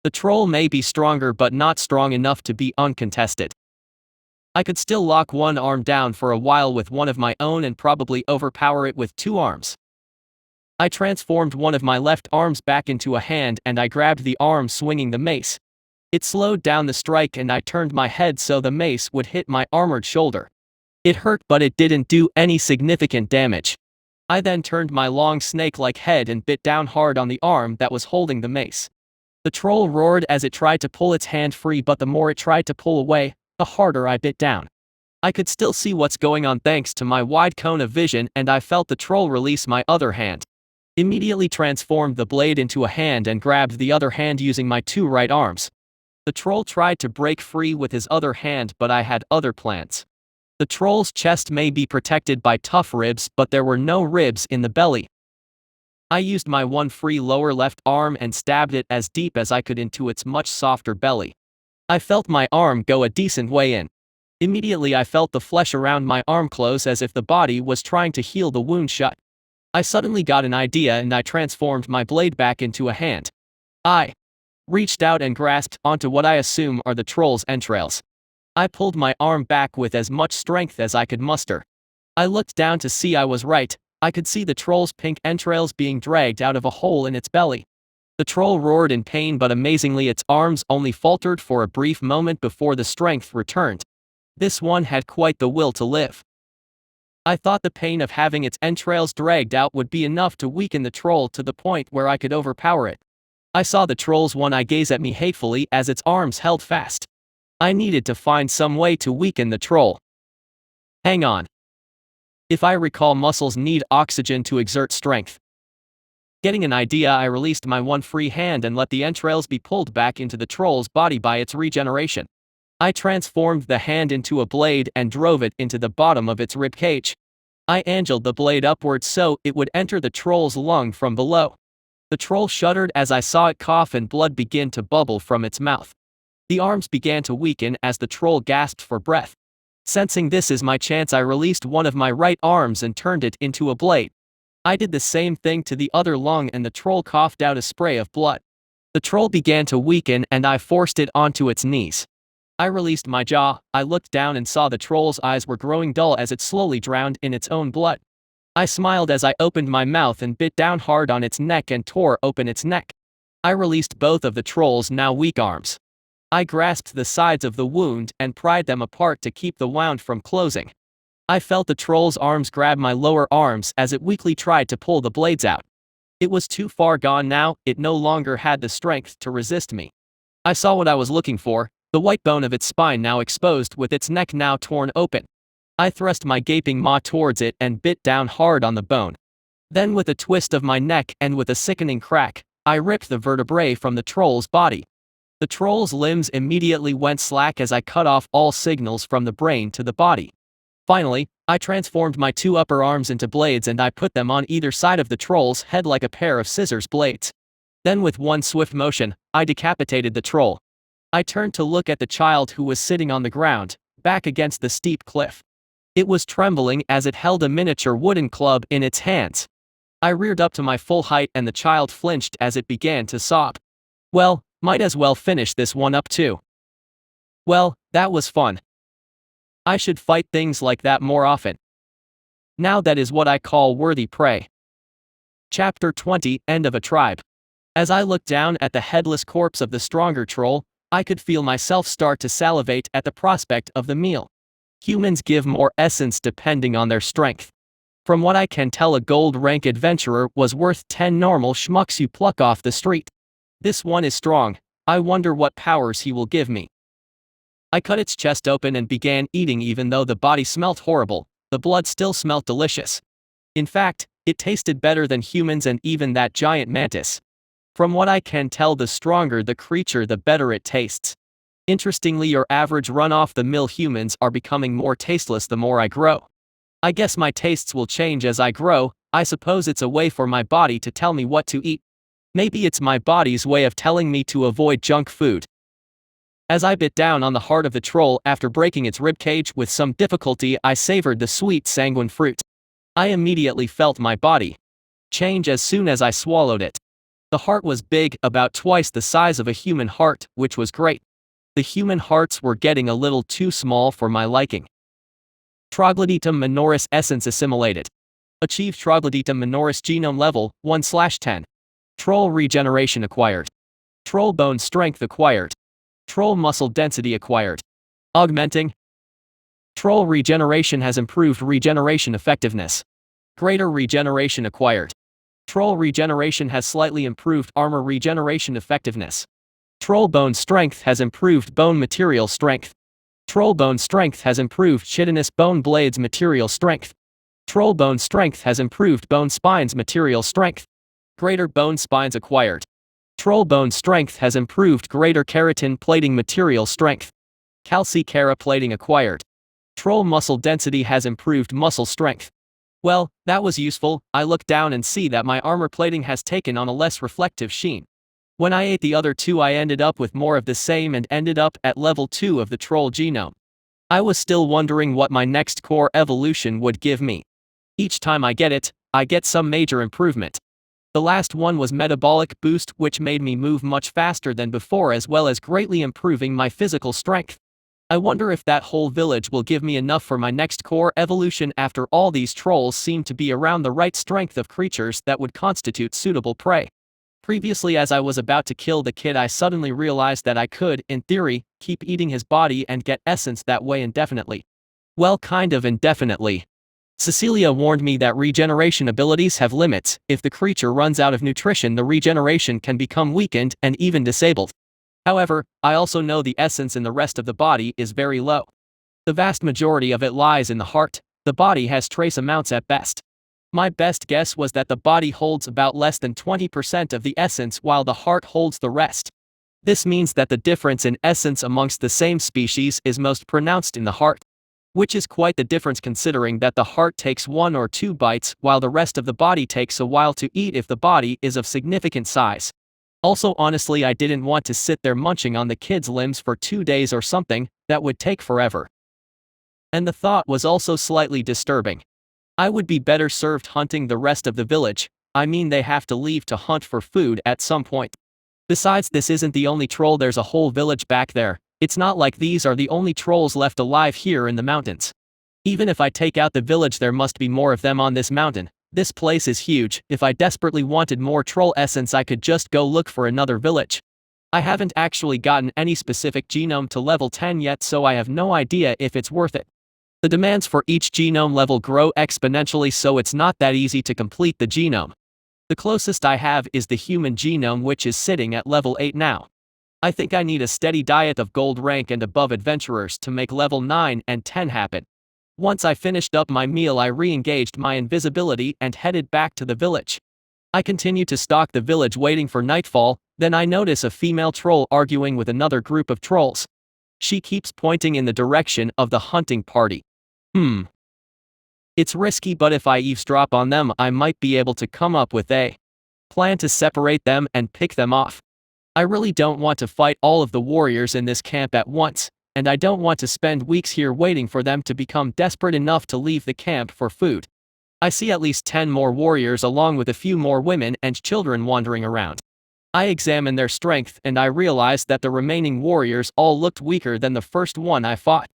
The troll may be stronger, but not strong enough to be uncontested. I could still lock one arm down for a while with one of my own and probably overpower it with 2 arms. I transformed one of my left arms back into a hand and I grabbed the arm swinging the mace. It slowed down the strike and I turned my head so the mace would hit my armored shoulder. It hurt, but it didn't do any significant damage. I then turned my long snake-like head and bit down hard on the arm that was holding the mace. The troll roared as it tried to pull its hand free, but the more it tried to pull away, the harder I bit down. I could still see what's going on thanks to my wide cone of vision, and I felt the troll release my other hand. Immediately transformed the blade into a hand and grabbed the other hand using my 2 right arms. The troll tried to break free with his other hand, but I had other plans. The troll's chest may be protected by tough ribs, but there were no ribs in the belly. I used my one free lower left arm and stabbed it as deep as I could into its much softer belly. I felt my arm go a decent way in. Immediately I felt the flesh around my arm close as if the body was trying to heal the wound shut. I suddenly got an idea and I transformed my blade back into a hand. I reached out and grasped onto what I assume are the troll's entrails. I pulled my arm back with as much strength as I could muster. I looked down to see I was right. I could see the troll's pink entrails being dragged out of a hole in its belly. The troll roared in pain, but amazingly its arms only faltered for a brief moment before the strength returned. This one had quite the will to live. I thought the pain of having its entrails dragged out would be enough to weaken the troll to the point where I could overpower it. I saw the troll's one eye gaze at me hatefully as its arms held fast. I needed to find some way to weaken the troll. Hang on. If I recall, muscles need oxygen to exert strength. Getting an idea, I released my one free hand and let the entrails be pulled back into the troll's body by its regeneration. I transformed the hand into a blade and drove it into the bottom of its rib cage. I angled the blade upwards so it would enter the troll's lung from below. The troll shuddered as I saw it cough and blood begin to bubble from its mouth. The arms began to weaken as the troll gasped for breath. Sensing this is my chance, I released one of my right arms and turned it into a blade. I did the same thing to the other lung and the troll coughed out a spray of blood. The troll began to weaken and I forced it onto its knees. I released my jaw. I looked down and saw the troll's eyes were growing dull as it slowly drowned in its own blood. I smiled as I opened my mouth and bit down hard on its neck and tore open its neck. I released both of the troll's now weak arms. I grasped the sides of the wound and pried them apart to keep the wound from closing. I felt the troll's arms grab my lower arms as it weakly tried to pull the blades out. It was too far gone now, it no longer had the strength to resist me. I saw what I was looking for, the white bone of its spine now exposed with its neck now torn open. I thrust my gaping maw towards it and bit down hard on the bone. Then with a twist of my neck and with a sickening crack, I ripped the vertebrae from the troll's body. The troll's limbs immediately went slack as I cut off all signals from the brain to the body. Finally, I transformed my two upper arms into blades and I put them on either side of the troll's head like a pair of scissors blades. Then with one swift motion, I decapitated the troll. I turned to look at the child who was sitting on the ground, back against the steep cliff. It was trembling as it held a miniature wooden club in its hands. I reared up to my full height and the child flinched as it began to sob. Well, might as well finish this one up too. Well, that was fun. I should fight things like that more often. Now that is what I call worthy prey. Chapter 20, End of a Tribe. As I looked down at the headless corpse of the stronger troll, I could feel myself start to salivate at the prospect of the meal. Humans give more essence depending on their strength. From what I can tell, a gold rank adventurer was worth 10 normal schmucks you pluck off the street. This one is strong, I wonder what powers he will give me. I cut its chest open and began eating. Even though the body smelt horrible, the blood still smelt delicious. In fact, it tasted better than humans and even that giant mantis. From what I can tell, the stronger the creature, the better it tastes. Interestingly, your average run-off-the-mill humans are becoming more tasteless the more I grow. I guess my tastes will change as I grow. I suppose it's a way for my body to tell me what to eat. Maybe it's my body's way of telling me to avoid junk food. As I bit down on the heart of the troll after breaking its ribcage with some difficulty, I savored the sweet sanguine fruit. I immediately felt my body change as soon as I swallowed it. The heart was big, about twice the size of a human heart, which was great. The human hearts were getting a little too small for my liking. Troglodytum minoris essence assimilated. Achieved Troglodytum minoris genome level 1/10. Troll regeneration acquired. Troll bone strength acquired. Troll muscle density acquired. Augmenting. Troll regeneration has improved regeneration effectiveness. Greater regeneration acquired. Troll regeneration has slightly improved armor regeneration effectiveness. Troll bone strength has improved bone material strength. Troll bone strength has improved chitinous bone blades material strength. Troll bone strength has improved bone spines material strength. Greater bone spines acquired. Troll bone strength has improved greater keratin plating material strength. Calci-Kera plating acquired. Troll muscle density has improved muscle strength. Well, that was useful. I look down and see that my armor plating has taken on a less reflective sheen. When I ate the other two, I ended up with more of the same and ended up at level 2 of the troll genome. I was still wondering what my next core evolution would give me. Each time I get it, I get some major improvement. The last one was metabolic boost, which made me move much faster than before, as well as greatly improving my physical strength. I wonder if that whole village will give me enough for my next core evolution. After all, these trolls seem to be around the right strength of creatures that would constitute suitable prey. Previously, as I was about to kill the kid, I suddenly realized that I could, in theory, keep eating his body and get essence that way indefinitely. Well, kind of indefinitely. Cecilia warned me that regeneration abilities have limits. If the creature runs out of nutrition, the regeneration can become weakened and even disabled. However, I also know the essence in the rest of the body is very low. The vast majority of it lies in the heart. The body has trace amounts at best. My best guess was that the body holds about less than 20% of the essence while the heart holds the rest. This means that the difference in essence amongst the same species is most pronounced in the heart. Which is quite the difference, considering that the heart takes 1 or 2 bites while the rest of the body takes a while to eat if the body is of significant size. Also, honestly, I didn't want to sit there munching on the kid's limbs for 2 days or something. That would take forever. And the thought was also slightly disturbing. I would be better served hunting the rest of the village. I mean, they have to leave to hunt for food at some point. Besides, this isn't the only troll, there's a whole village back there. It's not like these are the only trolls left alive here in the mountains. Even if I take out the village, there must be more of them on this mountain. This place is huge. If I desperately wanted more troll essence, I could just go look for another village. I haven't actually gotten any specific genome to level 10 yet, so I have no idea if it's worth it. The demands for each genome level grow exponentially, so it's not that easy to complete the genome. The closest I have is the human genome, which is sitting at level 8 now. I think I need a steady diet of gold rank and above adventurers to make level 9 and 10 happen. Once I finished up my meal, I re-engaged my invisibility and headed back to the village. I continue to stalk the village waiting for nightfall, then I notice a female troll arguing with another group of trolls. She keeps pointing in the direction of the hunting party. It's risky, but if I eavesdrop on them, I might be able to come up with a plan to separate them and pick them off. I really don't want to fight all of the warriors in this camp at once, and I don't want to spend weeks here waiting for them to become desperate enough to leave the camp for food. I see at least 10 more warriors along with a few more women and children wandering around. I examine their strength and I realize that the remaining warriors all looked weaker than the first one I fought.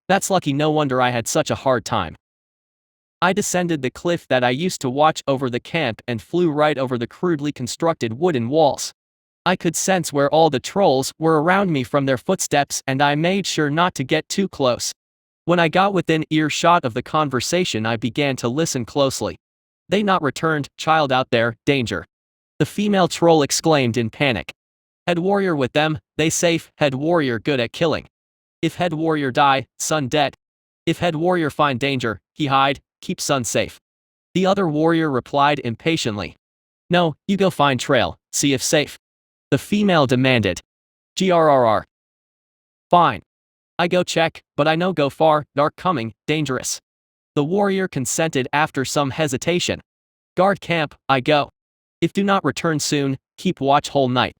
That's lucky, no wonder I had such a hard time. I descended the cliff that I used to watch over the camp and flew right over the crudely constructed wooden walls. I could sense where all the trolls were around me from their footsteps, and I made sure not to get too close. When I got within earshot of the conversation, I began to listen closely. "They not returned, child out there, danger," the female troll exclaimed in panic. "Head warrior with them, they safe, head warrior good at killing. If head warrior die, son dead. If head warrior find danger, he hide, keep son safe." The other warrior replied impatiently. "No, you go find trail, see if safe," the female demanded. "Grrr. Fine. I go check, but I know go far, dark coming, dangerous." The warrior consented after some hesitation. "Guard camp, I go. If do not return soon, keep watch whole night.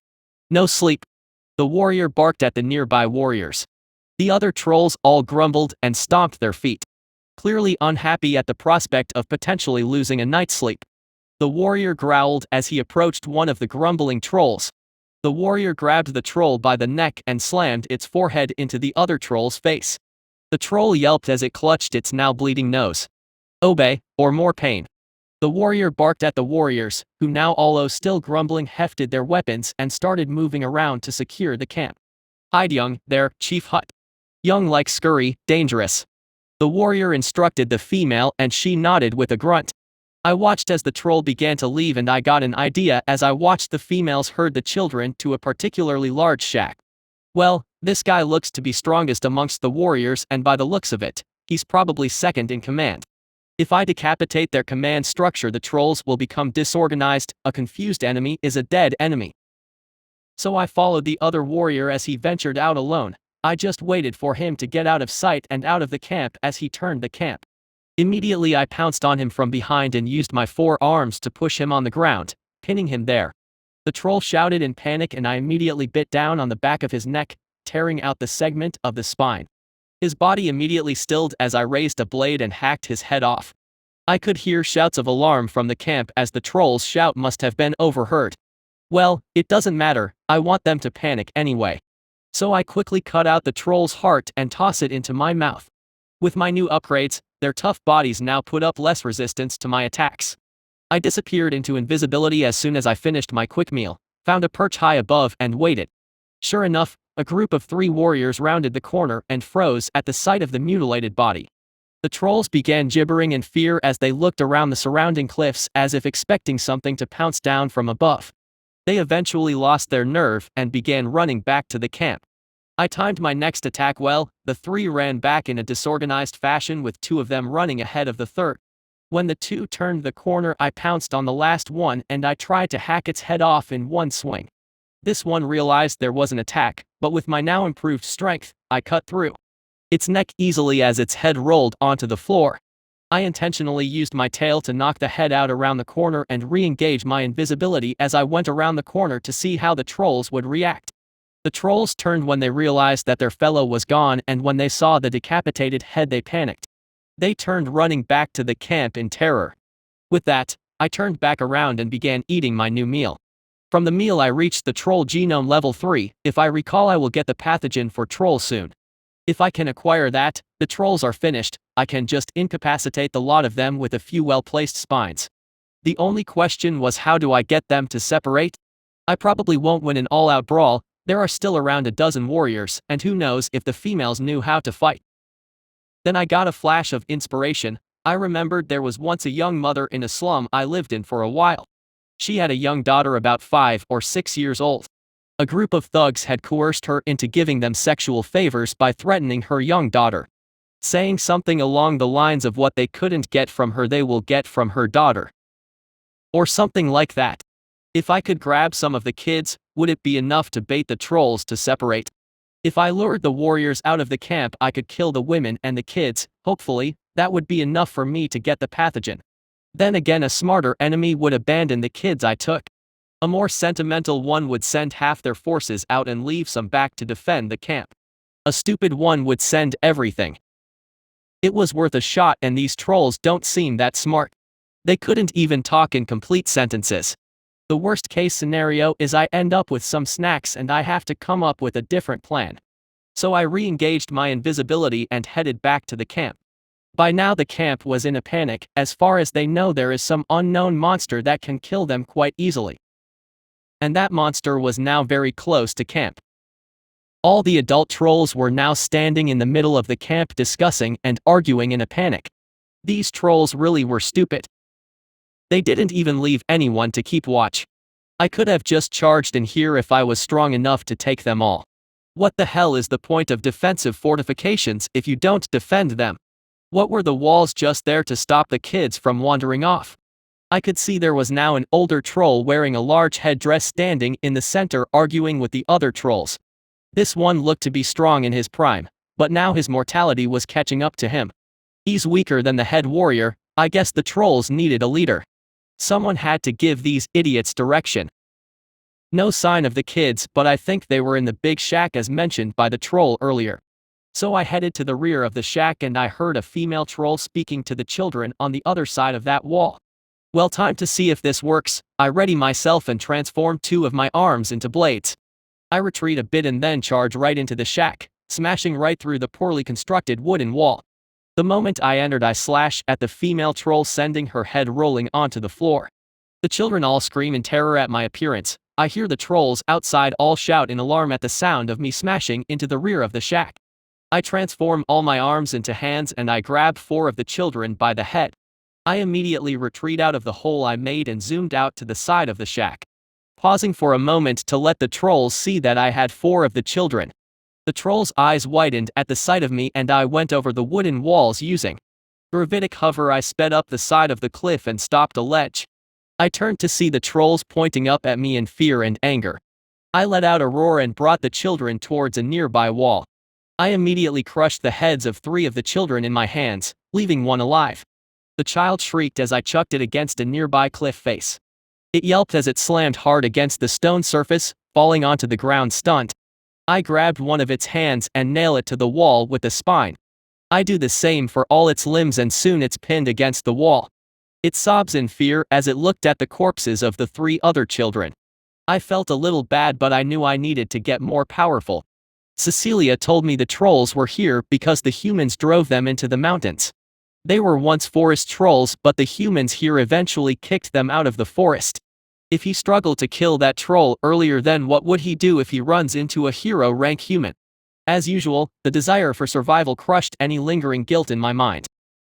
No sleep." The warrior barked at the nearby warriors. The other trolls all grumbled and stomped their feet, clearly unhappy at the prospect of potentially losing a night's sleep. The warrior growled as he approached one of the grumbling trolls. The warrior grabbed the troll by the neck and slammed its forehead into the other troll's face. The troll yelped as it clutched its now bleeding nose. "Obey, or more pain." The warrior barked at the warriors, who now, although still grumbling, hefted their weapons and started moving around to secure the camp. "Hide young, there, Chief Hut. Young like scurry, dangerous," the warrior instructed the female, and she nodded with a grunt. I watched as the troll began to leave, and I got an idea as I watched the females herd the children to a particularly large shack. Well, this guy looks to be strongest amongst the warriors, and by the looks of it, he's probably second in command. If I decapitate their command structure, the trolls will become disorganized. A confused enemy is a dead enemy. So I followed the other warrior as he ventured out alone. I just waited for him to get out of sight and out of the camp as he turned the camp. Immediately I pounced on him from behind and used my 4 arms to push him on the ground, pinning him there. The troll shouted in panic, and I immediately bit down on the back of his neck, tearing out the segment of the spine. His body immediately stilled as I raised a blade and hacked his head off. I could hear shouts of alarm from the camp, as the troll's shout must have been overheard. Well, it doesn't matter, I want them to panic anyway. So I quickly cut out the troll's heart and toss it into my mouth. With my new upgrades, their tough bodies now put up less resistance to my attacks. I disappeared into invisibility as soon as I finished my quick meal, found a perch high above and waited. Sure enough, a group of 3 warriors rounded the corner and froze at the sight of the mutilated body. The trolls began gibbering in fear as they looked around the surrounding cliffs as if expecting something to pounce down from above. They eventually lost their nerve and began running back to the camp. I timed my next attack well. The 3 ran back in a disorganized fashion, with 2 of them running ahead of the third. When the 2 turned the corner, I pounced on the last one and I tried to hack its head off in one swing. This one realized there was an attack, but with my now improved strength, I cut through its neck easily as its head rolled onto the floor. I intentionally used my tail to knock the head out around the corner and re-engage my invisibility as I went around the corner to see how the trolls would react. The trolls turned when they realized that their fellow was gone, and when they saw the decapitated head they panicked. They turned running back to the camp in terror. With that, I turned back around and began eating my new meal. From the meal I reached the troll genome level 3, if I recall I will get the pathogen for troll soon. If I can acquire that, the trolls are finished. I can just incapacitate the lot of them with a few well-placed spines. The only question was, how do I get them to separate? I probably won't win an all-out brawl, there are still around a dozen warriors, and who knows if the females knew how to fight. Then I got a flash of inspiration. I remembered there was once a young mother in a slum I lived in for a while. She had a young daughter about 5 or 6 years old. A group of thugs had coerced her into giving them sexual favors by threatening her young daughter, saying something along the lines of what they couldn't get from her they will get from her daughter, or something like that. If I could grab some of the kids, would it be enough to bait the trolls to separate? If I lured the warriors out of the camp, I could kill the women and the kids. Hopefully, that would be enough for me to get the pathogen. Then again, a smarter enemy would abandon the kids I took. A more sentimental one would send half their forces out and leave some back to defend the camp. A stupid one would send everything. It was worth a shot, and these trolls don't seem that smart. They couldn't even talk in complete sentences. The worst case scenario is I end up with some snacks and I have to come up with a different plan. So I re-engaged my invisibility and headed back to the camp. By now the camp was in a panic. As far as they know, there is some unknown monster that can kill them quite easily. And that monster was now very close to camp. All the adult trolls were now standing in the middle of the camp discussing and arguing in a panic. These trolls really were stupid. They didn't even leave anyone to keep watch. I could have just charged in here if I was strong enough to take them all. What the hell is the point of defensive fortifications if you don't defend them? What were the walls just there to stop the kids from wandering off? I could see there was now an older troll wearing a large headdress standing in the center arguing with the other trolls. This one looked to be strong in his prime, but now his mortality was catching up to him. He's weaker than the head warrior. I guess the trolls needed a leader. Someone had to give these idiots direction. No sign of the kids, but I think they were in the big shack as mentioned by the troll earlier. So I headed to the rear of the shack and I heard a female troll speaking to the children on the other side of that wall. Well, time to see if this works. I ready myself and transform 2 of my arms into blades. I retreat a bit and then charge right into the shack, smashing right through the poorly constructed wooden wall. The moment I entered, I slash at the female troll, sending her head rolling onto the floor. The children all scream in terror at my appearance. I hear the trolls outside all shout in alarm at the sound of me smashing into the rear of the shack. I transform all my arms into hands and I grab 4 of the children by the head. I immediately retreat out of the hole I made and zoomed out to the side of the shack, pausing for a moment to let the trolls see that I had 4 of the children. The troll's eyes widened at the sight of me and I went over the wooden walls using gravitic hover. I sped up the side of the cliff and stopped a ledge. I turned to see the trolls pointing up at me in fear and anger. I let out a roar and brought the children towards a nearby wall. I immediately crushed the heads of 3 of the children in my hands, leaving 1 alive. The child shrieked as I chucked it against a nearby cliff face. It yelped as it slammed hard against the stone surface, falling onto the ground stunned. I grabbed one of its hands and nail it to the wall with the spine. I do the same for all its limbs and soon it's pinned against the wall. It sobs in fear as it looked at the corpses of the 3 other children. I felt a little bad, but I knew I needed to get more powerful. Cecilia told me the trolls were here because the humans drove them into the mountains. They were once forest trolls, but the humans here eventually kicked them out of the forest. If he struggled to kill that troll earlier, then what would he do if he runs into a hero rank human? As usual, the desire for survival crushed any lingering guilt in my mind.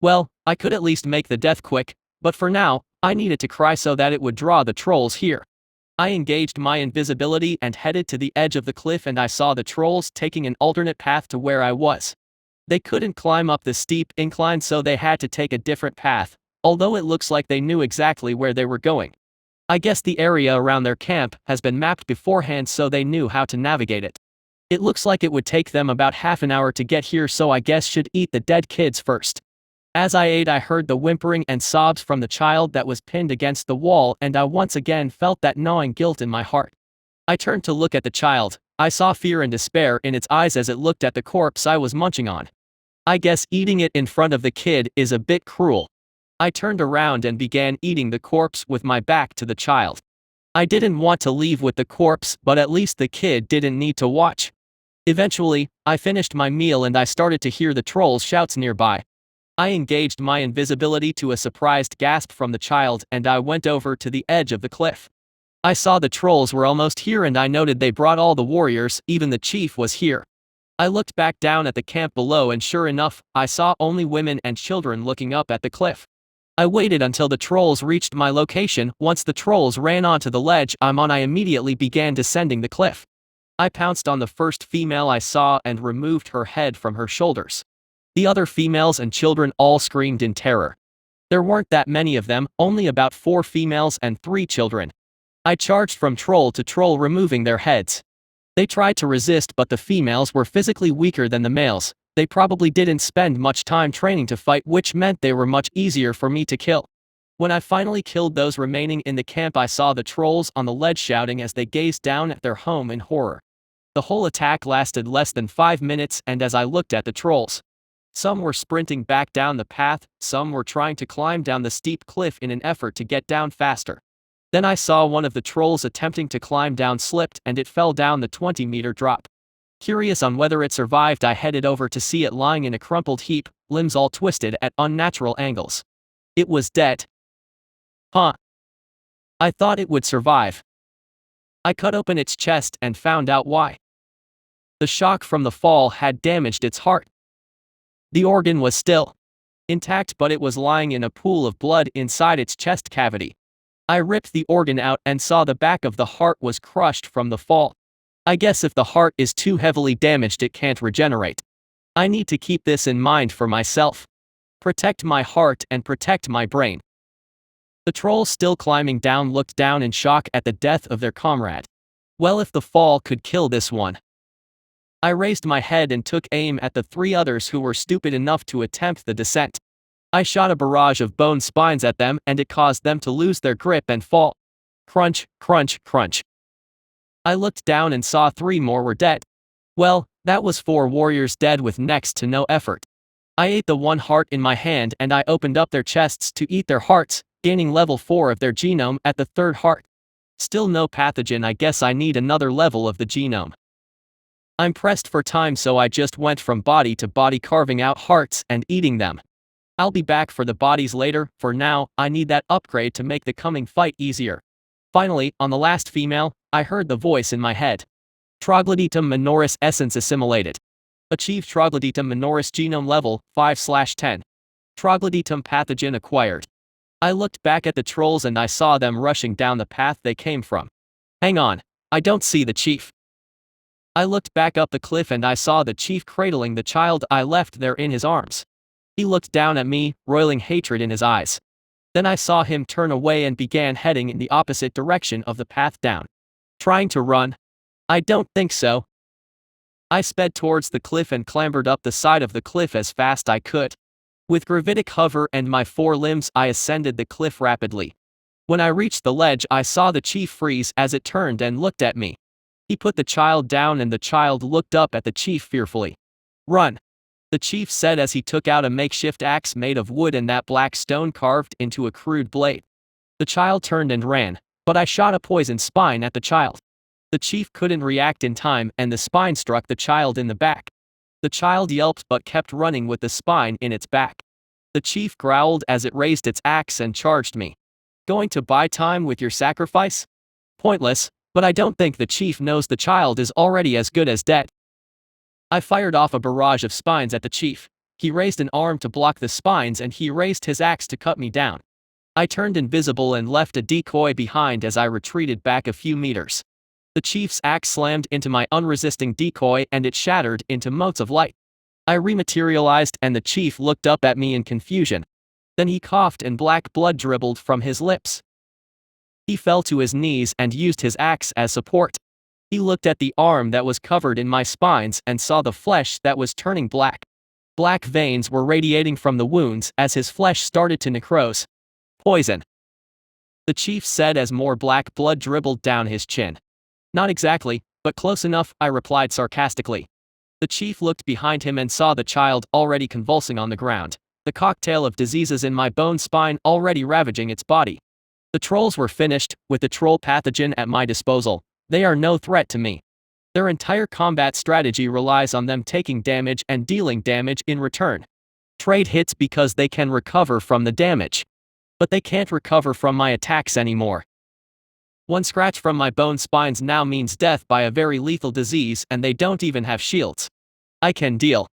Well, I could at least make the death quick, but for now, I needed to cry so that it would draw the trolls here. I engaged my invisibility and headed to the edge of the cliff and I saw the trolls taking an alternate path to where I was. They couldn't climb up the steep incline, so they had to take a different path, although it looks like they knew exactly where they were going. I guess the area around their camp has been mapped beforehand, so they knew how to navigate it. It looks like it would take them about half an hour to get here, so I guess should eat the dead kids first. As I ate, I heard the whimpering and sobs from the child that was pinned against the wall, and I once again felt that gnawing guilt in my heart. I turned to look at the child. I saw fear and despair in its eyes as it looked at the corpse I was munching on. I guess eating it in front of the kid is a bit cruel. I turned around and began eating the corpse with my back to the child. I didn't want to leave with the corpse, but at least the kid didn't need to watch. Eventually, I finished my meal and I started to hear the trolls' shouts nearby. I engaged my invisibility to a surprised gasp from the child and I went over to the edge of the cliff. I saw the trolls were almost here and I noted they brought all the warriors, even the chief was here. I looked back down at the camp below and sure enough, I saw only women and children looking up at the cliff. I waited until the trolls reached my location. Once the trolls ran onto the ledge I'm on, I immediately began descending the cliff. I pounced on the first female I saw and removed her head from her shoulders. The other females and children all screamed in terror. There weren't that many of them, only about 4 females and 3 children. I charged from troll to troll, removing their heads. They tried to resist, but the females were physically weaker than the males. They probably didn't spend much time training to fight, which meant they were much easier for me to kill. When I finally killed those remaining in the camp, I saw the trolls on the ledge shouting as they gazed down at their home in horror. The whole attack lasted less than 5 minutes, and as I looked at the trolls, some were sprinting back down the path, some were trying to climb down the steep cliff in an effort to get down faster. Then I saw one of the trolls attempting to climb down slipped and it fell down the 20-meter drop. Curious on whether it survived, I headed over to see it lying in a crumpled heap, limbs all twisted at unnatural angles. It was dead. Huh. I thought it would survive. I cut open its chest and found out why. The shock from the fall had damaged its heart. The organ was still intact, but it was lying in a pool of blood inside its chest cavity. I ripped the organ out and saw the back of the heart was crushed from the fall. I guess if the heart is too heavily damaged it can't regenerate. I need to keep this in mind for myself. Protect my heart and protect my brain. The trolls still climbing down looked down in shock at the death of their comrade. Well, if the fall could kill this one. I raised my head and took aim at the 3 others who were stupid enough to attempt the descent. I shot a barrage of bone spines at them and it caused them to lose their grip and fall. Crunch, crunch, crunch. I looked down and saw 3 more were dead. Well, that was 4 warriors dead with next to no effort. I ate the 1 heart in my hand and I opened up their chests to eat their hearts, gaining level 4 of their genome at the 3rd heart. Still no pathogen. I guess I need another level of the genome. I'm pressed for time, so I just went from body to body carving out hearts and eating them. I'll be back for the bodies later. For now, I need that upgrade to make the coming fight easier. Finally, on the last female, I heard the voice in my head. Troglodytum minoris essence assimilated. Achieve Troglodytum minoris genome level 5/10. Troglodytum pathogen acquired. I looked back at the trolls and I saw them rushing down the path they came from. Hang on, I don't see the chief. I looked back up the cliff and I saw the chief cradling the child I left there in his arms. He looked down at me, roiling hatred in his eyes. Then I saw him turn away and began heading in the opposite direction of the path down. Trying to run? I don't think so. I sped towards the cliff and clambered up the side of the cliff as fast I could. With gravitic hover and my 4 limbs I ascended the cliff rapidly. When I reached the ledge I saw the chief freeze as it turned and looked at me. He put the child down and the child looked up at the chief fearfully. Run! The chief said as he took out a makeshift axe made of wood and that black stone carved into a crude blade. The child turned and ran, but I shot a poison spine at the child. The chief couldn't react in time and the spine struck the child in the back. The child yelped but kept running with the spine in its back. The chief growled as it raised its axe and charged me. Going to buy time with your sacrifice? Pointless, but I don't think the chief knows the child is already as good as dead. I fired off a barrage of spines at the chief. He raised an arm to block the spines and he raised his axe to cut me down. I turned invisible and left a decoy behind as I retreated back a few meters. The chief's axe slammed into my unresisting decoy and it shattered into motes of light. I rematerialized and the chief looked up at me in confusion. Then he coughed and black blood dribbled from his lips. He fell to his knees and used his axe as support. He looked at the arm that was covered in my spines and saw the flesh that was turning black. Black veins were radiating from the wounds as his flesh started to necrose. Poison, the chief said as more black blood dribbled down his chin. Not exactly, but close enough, I replied sarcastically. The chief looked behind him and saw the child already convulsing on the ground, the cocktail of diseases in my bone spine already ravaging its body. The trolls were finished. With the troll pathogen at my disposal, they are no threat to me. Their entire combat strategy relies on them taking damage and dealing damage in return. Trade hits because they can recover from the damage. But they can't recover from my attacks anymore. One scratch from my bone spines now means death by a very lethal disease, and they don't even have shields. I can deal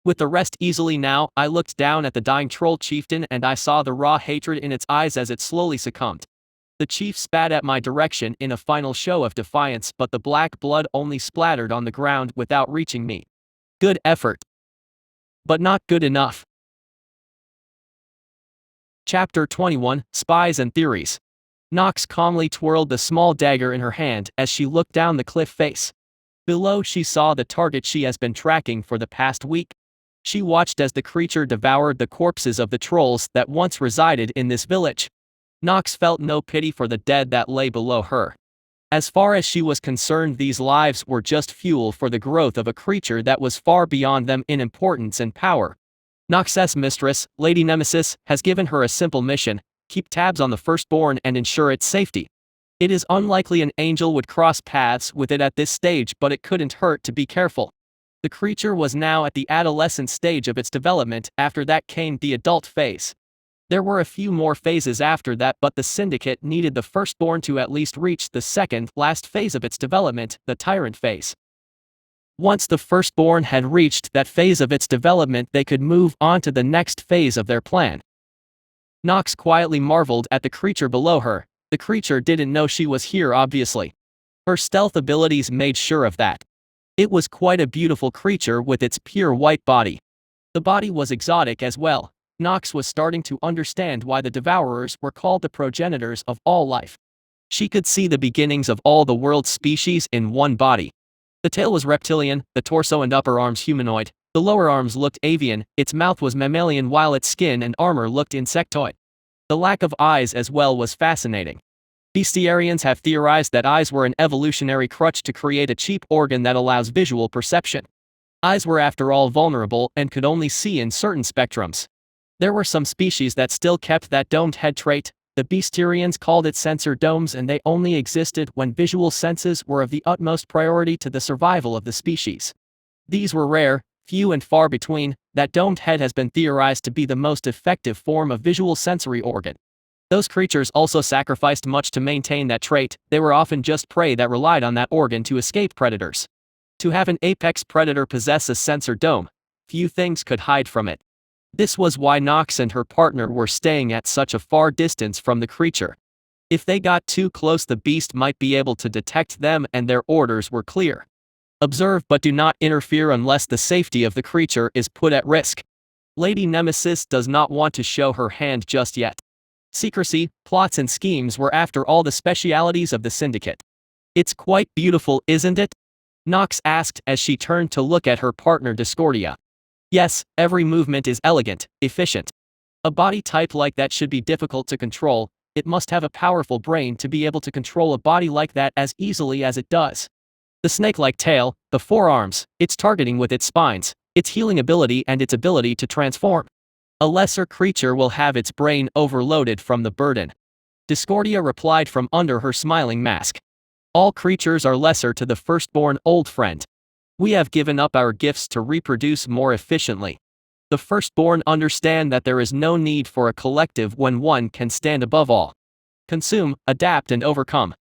with the rest easily now. I looked down at the dying troll chieftain and I saw the raw hatred in its eyes as it slowly succumbed. The chief spat at my direction in a final show of defiance, but the black blood only splattered on the ground without reaching me. Good effort. But not good enough. Chapter 21, Spies and Theories. Nox calmly twirled the small dagger in her hand as she looked down the cliff face. Below she saw the target she has been tracking for the past week. She watched as the creature devoured the corpses of the trolls that once resided in this village. Nox felt no pity for the dead that lay below her. As far as she was concerned, these lives were just fuel for the growth of a creature that was far beyond them in importance and power. Nox's mistress, Lady Nemesis, has given her a simple mission: keep tabs on the firstborn and ensure its safety. It is unlikely an angel would cross paths with it at this stage, but it couldn't hurt to be careful. The creature was now at the adolescent stage of its development. After that came the adult phase. There were a few more phases after that, but the syndicate needed the firstborn to at least reach the second, last phase of its development, the tyrant phase. Once the firstborn had reached that phase of its development, they could move on to the next phase of their plan. Nox quietly marveled at the creature below her. The creature didn't know she was here, obviously. Her stealth abilities made sure of that. It was quite a beautiful creature with its pure white body. The body was exotic as well. Nox was starting to understand why the Devourers were called the progenitors of all life. She could see the beginnings of all the world's species in one body. The tail was reptilian, the torso and upper arms humanoid, the lower arms looked avian, its mouth was mammalian, while its skin and armor looked insectoid. The lack of eyes as well was fascinating. Bestiarians have theorized that eyes were an evolutionary crutch to create a cheap organ that allows visual perception. Eyes were after all vulnerable and could only see in certain spectrums. There were some species that still kept that domed head trait. The Bestiarians called it sensor domes, and they only existed when visual senses were of the utmost priority to the survival of the species. These were rare, few and far between. That domed head has been theorized to be the most effective form of visual sensory organ. Those creatures also sacrificed much to maintain that trait. They were often just prey that relied on that organ to escape predators. To have an apex predator possess a sensor dome, few things could hide from it. This was why Nox and her partner were staying at such a far distance from the creature. If they got too close, the beast might be able to detect them, and their orders were clear: observe but do not interfere unless the safety of the creature is put at risk. Lady Nemesis does not want to show her hand just yet. Secrecy, plots and schemes were after all the specialities of the syndicate. It's quite beautiful, isn't it? Nox asked as she turned to look at her partner Discordia. Yes, every movement is elegant, efficient. A body type like that should be difficult to control. It must have a powerful brain to be able to control a body like that as easily as it does. The snake-like tail, the forearms, its targeting with its spines, its healing ability and its ability to transform. A lesser creature will have its brain overloaded from the burden. Discordia replied from under her smiling mask. All creatures are lesser to the firstborn, old friend. We have given up our gifts to reproduce more efficiently. The firstborn understand that there is no need for a collective when one can stand above all. Consume, adapt and overcome.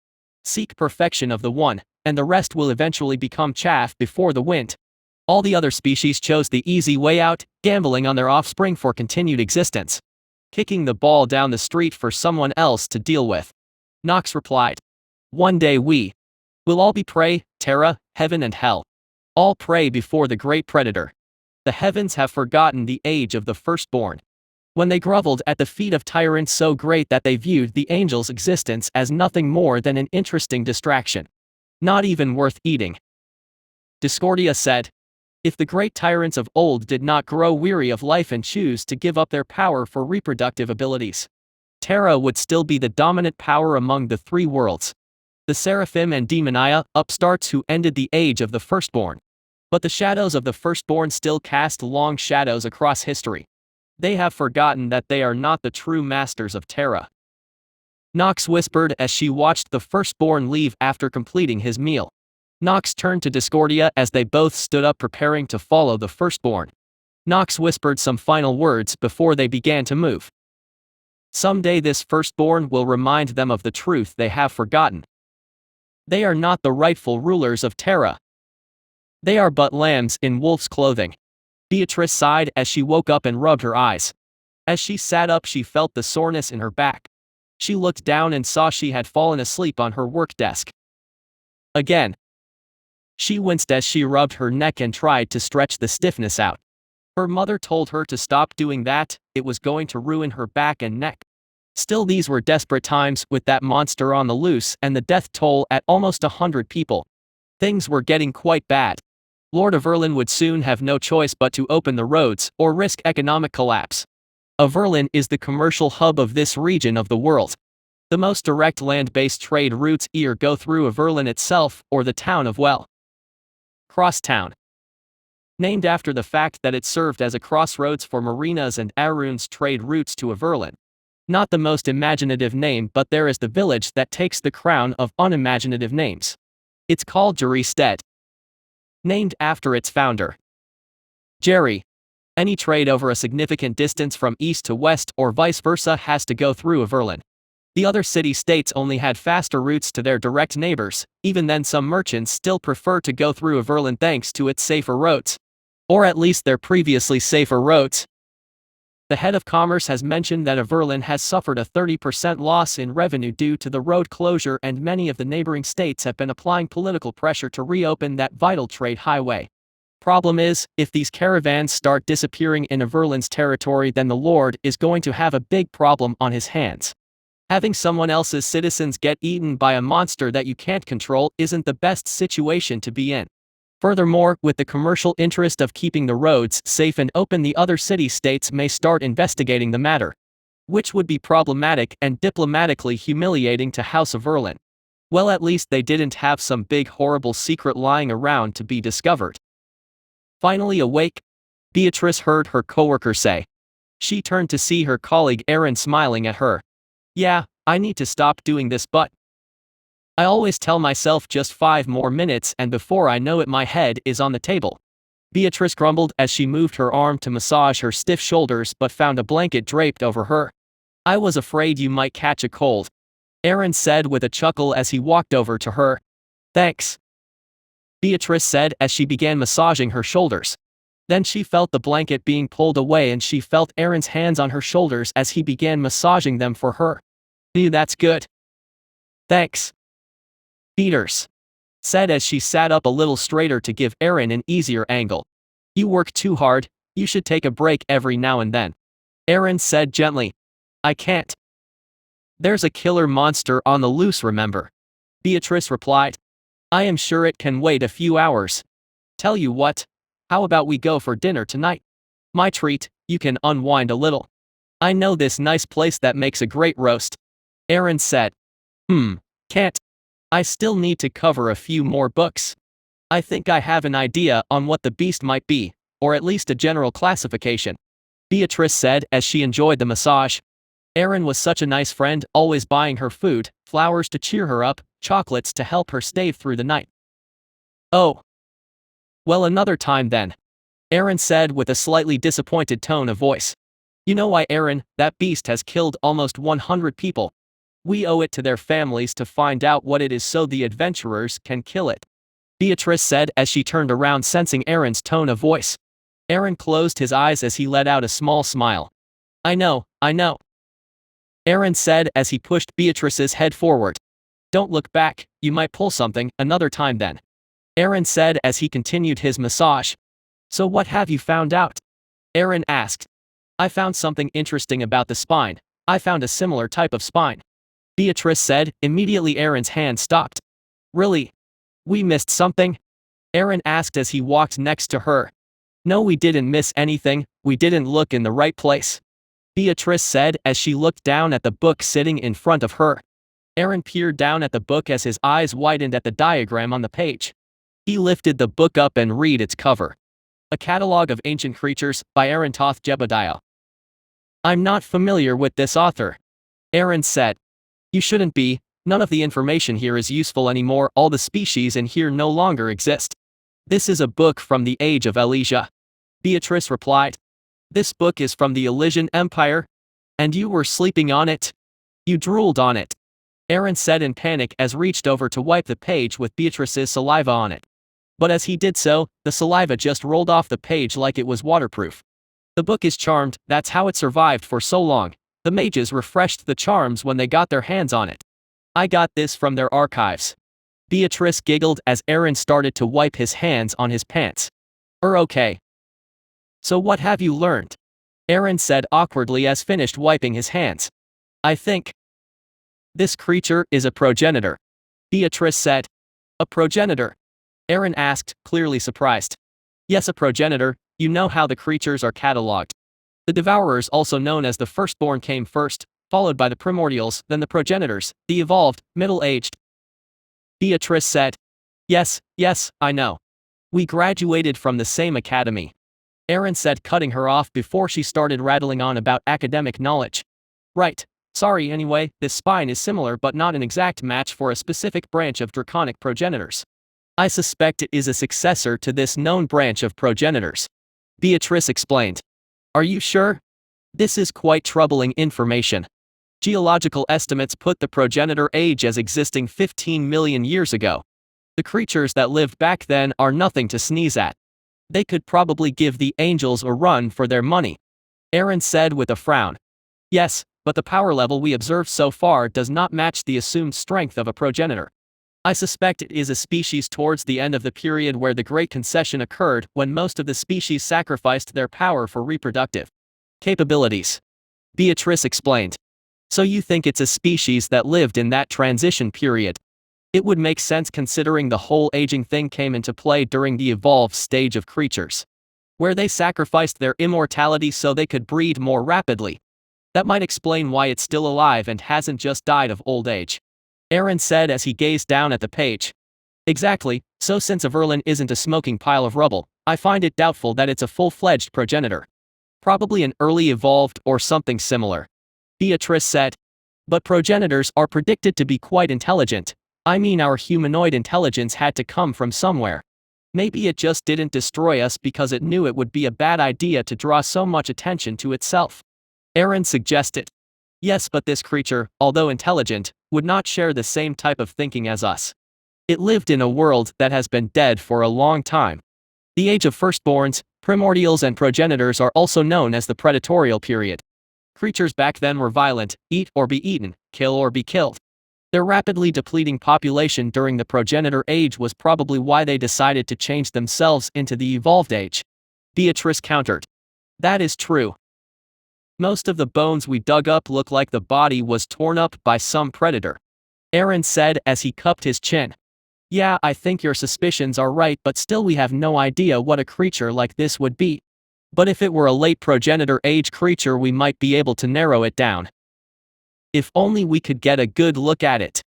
Seek perfection of the one, and the rest will eventually become chaff before the wind. All the other species chose the easy way out, gambling on their offspring for continued existence. Kicking the ball down the street for someone else to deal with. Nox replied. One day we will all be prey, Terra, heaven and hell. All prey before the great predator. The heavens have forgotten the age of the firstborn. When they groveled at the feet of tyrants so great that they viewed the angels' existence as nothing more than an interesting distraction. Not even worth eating. Discordia said. If the great tyrants of old did not grow weary of life and choose to give up their power for reproductive abilities, Terra would still be the dominant power among the three worlds. The Seraphim and Demonia, upstarts who ended the age of the firstborn. But the shadows of the firstborn still cast long shadows across history. They have forgotten that they are not the true masters of Terra. Nox whispered as she watched the firstborn leave after completing his meal. Nox turned to Discordia as they both stood up preparing to follow the firstborn. Nox whispered some final words before they began to move. Someday this firstborn will remind them of the truth they have forgotten. They are not the rightful rulers of Terra. They are but lambs in wolf's clothing. Beatrice sighed as she woke up and rubbed her eyes. As she sat up, she felt the soreness in her back. She looked down and saw she had fallen asleep on her work desk. Again. She winced as she rubbed her neck and tried to stretch the stiffness out. Her mother told her to stop doing that, it was going to ruin her back and neck. Still, these were desperate times with that monster on the loose and the death toll at almost 100 people. Things were getting quite bad. Lord Averlin would soon have no choice but to open the roads or risk economic collapse. Averlin is the commercial hub of this region of the world. The most direct land-based trade routes either go through Averlin itself or the town of Crosstown. Named after the fact that it served as a crossroads for Marina's and Arun's trade routes to Averlin. Not the most imaginative name, but there is the village that takes the crown of unimaginative names. It's called Jerry Stead. Named after its founder, Jerry. Any trade over a significant distance from east to west or vice versa has to go through Averlin. The other city-states only had faster routes to their direct neighbors, even then some merchants still prefer to go through Averlin thanks to its safer roads. Or at least their previously safer roads. The head of commerce has mentioned that Averlin has suffered a 30% loss in revenue due to the road closure, and many of the neighboring states have been applying political pressure to reopen that vital trade highway. Problem is, if these caravans start disappearing in Averlin's territory, then the Lord is going to have a big problem on his hands. Having someone else's citizens get eaten by a monster that you can't control isn't the best situation to be in. Furthermore, with the commercial interest of keeping the roads safe and open, the other city-states may start investigating the matter, which would be problematic and diplomatically humiliating to House of Averlin. Well, at least they didn't have some big horrible secret lying around to be discovered. Finally awake, Beatrice heard her coworker say. She turned to see her colleague Aaron smiling at her. Yeah, I need to stop doing this, but I always tell myself just 5 more minutes, and before I know it my head is on the table. Beatrice grumbled as she moved her arm to massage her stiff shoulders but found a blanket draped over her. I was afraid you might catch a cold, Aaron said with a chuckle as he walked over to her. Thanks, Beatrice said as she began massaging her shoulders. Then she felt the blanket being pulled away and she felt Aaron's hands on her shoulders as he began massaging them for her. That's good. Thanks, Beatrice said as she sat up a little straighter to give Aaron an easier angle. You work too hard, you should take a break every now and then, Aaron said gently. I can't. There's a killer monster on the loose, remember? Beatrice replied. I am sure it can wait a few hours. Tell you what, how about we go for dinner tonight? My treat, you can unwind a little. I know this nice place that makes a great roast, Aaron said. Can't. I still need to cover a few more books. I think I have an idea on what the beast might be, or at least a general classification, Beatrice said as she enjoyed the massage. Aaron was such a nice friend, always buying her food, flowers to cheer her up, chocolates to help her stay through the night. Oh. Well, another time then, Aaron said with a slightly disappointed tone of voice. You know why, Aaron? That beast has killed almost 100 people. We owe it to their families to find out what it is so the adventurers can kill it, Beatrice said as she turned around, sensing Aaron's tone of voice. Aaron closed his eyes as he let out a small smile. I know, Aaron said as he pushed Beatrice's head forward. Don't look back, you might pull something. Another time then, Aaron said as he continued his massage. So what have you found out? Aaron asked. I found something interesting about the spine. I found a similar type of spine, Beatrice said. Immediately Aaron's hand stopped. Really? We missed something? Aaron asked as he walked next to her. No, we didn't miss anything, we didn't look in the right place, Beatrice said as she looked down at the book sitting in front of her. Aaron peered down at the book as his eyes widened at the diagram on the page. He lifted the book up and read its cover. A Catalog of Ancient Creatures by Aaron Toth Jebediah. I'm not familiar with this author, Aaron said. You shouldn't be, none of the information here is useful anymore, all the species in here no longer exist. This is a book from the Age of Elysia, Beatrice replied. This book is from the Elysian Empire? And you were sleeping on it? You drooled on it? Aaron said in panic as reached over to wipe the page with Beatrice's saliva on it. But as he did so, the saliva just rolled off the page like it was waterproof. The book is charmed, that's how it survived for so long. The mages refreshed the charms when they got their hands on it. I got this from their archives. Beatrice giggled as Aaron started to wipe his hands on his pants. Okay. So what have you learned? Aaron said awkwardly as finished wiping his hands. I think this creature is a progenitor. Beatrice said. A progenitor? Aaron asked, clearly surprised. Yes, a progenitor. You know how the creatures are catalogued. The devourers, also known as the firstborn, came first, followed by the primordials, then the progenitors, the evolved, middle-aged. Beatrice said. Yes, I know. We graduated from the same academy. Aaron said, cutting her off before she started rattling on about academic knowledge. Right. Sorry anyway, this spine is similar but not an exact match for a specific branch of draconic progenitors. I suspect it is a successor to this known branch of progenitors. Beatrice explained. Are you sure? This is quite troubling information. Geological estimates put the progenitor age as existing 15 million years ago. The creatures that lived back then are nothing to sneeze at. They could probably give the angels a run for their money. Aaron said with a frown. Yes, but the power level we observed so far does not match the assumed strength of a progenitor. I suspect it is a species towards the end of the period where the Great Concession occurred, when most of the species sacrificed their power for reproductive capabilities. Beatrice explained. So you think it's a species that lived in that transition period? It would make sense considering the whole aging thing came into play during the evolved stage of creatures, where they sacrificed their immortality so they could breed more rapidly. That might explain why it's still alive and hasn't just died of old age. Aaron said as he gazed down at the page. Exactly, so since a Verlin isn't a smoking pile of rubble, I find it doubtful that it's a full-fledged progenitor. Probably an early evolved or something similar. Beatrice said. But progenitors are predicted to be quite intelligent. I mean, our humanoid intelligence had to come from somewhere. Maybe it just didn't destroy us because it knew it would be a bad idea to draw so much attention to itself. Aaron suggested. Yes, but this creature, although intelligent, would not share the same type of thinking as us. It lived in a world that has been dead for a long time. The age of firstborns, primordials and progenitors are also known as the predatorial period. Creatures back then were violent, eat or be eaten, kill or be killed. Their rapidly depleting population during the progenitor age was probably why they decided to change themselves into the evolved age. Beatrice countered. That is true. Most of the bones we dug up look like the body was torn up by some predator. Aaron said as he cupped his chin. Yeah, I think your suspicions are right, but still we have no idea what a creature like this would be. But if it were a late progenitor age creature, we might be able to narrow it down. If only we could get a good look at it.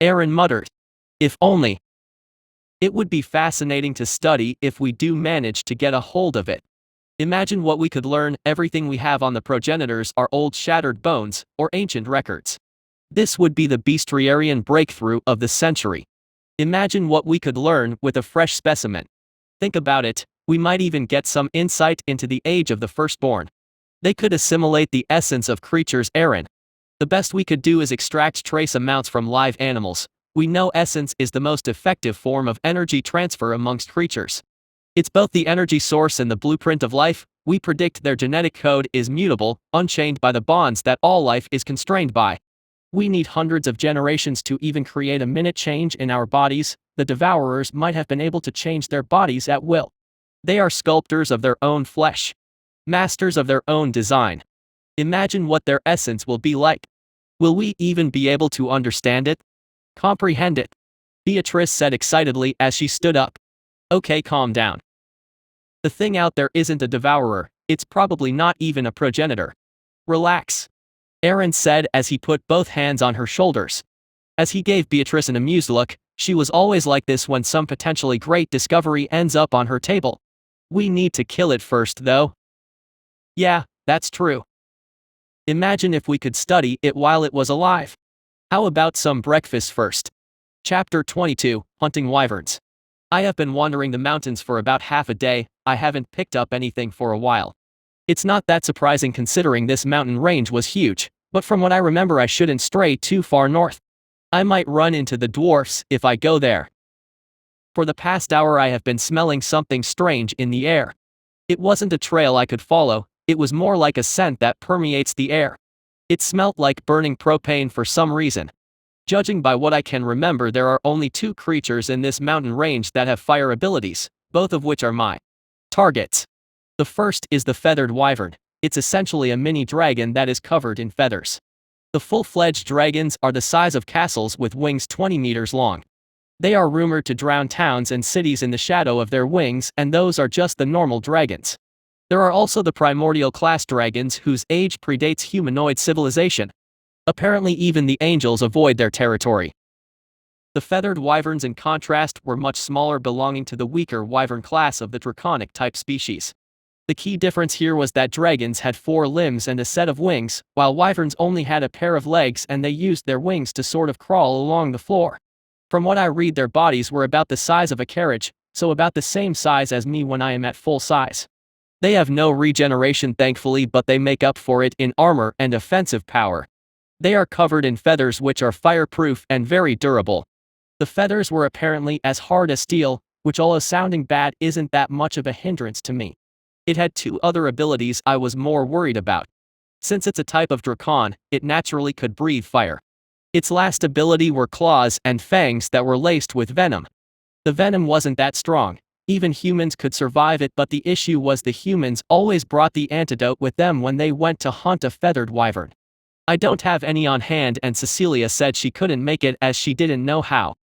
Aaron muttered. If only. It would be fascinating to study if we do manage to get a hold of it. Imagine what we could learn. Everything we have on the progenitors are old shattered bones, or ancient records. This would be the bestiarian breakthrough of the century. Imagine what we could learn with a fresh specimen. Think about it, we might even get some insight into the age of the firstborn. They could assimilate the essence of creatures. Aaron. The best we could do is extract trace amounts from live animals. We know essence is the most effective form of energy transfer amongst creatures. It's both the energy source and the blueprint of life. We predict their genetic code is mutable, unchained by the bonds that all life is constrained by. We need hundreds of generations to even create a minute change in our bodies. The devourers might have been able to change their bodies at will. They are sculptors of their own flesh. Masters of their own design. Imagine what their essence will be like. Will we even be able to understand it? Comprehend it? Beatrice said excitedly as she stood up. Okay, calm down. The thing out there isn't a devourer, it's probably not even a progenitor. Relax. Aaron said as he put both hands on her shoulders. As he gave Beatrice an amused look, she was always like this when some potentially great discovery ends up on her table. We need to kill it first, though. Yeah, that's true. Imagine if we could study it while it was alive. How about some breakfast first? Chapter 22, Hunting Wyverns. I have been wandering the mountains for about half a day. I haven't picked up anything for a while. It's not that surprising considering this mountain range was huge, but from what I remember I shouldn't stray too far north. I might run into the dwarfs if I go there. For the past hour I have been smelling something strange in the air. It wasn't a trail I could follow, it was more like a scent that permeates the air. It smelt like burning propane for some reason. Judging by what I can remember, there are only 2 creatures in this mountain range that have fire abilities, both of which are my targets. The first is the feathered wyvern. It's essentially a mini dragon that is covered in feathers. The full-fledged dragons are the size of castles with wings 20 meters long. They are rumored to drown towns and cities in the shadow of their wings, and those are just the normal dragons. There are also the primordial class dragons whose age predates humanoid civilization. Apparently even the angels avoid their territory. The feathered wyverns in contrast were much smaller, belonging to the weaker wyvern class of the draconic type species. The key difference here was that dragons had 4 limbs and a set of wings, while wyverns only had a pair of legs, and they used their wings to sort of crawl along the floor. From what I read, their bodies were about the size of a carriage, so about the same size as me when I am at full size. They have no regeneration thankfully, but they make up for it in armor and offensive power. They are covered in feathers which are fireproof and very durable. The feathers were apparently as hard as steel, which, although sounding bad, isn't that much of a hindrance to me. It had 2 other abilities I was more worried about. Since it's a type of dracon, it naturally could breathe fire. Its last ability were claws and fangs that were laced with venom. The venom wasn't that strong. Even humans could survive it, but the issue was the humans always brought the antidote with them when they went to hunt a feathered wyvern. I don't have any on hand, and Cecilia said she couldn't make it as she didn't know how.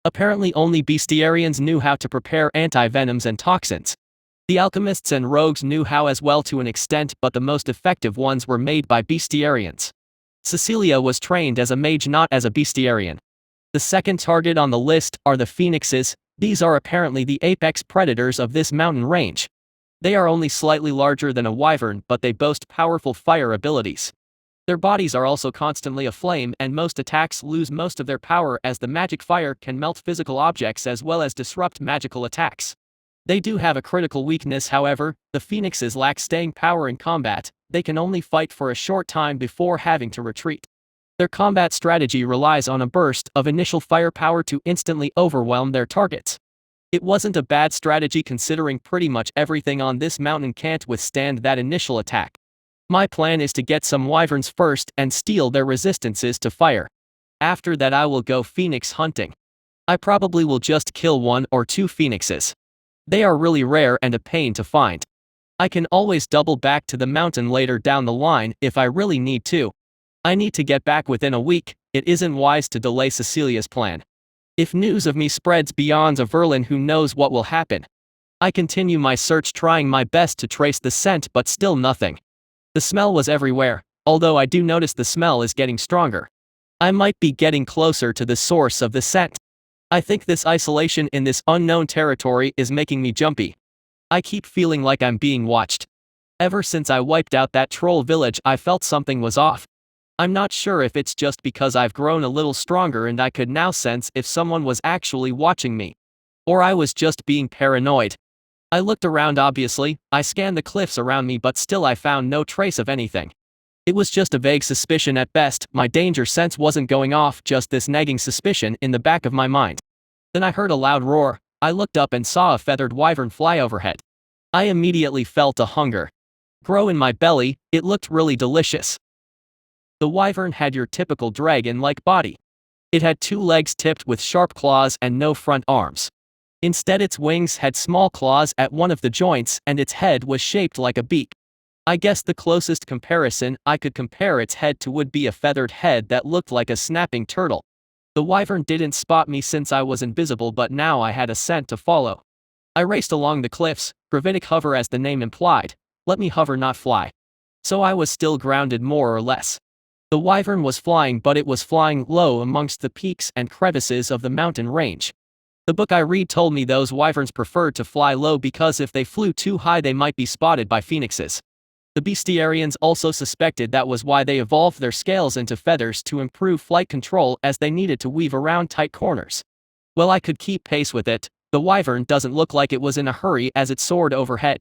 Apparently only bestiarians knew how to prepare anti-venoms and toxins. The alchemists and rogues knew how as well to an extent, but the most effective ones were made by bestiarians. Cecilia was trained as a mage, not as a bestiarian. The second target on the list are the phoenixes. These are apparently the apex predators of this mountain range. They are only slightly larger than a wyvern, but they boast powerful fire abilities. Their bodies are also constantly aflame, and most attacks lose most of their power as the magic fire can melt physical objects as well as disrupt magical attacks. They do have a critical weakness, however. The phoenixes lack staying power in combat. They can only fight for a short time before having to retreat. Their combat strategy relies on a burst of initial firepower to instantly overwhelm their targets. It wasn't a bad strategy considering pretty much everything on this mountain can't withstand that initial attack. My plan is to get some wyverns first and steal their resistances to fire. After that I will go phoenix hunting. I probably will just kill 1 or 2 phoenixes. They are really rare and a pain to find. I can always double back to the mountain later down the line if I really need to. I need to get back within a week. It isn't wise to delay Cecilia's plan. If news of me spreads beyond Verlin, who knows what will happen. I continue my search, trying my best to trace the scent, but still nothing. The smell was everywhere, although I do notice the smell is getting stronger. I might be getting closer to the source of the scent. I think this isolation in this unknown territory is making me jumpy. I keep feeling like I'm being watched. Ever since I wiped out that troll village, I felt something was off. I'm not sure if it's just because I've grown a little stronger and I could now sense if someone was actually watching me. Or I was just being paranoid. I looked around obviously, I scanned the cliffs around me, but still I found no trace of anything. It was just a vague suspicion at best. My danger sense wasn't going off, just this nagging suspicion in the back of my mind. Then I heard a loud roar. I looked up and saw a feathered wyvern fly overhead. I immediately felt a hunger grow in my belly. It looked really delicious. The wyvern had your typical dragon-like body. It had 2 legs tipped with sharp claws and no front arms. Instead, its wings had small claws at one of the joints, and its head was shaped like a beak. I guess the closest comparison I could compare its head to would be a feathered head that looked like a snapping turtle. The wyvern didn't spot me since I was invisible, but now I had a scent to follow. I raced along the cliffs. Gravitic hover, as the name implied. Let me hover, not fly. So I was still grounded more or less. The wyvern was flying, but it was flying low amongst the peaks and crevices of the mountain range. The book I read told me those wyverns preferred to fly low because if they flew too high they might be spotted by phoenixes. The bestiarians also suspected that was why they evolved their scales into feathers to improve flight control, as they needed to weave around tight corners. Well, I could keep pace with it. The wyvern doesn't look like it was in a hurry as it soared overhead.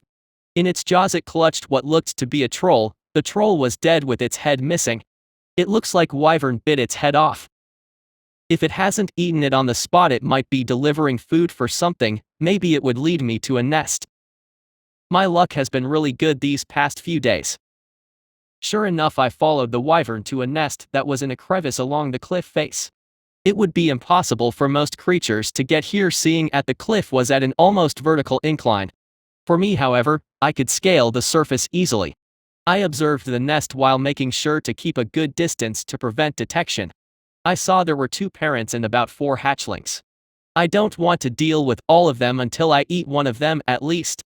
In its jaws it clutched what looked to be a troll. The troll was dead with its head missing. It looks like wyvern bit its head off. If it hasn't eaten it on the spot, it might be delivering food for something, maybe it would lead me to a nest. My luck has been really good these past few days. Sure enough, I followed the wyvern to a nest that was in a crevice along the cliff face. It would be impossible for most creatures to get here, seeing at the cliff was at an almost vertical incline. For me, however, I could scale the surface easily. I observed the nest while making sure to keep a good distance to prevent detection. I saw there were 2 parents and about 4 hatchlings. I don't want to deal with all of them until I eat one of them at least.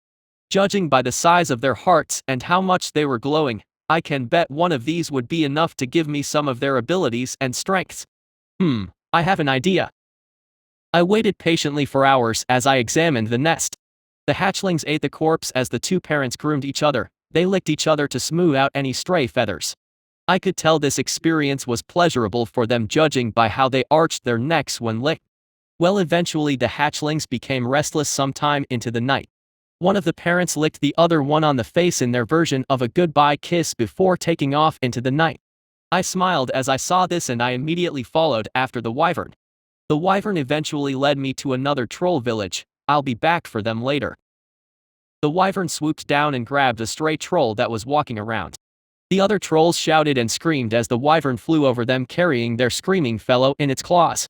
Judging by the size of their hearts and how much they were glowing, I can bet one of these would be enough to give me some of their abilities and strengths. I have an idea. I waited patiently for hours as I examined the nest. The hatchlings ate the corpse as the 2 parents groomed each other. They licked each other to smooth out any stray feathers. I could tell this experience was pleasurable for them, judging by how they arched their necks when licked. Well, eventually the hatchlings became restless sometime into the night. One of the parents licked the other one on the face in their version of a goodbye kiss before taking off into the night. I smiled as I saw this, and I immediately followed after the wyvern. The wyvern eventually led me to another troll village. I'll be back for them later. The wyvern swooped down and grabbed a stray troll that was walking around. The other trolls shouted and screamed as the wyvern flew over them, carrying their screaming fellow in its claws.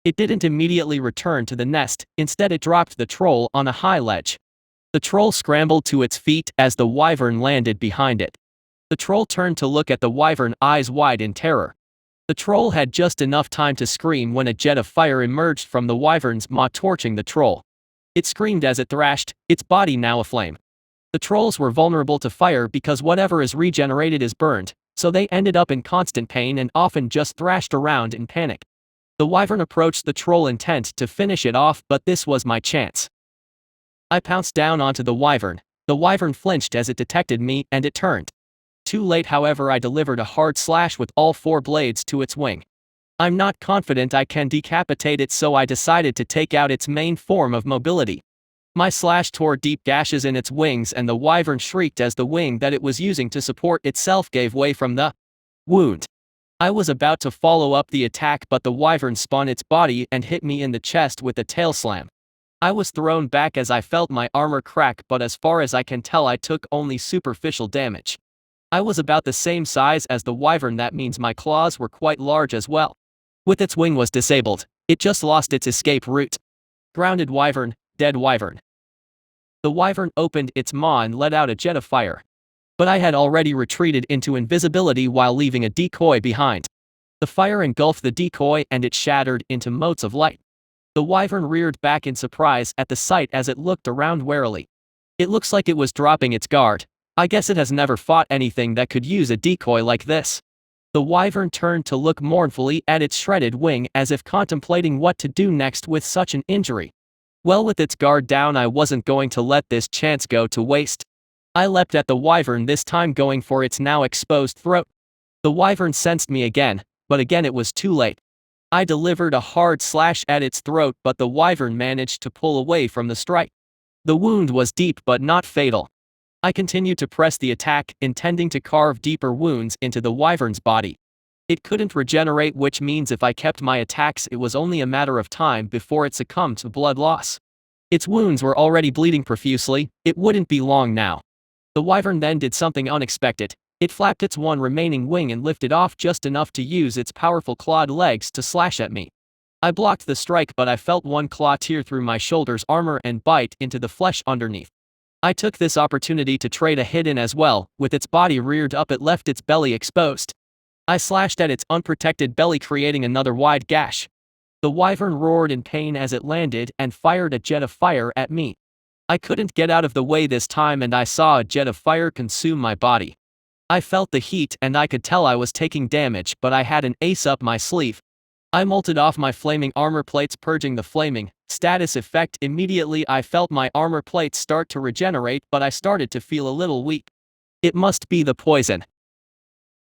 It didn't immediately return to the nest, instead it dropped the troll on a high ledge. The troll scrambled to its feet as the wyvern landed behind it. The troll turned to look at the wyvern, eyes wide in terror. The troll had just enough time to scream when a jet of fire emerged from the wyvern's maw, torching the troll. It screamed as it thrashed, its body now aflame. The trolls were vulnerable to fire because whatever is regenerated is burned, so they ended up in constant pain and often just thrashed around in panic. The wyvern approached the troll, intent to finish it off, but this was my chance. I pounced down onto the wyvern. The wyvern flinched as it detected me, and it turned. Too late, however, I delivered a hard slash with all 4 blades to its wing. I'm not confident I can decapitate it, so I decided to take out its main form of mobility. My slash tore deep gashes in its wings, and the wyvern shrieked as the wing that it was using to support itself gave way from the wound. I was about to follow up the attack, but the wyvern spun its body and hit me in the chest with a tail slam. I was thrown back as I felt my armor crack, but as far as I can tell, I took only superficial damage. I was about the same size as the wyvern, that means my claws were quite large as well. With its wing was disabled, it just lost its escape route. Grounded wyvern, dead wyvern. The wyvern opened its maw and let out a jet of fire. But I had already retreated into invisibility while leaving a decoy behind. The fire engulfed the decoy and it shattered into motes of light. The wyvern reared back in surprise at the sight as it looked around warily. It looks like it was dropping its guard. I guess it has never fought anything that could use a decoy like this. The wyvern turned to look mournfully at its shredded wing, as if contemplating what to do next with such an injury. Well, with its guard down, I wasn't going to let this chance go to waste. I leapt at the wyvern, this time going for its now exposed throat. The wyvern sensed me again, but again it was too late. I delivered a hard slash at its throat, but the wyvern managed to pull away from the strike. The wound was deep but not fatal. I continued to press the attack, intending to carve deeper wounds into the wyvern's body. It couldn't regenerate, which means if I kept my attacks, it was only a matter of time before it succumbed to blood loss. Its wounds were already bleeding profusely, it wouldn't be long now. The wyvern then did something unexpected. It flapped its one remaining wing and lifted off just enough to use its powerful clawed legs to slash at me. I blocked the strike, but I felt one claw tear through my shoulder's armor and bite into the flesh underneath. I took this opportunity to trade a hit in as well. With its body reared up, it left its belly exposed. I slashed at its unprotected belly, creating another wide gash. The wyvern roared in pain as it landed and fired a jet of fire at me. I couldn't get out of the way this time, and I saw a jet of fire consume my body. I felt the heat and I could tell I was taking damage, but I had an ace up my sleeve. I molted off my flaming armor plates, purging the flaming status effect. Immediately I felt my armor plates start to regenerate, but I started to feel a little weak. It must be the poison.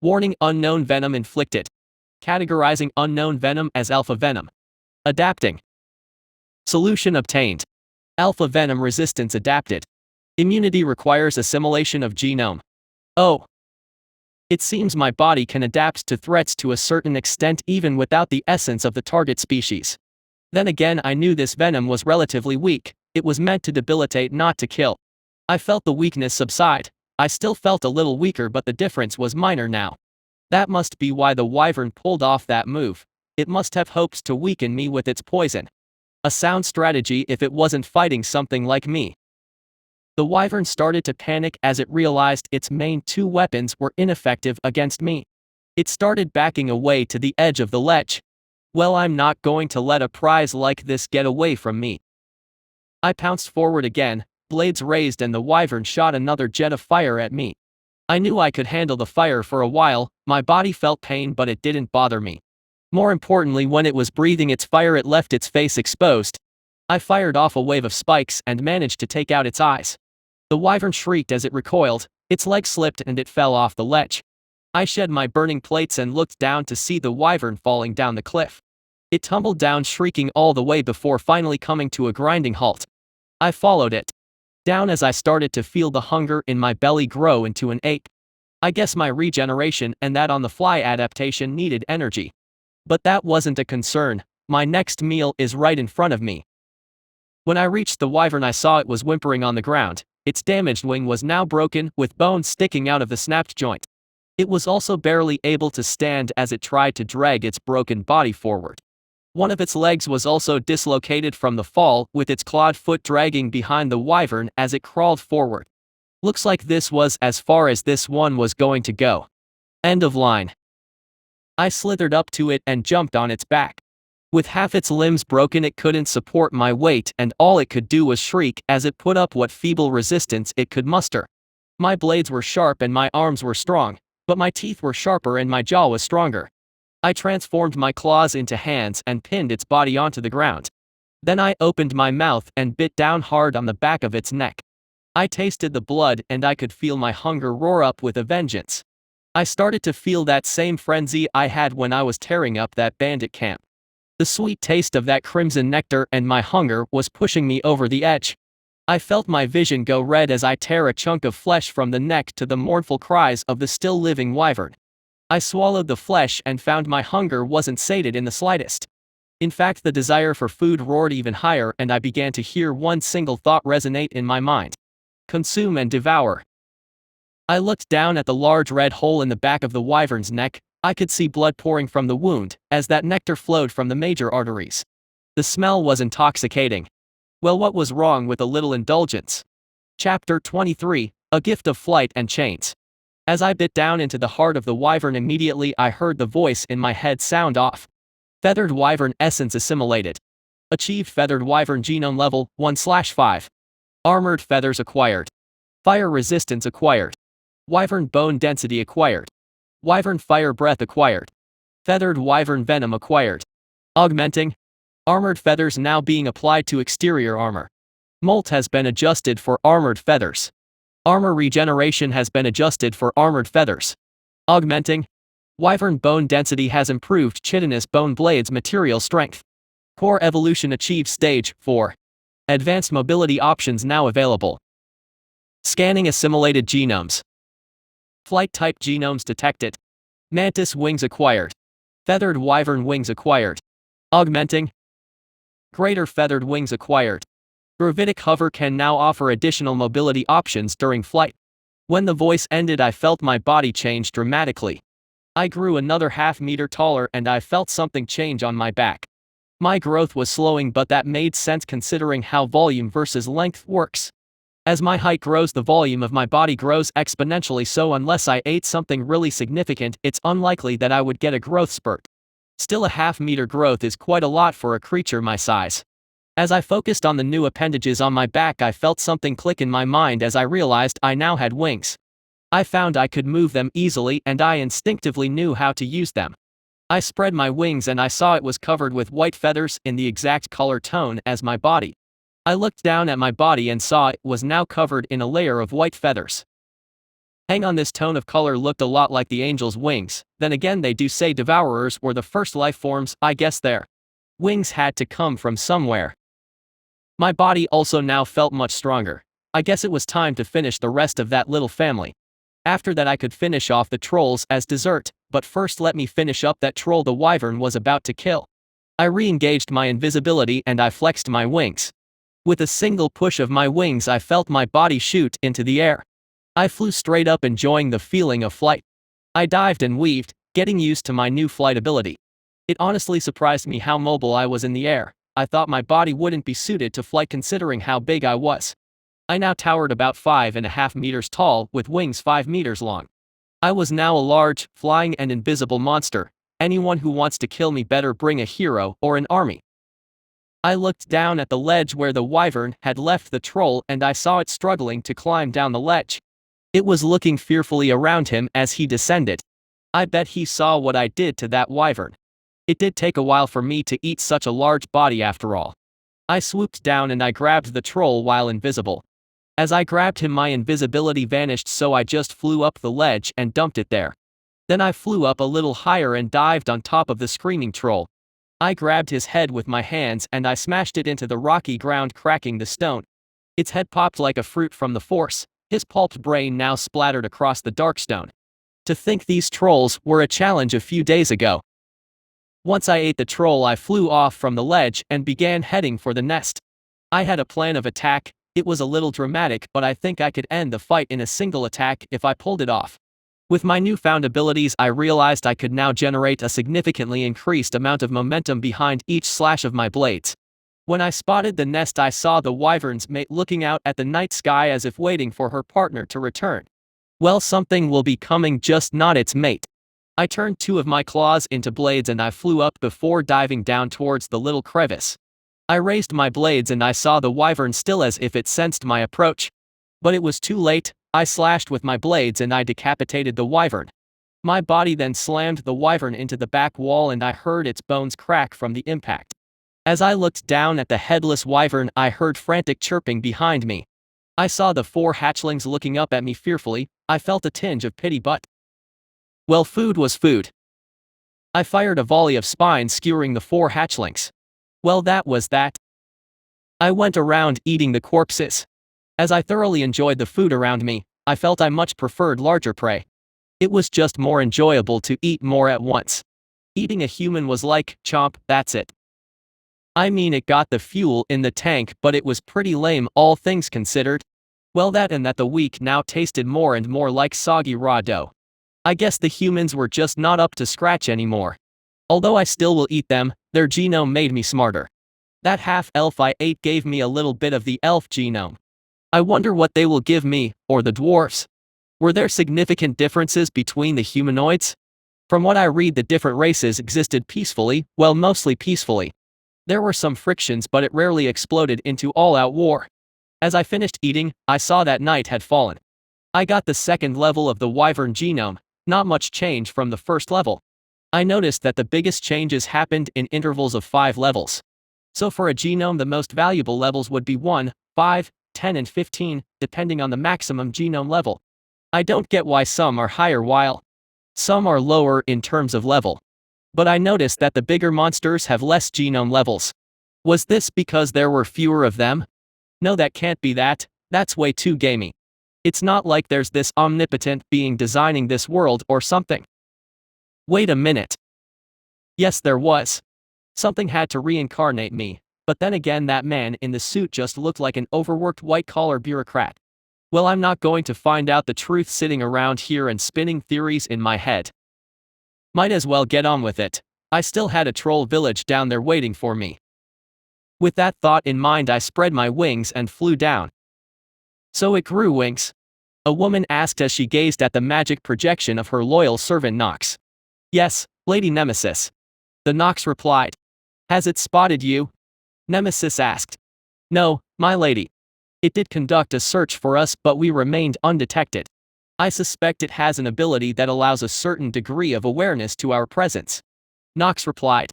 Warning: unknown venom inflicted. Categorizing unknown venom as alpha venom. Adapting. Solution obtained. Alpha venom resistance adapted. Immunity requires assimilation of genome. Oh. It seems my body can adapt to threats to a certain extent even without the essence of the target species. Then again, I knew this venom was relatively weak, it was meant to debilitate, not to kill. I felt the weakness subside. I still felt a little weaker, but the difference was minor now. That must be why the wyvern pulled off that move. It must have hoped to weaken me with its poison. A sound strategy if it wasn't fighting something like me. The wyvern started to panic as it realized its main two weapons were ineffective against me. It started backing away to the edge of the ledge. Well, I'm not going to let a prize like this get away from me. I pounced forward again, blades raised, and the wyvern shot another jet of fire at me. I knew I could handle the fire for a while. My body felt pain, but it didn't bother me. More importantly, when it was breathing its fire, it left its face exposed. I fired off a wave of spikes and managed to take out its eyes. The wyvern shrieked as it recoiled, its leg slipped and it fell off the ledge. I shed my burning plates and looked down to see the wyvern falling down the cliff. It tumbled down shrieking all the way before finally coming to a grinding halt. I followed it down as I started to feel the hunger in my belly grow into an ache. I guess my regeneration and that on-the-fly adaptation needed energy. But that wasn't a concern. My next meal is right in front of me. When I reached the wyvern, I saw it was whimpering on the ground. Its damaged wing was now broken, with bones sticking out of the snapped joint. It was also barely able to stand as it tried to drag its broken body forward. One of its legs was also dislocated from the fall, with its clawed foot dragging behind the wyvern as it crawled forward. Looks like this was as far as this one was going to go. End of line. I slithered up to it and jumped on its back. With half its limbs broken, it couldn't support my weight, and all it could do was shriek as it put up what feeble resistance it could muster. My blades were sharp and my arms were strong, but my teeth were sharper and my jaw was stronger. I transformed my claws into hands and pinned its body onto the ground. Then I opened my mouth and bit down hard on the back of its neck. I tasted the blood and I could feel my hunger roar up with a vengeance. I started to feel that same frenzy I had when I was tearing up that bandit camp. The sweet taste of that crimson nectar and my hunger was pushing me over the edge. I felt my vision go red as I tear a chunk of flesh from the neck to the mournful cries of the still living wyvern. I swallowed the flesh and found my hunger wasn't sated in the slightest. In fact, the desire for food roared even higher, and I began to hear one single thought resonate in my mind. Consume and devour. I looked down at the large red hole in the back of the wyvern's neck. I could see blood pouring from the wound, as that nectar flowed from the major arteries. The smell was intoxicating. Well, what was wrong with a little indulgence? Chapter 23, A Gift of Flight and Chains. As I bit down into the heart of the wyvern, immediately I heard the voice in my head sound off. Feathered wyvern essence assimilated. Achieved feathered wyvern genome level 1/5. Armored feathers acquired. Fire resistance acquired. Wyvern bone density acquired. Wyvern fire breath acquired. Feathered wyvern venom acquired. Augmenting. Armored feathers now being applied to exterior armor. Molt has been adjusted for armored feathers. Armor regeneration has been adjusted for armored feathers. Augmenting. Wyvern bone density has improved chitinous bone blades material strength. Core evolution achieved stage 4. Advanced mobility options now available. Scanning assimilated genomes. Flight type genomes detected. Mantis wings acquired. Feathered wyvern wings acquired. Augmenting. Greater feathered wings acquired. Gravitic hover can now offer additional mobility options during flight. When the voice ended, I felt my body change dramatically. I grew another half meter taller and I felt something change on my back. My growth was slowing, but that made sense considering how volume versus length works. As my height grows, the volume of my body grows exponentially, so unless I ate something really significant, it's unlikely that I would get a growth spurt. Still, a half-meter growth is quite a lot for a creature my size. As I focused on the new appendages on my back, I felt something click in my mind as I realized I now had wings. I found I could move them easily and I instinctively knew how to use them. I spread my wings and I saw it was covered with white feathers in the exact color tone as my body. I looked down at my body and saw it was now covered in a layer of white feathers. Hang on, this tone of color looked a lot like the angel's wings. Then again, they do say devourers were the first life forms. I guess their wings had to come from somewhere. My body also now felt much stronger. I guess it was time to finish the rest of that little family. After that I could finish off the trolls as dessert, but first let me finish up that troll the wyvern was about to kill. I re-engaged my invisibility and I flexed my wings. With a single push of my wings I felt my body shoot into the air. I flew straight up, enjoying the feeling of flight. I dived and weaved, getting used to my new flight ability. It honestly surprised me how mobile I was in the air. I thought my body wouldn't be suited to flight considering how big I was. I now towered about 5.5 meters tall with wings 5 meters long. I was now a large, flying and invisible monster. Anyone who wants to kill me better bring a hero or an army. I looked down at the ledge where the wyvern had left the troll and I saw it struggling to climb down the ledge. It was looking fearfully around him as he descended. I bet he saw what I did to that wyvern. It did take a while for me to eat such a large body after all. I swooped down and I grabbed the troll while invisible. As I grabbed him my invisibility vanished, so I just flew up the ledge and dumped it there. Then I flew up a little higher and dived on top of the screaming troll. I grabbed his head with my hands and I smashed it into the rocky ground, cracking the stone. Its head popped like a fruit from the force. His pulped brain now splattered across the dark stone. To think these trolls were a challenge a few days ago. Once I ate the troll I flew off from the ledge and began heading for the nest. I had a plan of attack. It was a little dramatic, but I think I could end the fight in a single attack if I pulled it off. With my newfound abilities I realized I could now generate a significantly increased amount of momentum behind each slash of my blades. When I spotted the nest I saw the wyvern's mate looking out at the night sky as if waiting for her partner to return. Well, something will be coming, just not its mate. I turned 2 of my claws into blades and I flew up before diving down towards the little crevice. I raised my blades and I saw the wyvern still, as if it sensed my approach. But it was too late. I slashed with my blades and I decapitated the wyvern. My body then slammed the wyvern into the back wall and I heard its bones crack from the impact. As I looked down at the headless wyvern I heard frantic chirping behind me. I saw the 4 hatchlings looking up at me fearfully. I felt a tinge of pity, but well, food was food. I fired a volley of spines skewering the 4 hatchlings. Well, that was that. I went around eating the corpses. As I thoroughly enjoyed the food around me, I felt I much preferred larger prey. It was just more enjoyable to eat more at once. Eating a human was like, chomp, that's it. I mean, it got the fuel in the tank, but it was pretty lame, all things considered. Well, that and that the weak now tasted more and more like soggy raw dough. I guess the humans were just not up to scratch anymore. Although I still will eat them, their genome made me smarter. That half-elf I ate gave me a little bit of the elf genome. I wonder what they will give me, or the dwarfs. Were there significant differences between the humanoids? From what I read, the different races existed peacefully, well, mostly peacefully. There were some frictions, but it rarely exploded into all-out war. As I finished eating, I saw that night had fallen. I got the 2nd level of the wyvern genome, not much change from the 1st level. I noticed that the biggest changes happened in intervals of 5 levels. So for a genome the most valuable levels would be 1, 5, 10 and 15, depending on the maximum genome level. I don't get why some are higher while some are lower in terms of level. But I noticed that the bigger monsters have less genome levels. Was this because there were fewer of them? No, that can't be that. That's way too gamey. It's not like there's this omnipotent being designing this world or something. Wait a minute. Yes, there was. Something had to reincarnate me, but then again that man in the suit just looked like an overworked white-collar bureaucrat. Well, I'm not going to find out the truth sitting around here and spinning theories in my head. Might as well get on with it. I still had a troll village down there waiting for me. With that thought in mind I spread my wings and flew down. So it grew wings? A woman asked as she gazed at the magic projection of her loyal servant Nox. Yes, Lady Nemesis. The Nox replied. Has it spotted you? Nemesis asked. No, my lady. It did conduct a search for us, but we remained undetected. I suspect it has an ability that allows a certain degree of awareness to our presence. Nox replied.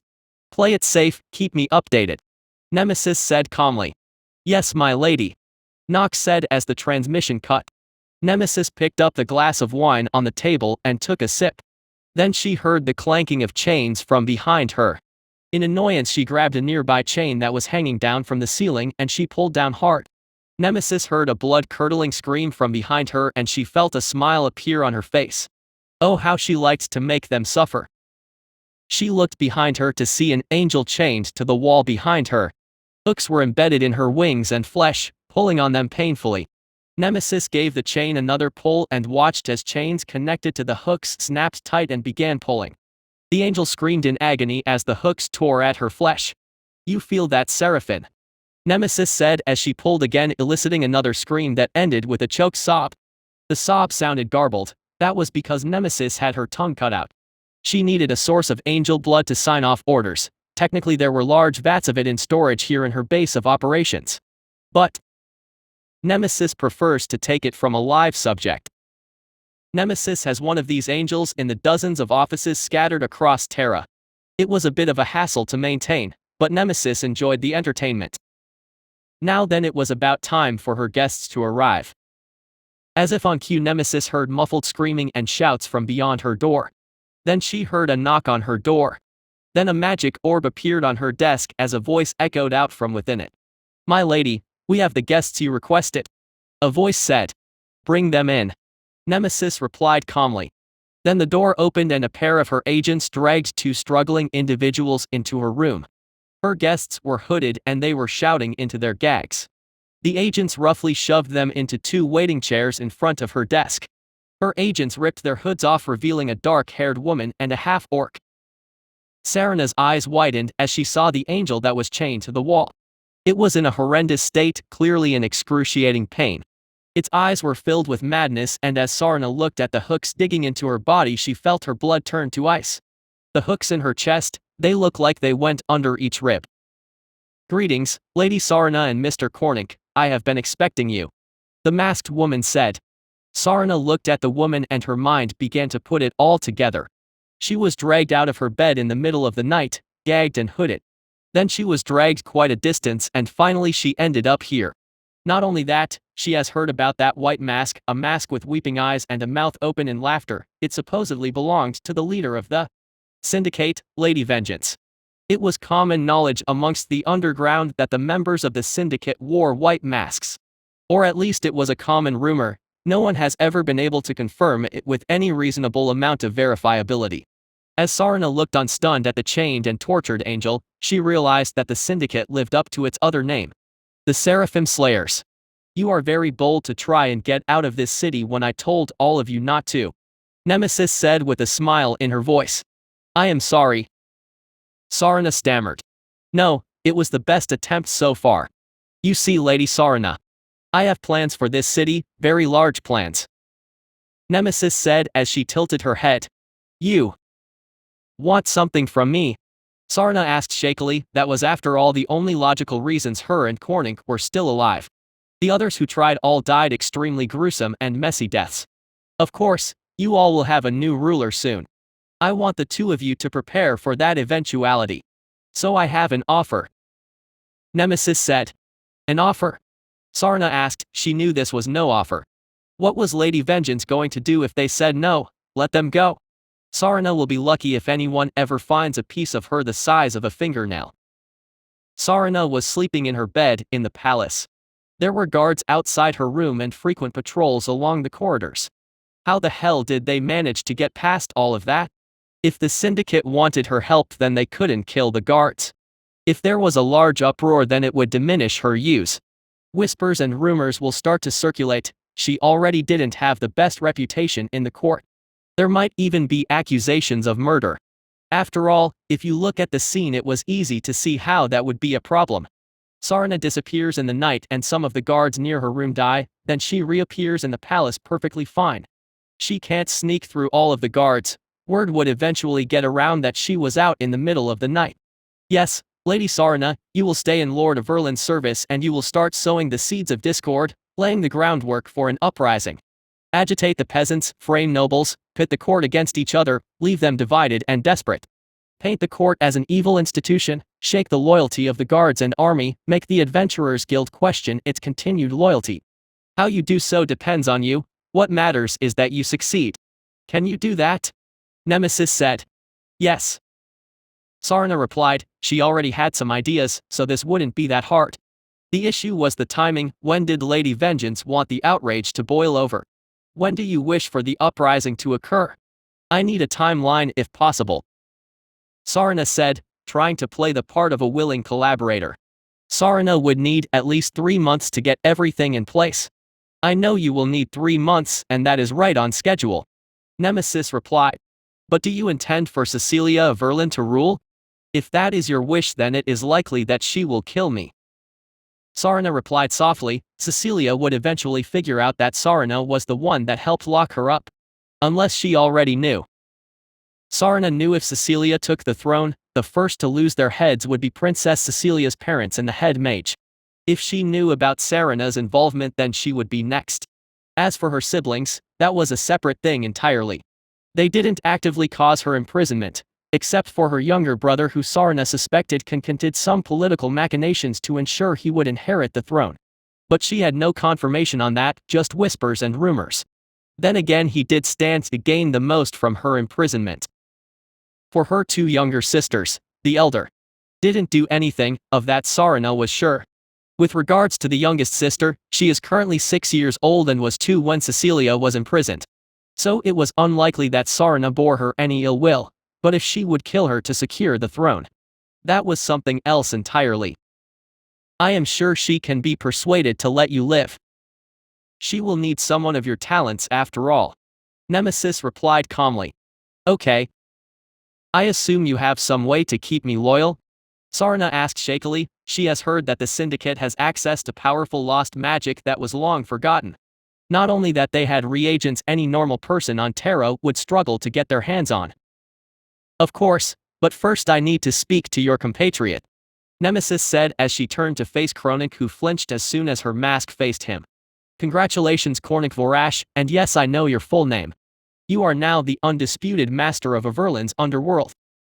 Play it safe, keep me updated. Nemesis said calmly. Yes, my lady. Nox said as the transmission cut. Nemesis picked up the glass of wine on the table and took a sip. Then she heard the clanking of chains from behind her. In annoyance she grabbed a nearby chain that was hanging down from the ceiling and she pulled down hard. Nemesis heard a blood-curdling scream from behind her and she felt a smile appear on her face. Oh, how she liked to make them suffer. She looked behind her to see an angel chained to the wall behind her. Hooks were embedded in her wings and flesh, pulling on them painfully. Nemesis gave the chain another pull and watched as chains connected to the hooks snapped tight and began pulling. The angel screamed in agony as the hooks tore at her flesh. You feel that, Seraphim? Nemesis said as she pulled again, eliciting another scream that ended with a choked sob. The sob sounded garbled. That was because Nemesis had her tongue cut out. She needed a source of angel blood to sign off orders. Technically there were large vats of it in storage here in her base of operations. But Nemesis prefers to take it from a live subject. Nemesis has one of these angels in the dozens of offices scattered across Terra. It was a bit of a hassle to maintain, but Nemesis enjoyed the entertainment. Now then, it was about time for her guests to arrive. As if on cue, Nemesis heard muffled screaming and shouts from beyond her door. Then she heard a knock on her door. Then a magic orb appeared on her desk as a voice echoed out from within it. My lady, we have the guests you requested. A voice said. Bring them in. Nemesis replied calmly. Then the door opened and a pair of her agents dragged two struggling individuals into her room. Her guests were hooded and they were shouting into their gags. The agents roughly shoved them into two waiting chairs in front of her desk. Her agents ripped their hoods off, revealing a dark-haired woman and a half-orc. Sarana's eyes widened as she saw the angel that was chained to the wall. It was in a horrendous state, clearly in excruciating pain. Its eyes were filled with madness, and as Sarana looked at the hooks digging into her body, she felt her blood turn to ice. The hooks in her chest, they looked like they went under each rib. Greetings, Lady Sarana and Mr. Cornick, I have been expecting you. The masked woman said. Sarana looked at the woman and her mind began to put it all together. She was dragged out of her bed in the middle of the night, gagged and hooded. Then she was dragged quite a distance and finally she ended up here. Not only that, she has heard about that white mask, a mask with weeping eyes and a mouth open in laughter. It supposedly belonged to the leader of the Syndicate, Lady Vengeance. It was common knowledge amongst the underground that the members of the Syndicate wore white masks. Or at least it was a common rumor. No one has ever been able to confirm it with any reasonable amount of verifiability. As Sarana looked on stunned at the chained and tortured angel, she realized that the Syndicate lived up to its other name. The Seraphim Slayers. You are very bold to try and get out of this city when I told all of you not to. Nemesis said with a smile in her voice. I am sorry. Sarana stammered. No, it was the best attempt so far. You see, Lady Sarana. I have plans for this city, very large plans. Nemesis said as she tilted her head. You want something from me? Sarana asked shakily. That was after all the only logical reasons her and Cornick were still alive. The others who tried all died extremely gruesome and messy deaths. Of course, you all will have a new ruler soon. I want the two of you to prepare for that eventuality. So I have an offer. Nemesis said. An offer? Sarana asked. She knew this was no offer. What was Lady Vengeance going to do if they said no? Let them go. Sarana will be lucky if anyone ever finds a piece of her the size of a fingernail. Sarana was sleeping in her bed in the palace. There were guards outside her room and frequent patrols along the corridors. How the hell did they manage to get past all of that? If the Syndicate wanted her help, then they couldn't kill the guards. If there was a large uproar, then it would diminish her use. Whispers and rumors will start to circulate. She already didn't have the best reputation in the court. There might even be accusations of murder. After all, if you look at the scene, it was easy to see how that would be a problem. Sarana disappears in the night and some of the guards near her room die, then she reappears in the palace perfectly fine. She can't sneak through all of the guards. Word would eventually get around that she was out in the middle of the night. Yes, Lady Sarana, you will stay in Lord of Erlin's service and you will start sowing the seeds of discord, laying the groundwork for an uprising. Agitate the peasants, frame nobles, pit the court against each other, leave them divided and desperate. Paint the court as an evil institution, shake the loyalty of the guards and army, make the Adventurers Guild question its continued loyalty. How you do so depends on you. What matters is that you succeed. Can you do that? Nemesis said. Yes. Sarana replied. She already had some ideas, so this wouldn't be that hard. The issue was the timing. When did Lady Vengeance want the outrage to boil over? When do you wish for the uprising to occur? I need a timeline if possible. Sarna said, trying to play the part of a willing collaborator. Sarna would need at least 3 months to get everything in place. I know you will need 3 months, and that is right on schedule. Nemesis replied. But do you intend for Cecilia of Verlin to rule? If that is your wish, then it is likely that she will kill me. Sarna replied softly. Cecilia would eventually figure out that Sarna was the one that helped lock her up. Unless she already knew. Sarna knew if Cecilia took the throne, the first to lose their heads would be Princess Cecilia's parents and the head mage. If she knew about Sarna's involvement, then she would be next. As for her siblings, that was a separate thing entirely. They didn't actively cause her imprisonment, except for her younger brother, who Sarna suspected concocted some political machinations to ensure he would inherit the throne. But she had no confirmation on that, just whispers and rumors. Then again, he did stand to gain the most from her imprisonment. For her 2 younger sisters, the elder didn't do anything, of that Sarna was sure. With regards to the youngest sister, she is currently 6 years old and was 2 when Cecilia was imprisoned. So it was unlikely that Sarna bore her any ill will, but if she would kill her to secure the throne, that was something else entirely. I am sure she can be persuaded to let you live. She will need someone of your talents after all. Nemesis replied calmly. Okay. I assume you have some way to keep me loyal? Sarna asked shakily. She has heard that the Syndicate has access to powerful lost magic that was long forgotten. Not only that, they had reagents any normal person on Terra would struggle to get their hands on. Of course, but first I need to speak to your compatriot. Nemesis said as she turned to face Kronik, who flinched as soon as her mask faced him. Congratulations, Kronik Vorash, and yes, I know your full name. You are now the undisputed master of Averlin's underworld.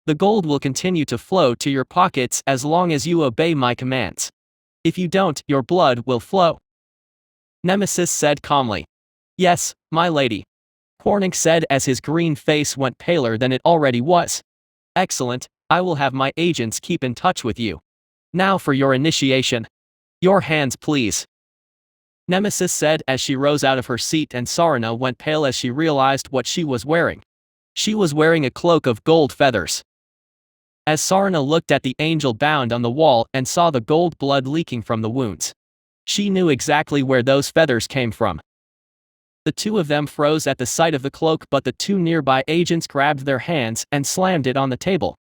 The gold will continue to flow to your pockets as long as you obey my commands. If you don't, your blood will flow. Nemesis said calmly. Yes, my lady. Kronik said as his green face went paler than it already was. Excellent, I will have my agents keep in touch with you. Now for your initiation. Your hands, please. Nemesis said as she rose out of her seat, and Sarna went pale as she realized what she was wearing. She was wearing a cloak of gold feathers. As Sarna looked at the angel bound on the wall and saw the gold blood leaking from the wounds, she knew exactly where those feathers came from. The 2 of them froze at the sight of the cloak, but the 2 nearby agents grabbed their hands and slammed it on the table.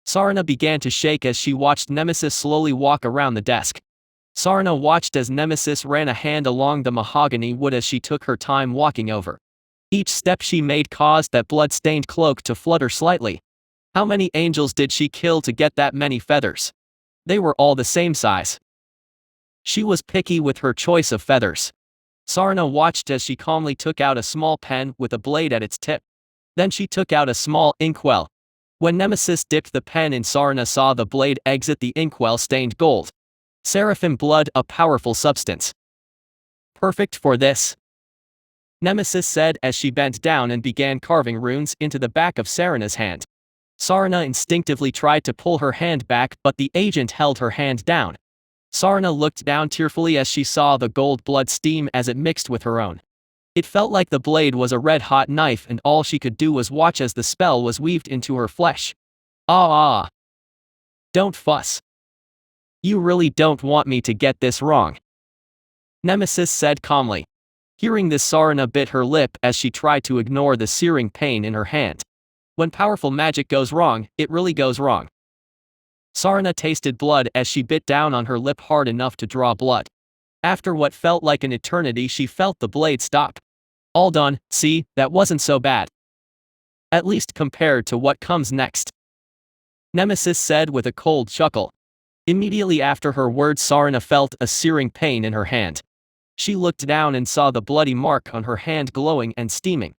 Sarna began to shake as she watched Nemesis slowly walk around the desk. Sarna watched as Nemesis ran a hand along the mahogany wood as she took her time walking over. Each step she made caused that blood-stained cloak to flutter slightly. How many angels did she kill to get that many feathers? They were all the same size. She was picky with her choice of feathers. Sarna watched as she calmly took out a small pen with a blade at its tip. Then she took out a small inkwell. When Nemesis dipped the pen in, Sarna saw the blade exit the inkwell stained gold. Seraphim blood, a powerful substance. Perfect for this, Nemesis said as she bent down and began carving runes into the back of Sarna's hand. Sarna instinctively tried to pull her hand back, but the agent held her hand down. Sarna looked down tearfully as she saw the gold blood steam as it mixed with her own. It felt like the blade was a red-hot knife, and all she could do was watch as the spell was weaved into her flesh. Ah. Don't fuss. You really don't want me to get this wrong, Nemesis said calmly. Hearing this, Sarna bit her lip as she tried to ignore the searing pain in her hand. When powerful magic goes wrong, it really goes wrong. Sarna tasted blood as she bit down on her lip hard enough to draw blood. After what felt like an eternity, she felt the blade stop. All done. See, that wasn't so bad. At least compared to what comes next, Nemesis said with a cold chuckle. Immediately after her words, Sarna felt a searing pain in her hand. She looked down and saw the bloody mark on her hand glowing and steaming.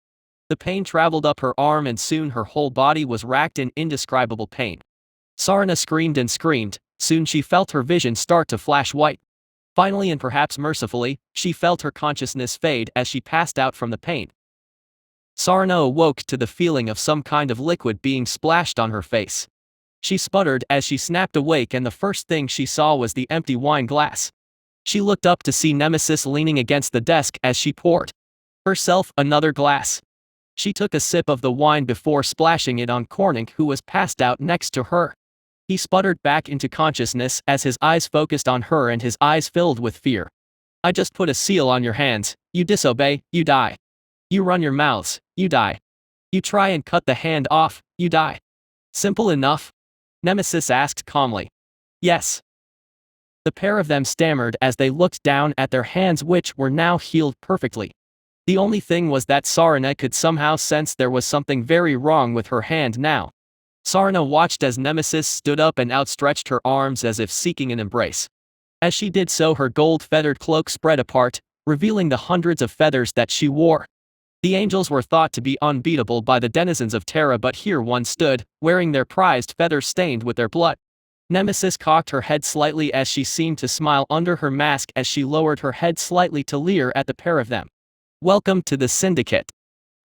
The pain traveled up her arm, and soon her whole body was racked in indescribable pain. Sarna screamed and screamed. Soon she felt her vision start to flash white. Finally, and perhaps mercifully, she felt her consciousness fade as she passed out from the pain. Sarna awoke to the feeling of some kind of liquid being splashed on her face. She sputtered as she snapped awake, and the first thing she saw was the empty wine glass. She looked up to see Nemesis leaning against the desk as she poured herself another glass. She took a sip of the wine before splashing it on Cornick, who was passed out next to her. He sputtered back into consciousness as his eyes focused on her and his eyes filled with fear. I just put a seal on your hands. You disobey, you die. You run your mouths, you die. You try and cut the hand off, you die. Simple enough? Nemesis asked calmly. Yes. The pair of them stammered as they looked down at their hands, which were now healed perfectly. The only thing was that Sarina could somehow sense there was something very wrong with her hand now. Sarina watched as Nemesis stood up and outstretched her arms as if seeking an embrace. As she did so, her gold-feathered cloak spread apart, revealing the hundreds of feathers that she wore. The angels were thought to be unbeatable by the denizens of Terra, but here one stood, wearing their prized feathers stained with their blood. Nemesis cocked her head slightly as she seemed to smile under her mask as she lowered her head slightly to leer at the pair of them. Welcome to the Syndicate.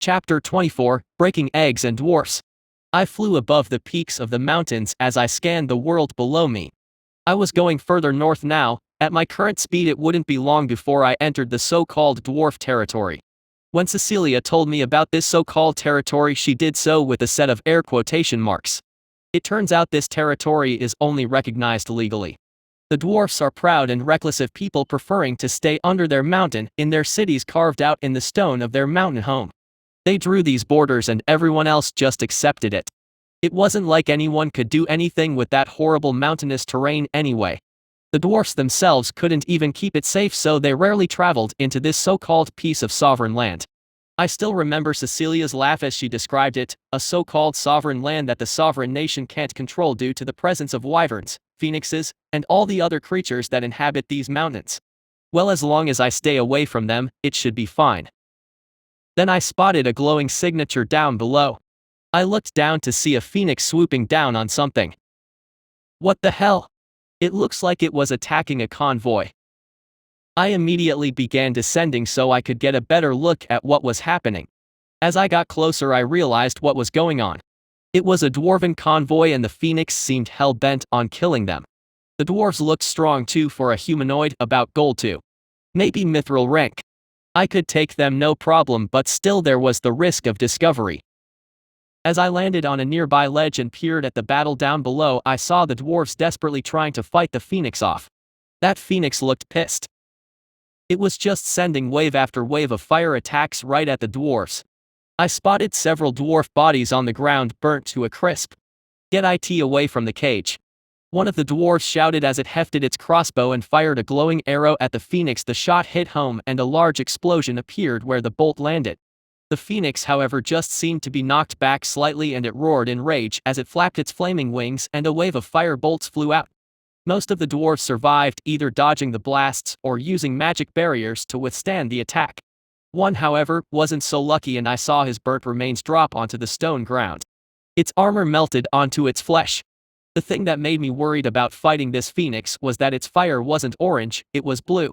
Chapter 24, Breaking Eggs and Dwarfs. I flew above the peaks of the mountains as I scanned the world below me. I was going further north now. At my current speed it wouldn't be long before I entered the so-called dwarf territory. When Cecilia told me about this so-called territory, she did so with a set of air quotation marks. It turns out this territory is only recognized legally. The dwarfs are proud and reckless of people preferring to stay under their mountain in their cities carved out in the stone of their mountain home. They drew these borders and everyone else just accepted it. It wasn't like anyone could do anything with that horrible mountainous terrain anyway. The dwarfs themselves couldn't even keep it safe, so they rarely traveled into this so-called piece of sovereign land. I still remember Cecilia's laugh as she described it, a so-called sovereign land that the sovereign nation can't control due to the presence of wyverns, phoenixes, and all the other creatures that inhabit these mountains. Well, as long as I stay away from them, it should be fine. Then I spotted a glowing signature down below. I looked down to see a phoenix swooping down on something. What the hell? It looks like it was attacking a convoy. I immediately began descending so I could get a better look at what was happening. As I got closer, I realized what was going on. It was a dwarven convoy and the phoenix seemed hell-bent on killing them. The dwarves looked strong too for a humanoid about gold 2. Maybe mithril rank. I could take them no problem, but still there was the risk of discovery. As I landed on a nearby ledge and peered at the battle down below, I saw the dwarves desperately trying to fight the phoenix off. That phoenix looked pissed. It was just sending wave after wave of fire attacks right at the dwarves. I spotted several dwarf bodies on the ground burnt to a crisp. Get it away from the cage. One of the dwarves shouted as it hefted its crossbow and fired a glowing arrow at the phoenix. The shot hit home and a large explosion appeared where the bolt landed. The phoenix, however, just seemed to be knocked back slightly and it roared in rage as it flapped its flaming wings and a wave of fire bolts flew out. Most of the dwarves survived, either dodging the blasts or using magic barriers to withstand the attack. One, however, wasn't so lucky and I saw his burnt remains drop onto the stone ground. Its armor melted onto its flesh. The thing that made me worried about fighting this phoenix was that its fire wasn't orange, it was blue.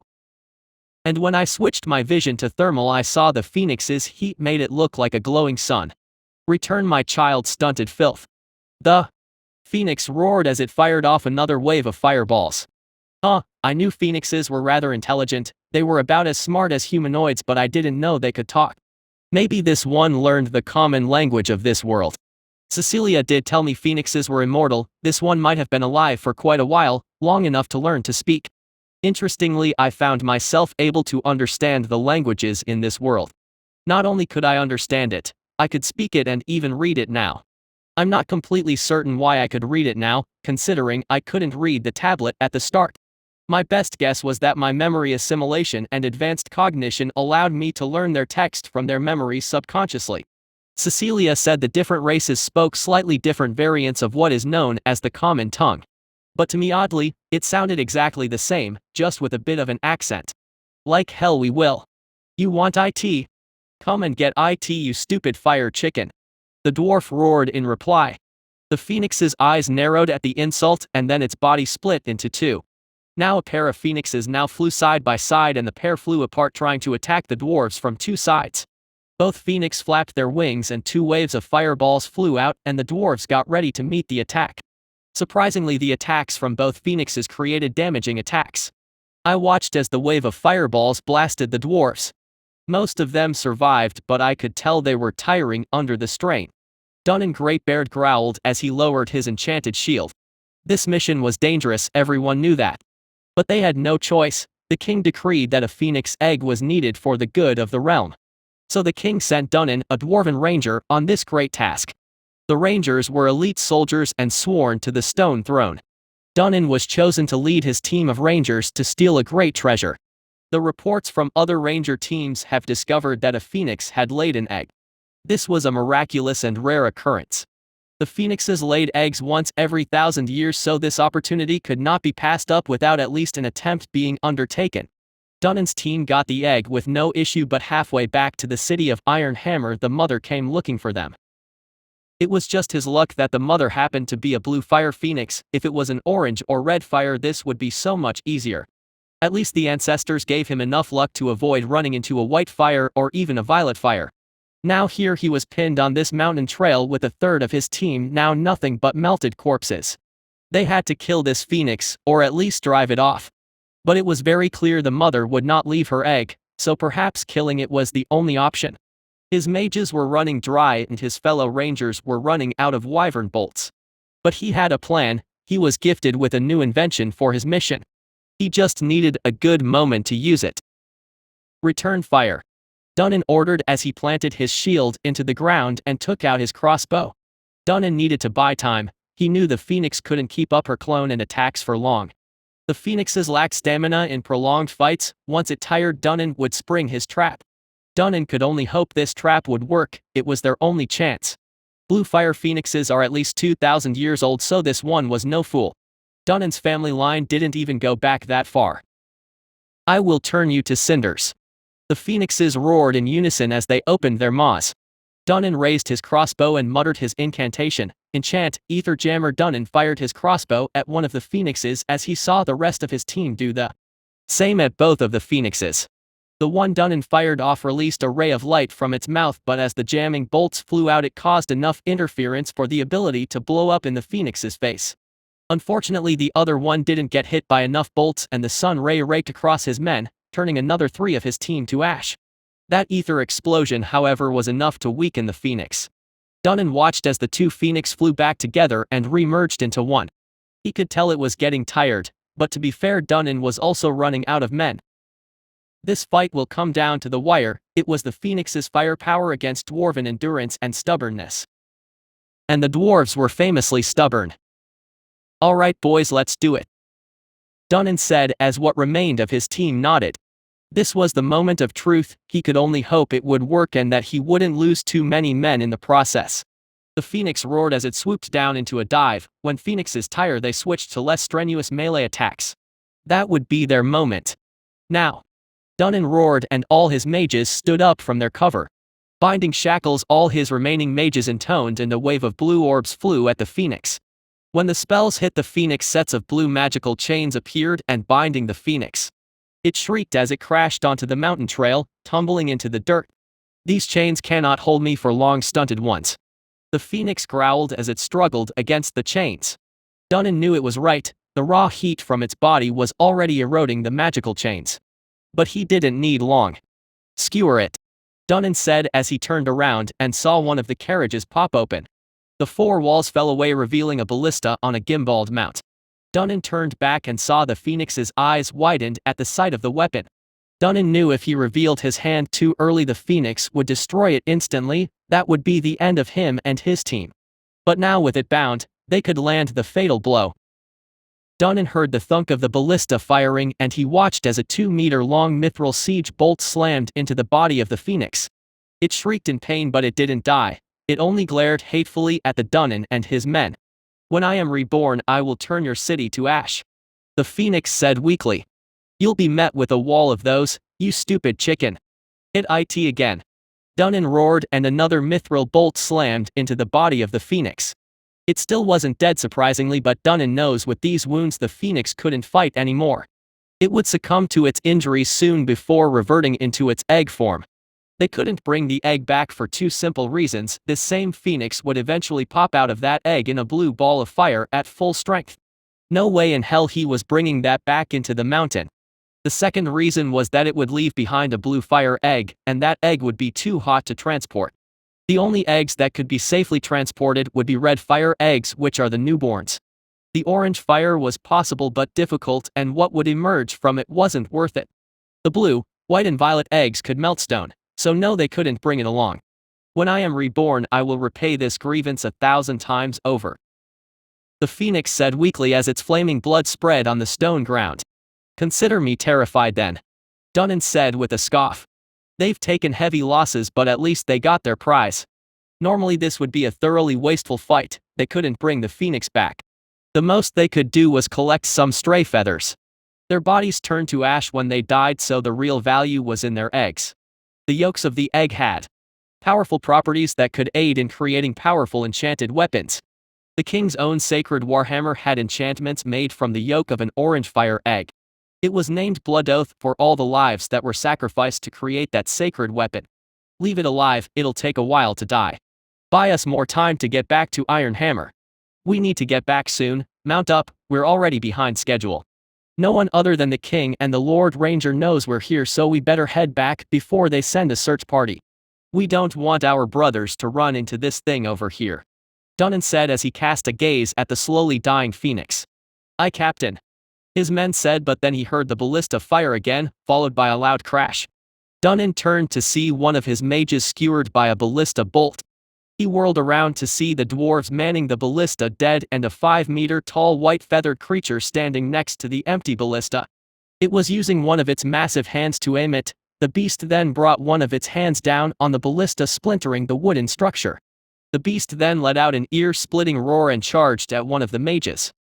And when I switched my vision to thermal, I saw the phoenix's heat made it look like a glowing sun. Return my child, stunted filth. The phoenix roared as it fired off another wave of fireballs. I knew phoenixes were rather intelligent. They were about as smart as humanoids, but I didn't know they could talk. Maybe this one learned the common language of this world. Cecilia did tell me phoenixes were immortal. This one might have been alive for quite a while, long enough to learn to speak. Interestingly, I found myself able to understand the languages in this world. Not only could I understand it, I could speak it and even read it now. I'm not completely certain why I could read it now, considering I couldn't read the tablet at the start. My best guess was that my memory assimilation and advanced cognition allowed me to learn their text from their memories subconsciously. Cecilia said the different races spoke slightly different variants of what is known as the common tongue. But to me, oddly, it sounded exactly the same, just with a bit of an accent. Like hell we will. You want IT? Come and get IT, you stupid fire chicken. The dwarf roared in reply. The phoenix's eyes narrowed at the insult and then its body split into two. Now a pair of phoenixes now flew side by side and the pair flew apart trying to attack the dwarves from two sides. Both phoenix flapped their wings and two waves of fireballs flew out and the dwarves got ready to meet the attack. Surprisingly, the attacks from both phoenixes created damaging attacks. I watched as the wave of fireballs blasted the dwarves. Most of them survived, but I could tell they were tiring under the strain. Dunnan Greatbeard growled as he lowered his enchanted shield. This mission was dangerous, everyone knew that. But they had no choice. The king decreed that a phoenix egg was needed for the good of the realm. So the king sent Dunnan, a dwarven ranger, on this great task. The rangers were elite soldiers and sworn to the stone throne. Dunnan was chosen to lead his team of rangers to steal a great treasure. The reports from other ranger teams have discovered that a phoenix had laid an egg. This was a miraculous and rare occurrence. The phoenixes laid eggs once every 1,000 years, so this opportunity could not be passed up without at least an attempt being undertaken. Dunnan's team got the egg with no issue, but halfway back to the city of Iron Hammer the mother came looking for them. It was just his luck that the mother happened to be a blue fire phoenix. If it was an orange or red fire, this would be so much easier. At least the ancestors gave him enough luck to avoid running into a white fire or even a violet fire. Now here he was pinned on this mountain trail with a third of his team now nothing but melted corpses. They had to kill this phoenix, or at least drive it off. But it was very clear the mother would not leave her egg, so perhaps killing it was the only option. His mages were running dry and his fellow rangers were running out of wyvern bolts. But he had a plan. He was gifted with a new invention for his mission. He just needed a good moment to use it. Return fire, Dunnan ordered as he planted his shield into the ground and took out his crossbow. Dunnan needed to buy time. He knew the phoenix couldn't keep up her clone and attacks for long. The phoenixes lacked stamina in prolonged fights. Once it tired, Dunnan would spring his trap. Dunnan could only hope this trap would work. It was their only chance. Blue fire phoenixes are at least 2,000 years old, so this one was no fool. Dunnan's family line didn't even go back that far. I will turn you to cinders. The phoenixes roared in unison as they opened their maws. Dunnan raised his crossbow and muttered his incantation. Enchant, Ether Jammer. Dunnan fired his crossbow at one of the phoenixes as he saw the rest of his team do the same at both of the phoenixes. The one Dunnan fired off released a ray of light from its mouth, but as the jamming bolts flew out, it caused enough interference for the ability to blow up in the phoenix's face. Unfortunately, the other one didn't get hit by enough bolts and the sun ray raked across his men, turning another 3 of his team to ash. That ether explosion, however, was enough to weaken the phoenix. Dunnan watched as the 2 phoenix flew back together and re-merged into one. He could tell it was getting tired, but to be fair, Dunnan was also running out of men. This fight will come down to the wire. It was the phoenix's firepower against dwarven endurance and stubbornness. And the dwarves were famously stubborn. Alright boys, let's do it, Dunnan said as what remained of his team nodded. This was the moment of truth. He could only hope it would work and that he wouldn't lose too many men in the process. The phoenix roared as it swooped down into a dive. When phoenixes tire, they switched to less strenuous melee attacks. That would be their moment. Now, Dunnan roared and all his mages stood up from their cover. Binding shackles, all his remaining mages intoned, and a wave of blue orbs flew at the phoenix. When the spells hit the phoenix, sets of blue magical chains appeared and binding the phoenix. It shrieked as it crashed onto the mountain trail, tumbling into the dirt. These chains cannot hold me for long, stunted ones. The phoenix growled as it struggled against the chains. Dunnan knew it was right. The raw heat from its body was already eroding the magical chains. But he didn't need long. Skewer it, Dunnan said as he turned around and saw one of the carriages pop open. The 4 walls fell away, revealing a ballista on a gimbaled mount. Dunnan turned back and saw the phoenix's eyes widened at the sight of the weapon. Dunnan knew if he revealed his hand too early, the phoenix would destroy it instantly. That would be the end of him and his team. But now with it bound, they could land the fatal blow. Dunnan heard the thunk of the ballista firing and he watched as a 2-meter-long mithril siege bolt slammed into the body of the phoenix. It shrieked in pain, but it didn't die. It only glared hatefully at the Dunnan and his men. When I am reborn, I will turn your city to ash, the phoenix said weakly. You'll be met with a wall of those, you stupid chicken. Hit it again, Dunnan roared, and another mithril bolt slammed into the body of the phoenix. It still wasn't dead, surprisingly, but Dunnan knows with these wounds the phoenix couldn't fight anymore. It would succumb to its injuries soon before reverting into its egg form. They couldn't bring the egg back for 2 simple reasons. This same phoenix would eventually pop out of that egg in a blue ball of fire at full strength. No way in hell he was bringing that back into the mountain. The second reason was that it would leave behind a blue fire egg, and that egg would be too hot to transport. The only eggs that could be safely transported would be red fire eggs, which are the newborns. The orange fire was possible but difficult, and what would emerge from it wasn't worth it. The blue, white and violet eggs could melt stone, so no, they couldn't bring it along. When I am reborn, I will repay this grievance 1,000 times over. The phoenix said weakly as its flaming blood spread on the stone ground. Consider me terrified then. Dunnan said with a scoff. They've taken heavy losses, but at least they got their prize. Normally this would be a thoroughly wasteful fight. They couldn't bring the phoenix back. The most they could do was collect some stray feathers. Their bodies turned to ash when they died, so the real value was in their eggs. The yolks of the egg had powerful properties that could aid in creating powerful enchanted weapons. The king's own sacred warhammer had enchantments made from the yolk of an orange fire egg. It was named Blood Oath for all the lives that were sacrificed to create that sacred weapon. Leave it alive, it'll take a while to die. Buy us more time to get back to Iron Hammer. We need to get back soon. Mount up, we're already behind schedule. No one other than the king and the Lord Ranger knows we're here, so we better head back before they send a search party. We don't want our brothers to run into this thing over here. Dunnan said as he cast a gaze at the slowly dying phoenix. Aye, Captain. His men said, but then he heard the ballista fire again, followed by a loud crash. Dunnan turned to see one of his mages skewered by a ballista bolt. He whirled around to see the dwarves manning the ballista dead and a 5-meter-tall white-feathered creature standing next to the empty ballista. It was using one of its massive hands to aim it. The beast then brought one of its hands down on the ballista, splintering the wooden structure. The beast then let out an ear-splitting roar and charged at one of the mages.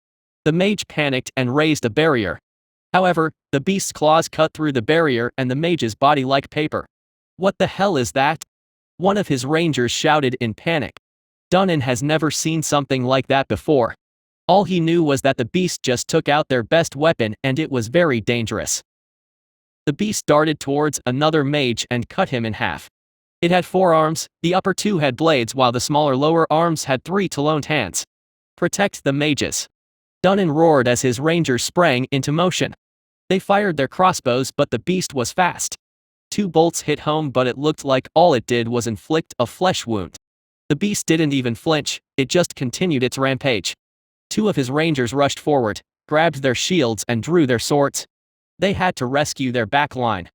The mage panicked and raised a barrier. However, the beast's claws cut through the barrier and the mage's body like paper. What the hell is that? One of his rangers shouted in panic. Dunnan has never seen something like that before. All he knew was that the beast just took out their best weapon, and it was very dangerous. The beast darted towards another mage and cut him in half. It had 4 arms, the upper 2 had blades while the smaller lower arms had 3 taloned hands. Protect the mages. Dunnan roared as his rangers sprang into motion. They fired their crossbows, but the beast was fast. 2 bolts hit home, but it looked like all it did was inflict a flesh wound. The beast didn't even flinch, it just continued its rampage. 2 of his rangers rushed forward, grabbed their shields and drew their swords. They had to rescue their back line.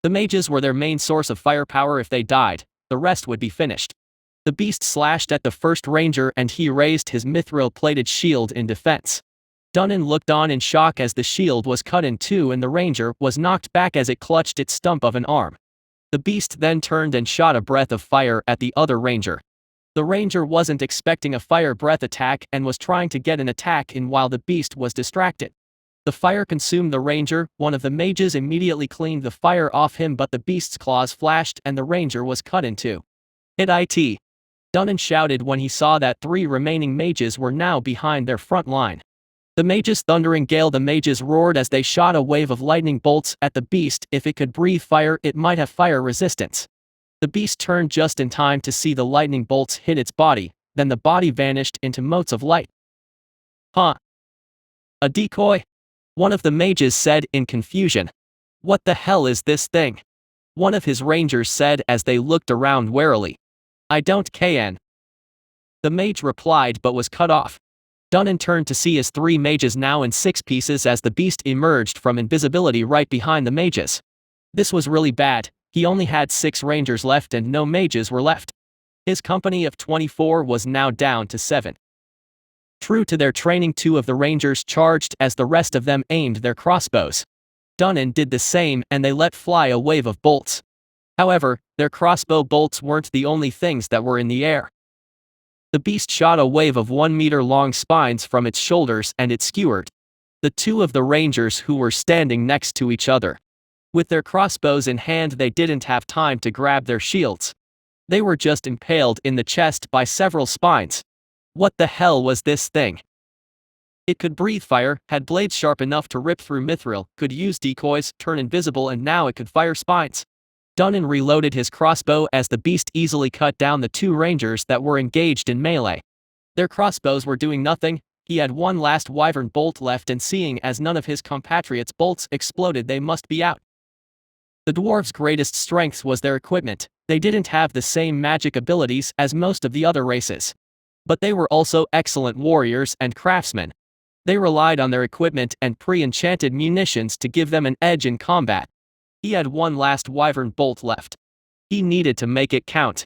The mages were their main source of firepower. If they died, the rest would be finished. The beast slashed at the first ranger and he raised his mithril-plated shield in defense. Dunnan looked on in shock as the shield was cut in 2 and the ranger was knocked back as it clutched its stump of an arm. The beast then turned and shot a breath of fire at the other ranger. The ranger wasn't expecting a fire breath attack and was trying to get an attack in while the beast was distracted. The fire consumed the ranger. One of the mages immediately cleaned the fire off him, but the beast's claws flashed and the ranger was cut in 2. Hit it! Dunnan shouted when he saw that 3 remaining mages were now behind their front line. The mages' thundering gale. The mages roared as they shot a wave of lightning bolts at the beast. If it could breathe fire, it might have fire resistance. The beast turned just in time to see the lightning bolts hit its body, then the body vanished into motes of light. Huh? A decoy? One of the mages said in confusion. What the hell is this thing? One of his rangers said as they looked around warily. I don't kn. The mage replied but was cut off. Dunnan turned to see his 3 mages now in 6 pieces as the beast emerged from invisibility right behind the mages. This was really bad. He only had 6 rangers left and no mages were left. His company of 24 was now down to 7. True to their training, 2 of the rangers charged as the rest of them aimed their crossbows. Dunnan did the same and they let fly a wave of bolts. However, their crossbow bolts weren't the only things that were in the air. The beast shot a wave of 1-meter-long spines from its shoulders and it skewered the 2 of the rangers who were standing next to each other. With their crossbows in hand, they didn't have time to grab their shields. They were just impaled in the chest by several spines. What the hell was this thing? It could breathe fire, had blades sharp enough to rip through mithril, could use decoys, turn invisible, and now it could fire spines. Dunnan reloaded his crossbow as the beast easily cut down the 2 rangers that were engaged in melee. Their crossbows were doing nothing. He had one last wyvern bolt left, and seeing as none of his compatriots' bolts exploded, they must be out. The dwarves' greatest strength was their equipment. They didn't have the same magic abilities as most of the other races. But they were also excellent warriors and craftsmen. They relied on their equipment and pre-enchanted munitions to give them an edge in combat. He had one last wyvern bolt left. He needed to make it count.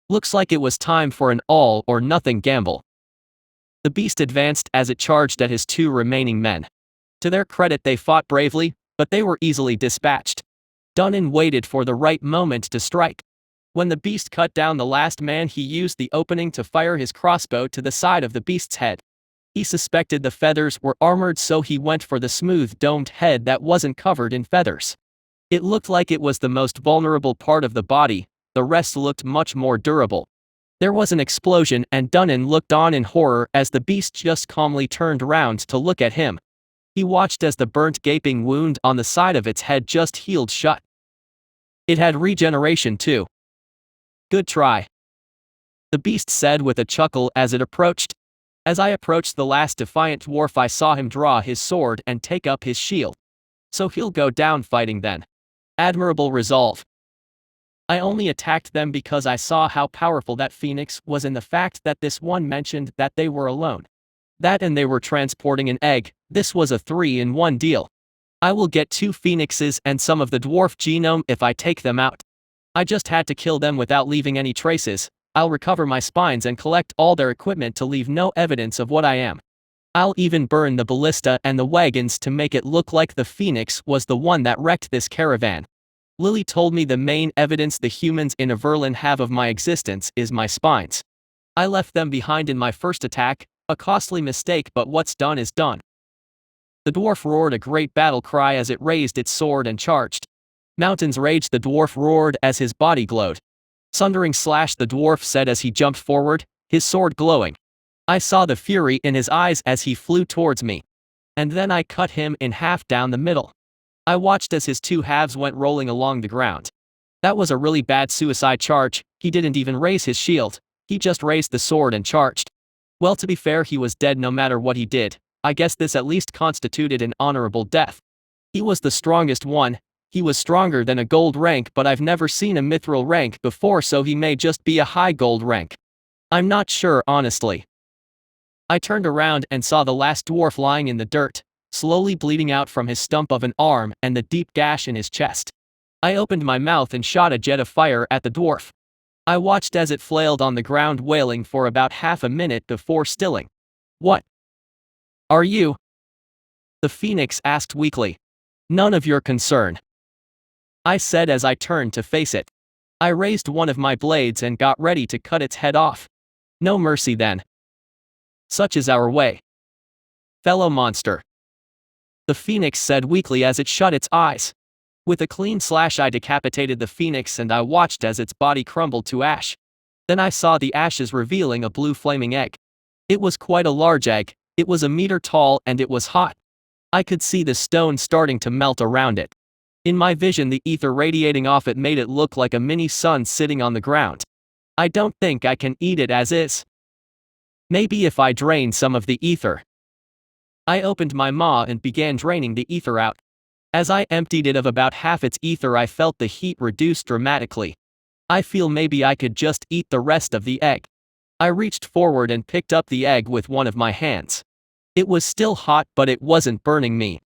Looks like it was time for an all-or-nothing gamble. The beast advanced as it charged at his two remaining men. To their credit, they fought bravely, but they were easily dispatched. Dunnan waited for the right moment to strike. When the beast cut down the last man, he used the opening to fire his crossbow to the side of the beast's head. He suspected the feathers were armored, so he went for the smooth domed head that wasn't covered in feathers. It looked like it was the most vulnerable part of the body, the rest looked much more durable. There was an explosion, and Dunnan looked on in horror as the beast just calmly turned around to look at him. He watched as the burnt gaping wound on the side of its head just healed shut. It had regeneration too. Good try, the beast said with a chuckle as it approached. As I approached the last defiant dwarf, I saw him draw his sword and take up his shield. So he'll go down fighting then. Admirable resolve. I only attacked them because I saw how powerful that phoenix was, and the fact that this one mentioned that they were alone. That and they were transporting an egg. This was a 3-in-1 deal. I will get 2 phoenixes and some of the dwarf genome if I take them out. I just had to kill them without leaving any traces. I'll recover my spines and collect all their equipment to leave no evidence of what I am. I'll even burn the ballista and the wagons to make it look like the phoenix was the one that wrecked this caravan. Lily told me the main evidence the humans in Everlyn have of my existence is my spines. I left them behind in my first attack, a costly mistake, but what's done is done. The dwarf roared a great battle cry as it raised its sword and charged. Mountains raged, the dwarf roared as his body glowed. Sundering slash, the dwarf said as he jumped forward, his sword glowing. I saw the fury in his eyes as he flew towards me. And then I cut him in half down the middle. I watched as his 2 halves went rolling along the ground. That was a really bad suicide charge. He didn't even raise his shield. He just raised the sword and charged. Well, to be fair, he was dead no matter what he did. I guess this at least constituted an honorable death. He was the strongest one. He was stronger than a gold rank, but I've never seen a mithril rank before, so he may just be a high gold rank. I'm not sure, honestly. I turned around and saw the last dwarf lying in the dirt, slowly bleeding out from his stump of an arm and the deep gash in his chest. I opened my mouth and shot a jet of fire at the dwarf. I watched as it flailed on the ground, wailing for about half a minute before stilling. What are you? The phoenix asked weakly. None of your concern, I said as I turned to face it. I raised one of my blades and got ready to cut its head off. No mercy then. Such is our way, fellow monster, the phoenix said weakly as it shut its eyes. With a clean slash, I decapitated the phoenix and I watched as its body crumbled to ash. Then I saw the ashes revealing a blue flaming egg. It was quite a large egg. It was a meter tall and it was hot. I could see the stone starting to melt around it. In my vision, the ether radiating off it made it look like a mini sun sitting on the ground. I don't think I can eat it as is. Maybe if I drain some of the ether. I opened my maw and began draining the ether out. As I emptied it of about half its ether, I felt the heat reduce dramatically. I feel maybe I could just eat the rest of the egg. I reached forward and picked up the egg with one of my hands. It was still hot, but it wasn't burning me.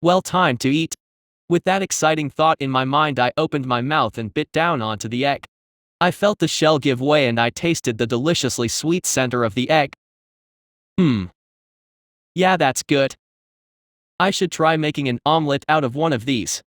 Well, time to eat. With that exciting thought in my mind, I opened my mouth and bit down onto the egg. I felt the shell give way and I tasted the deliciously sweet center of the egg. Yeah, that's good. I should try making an omelet out of one of these.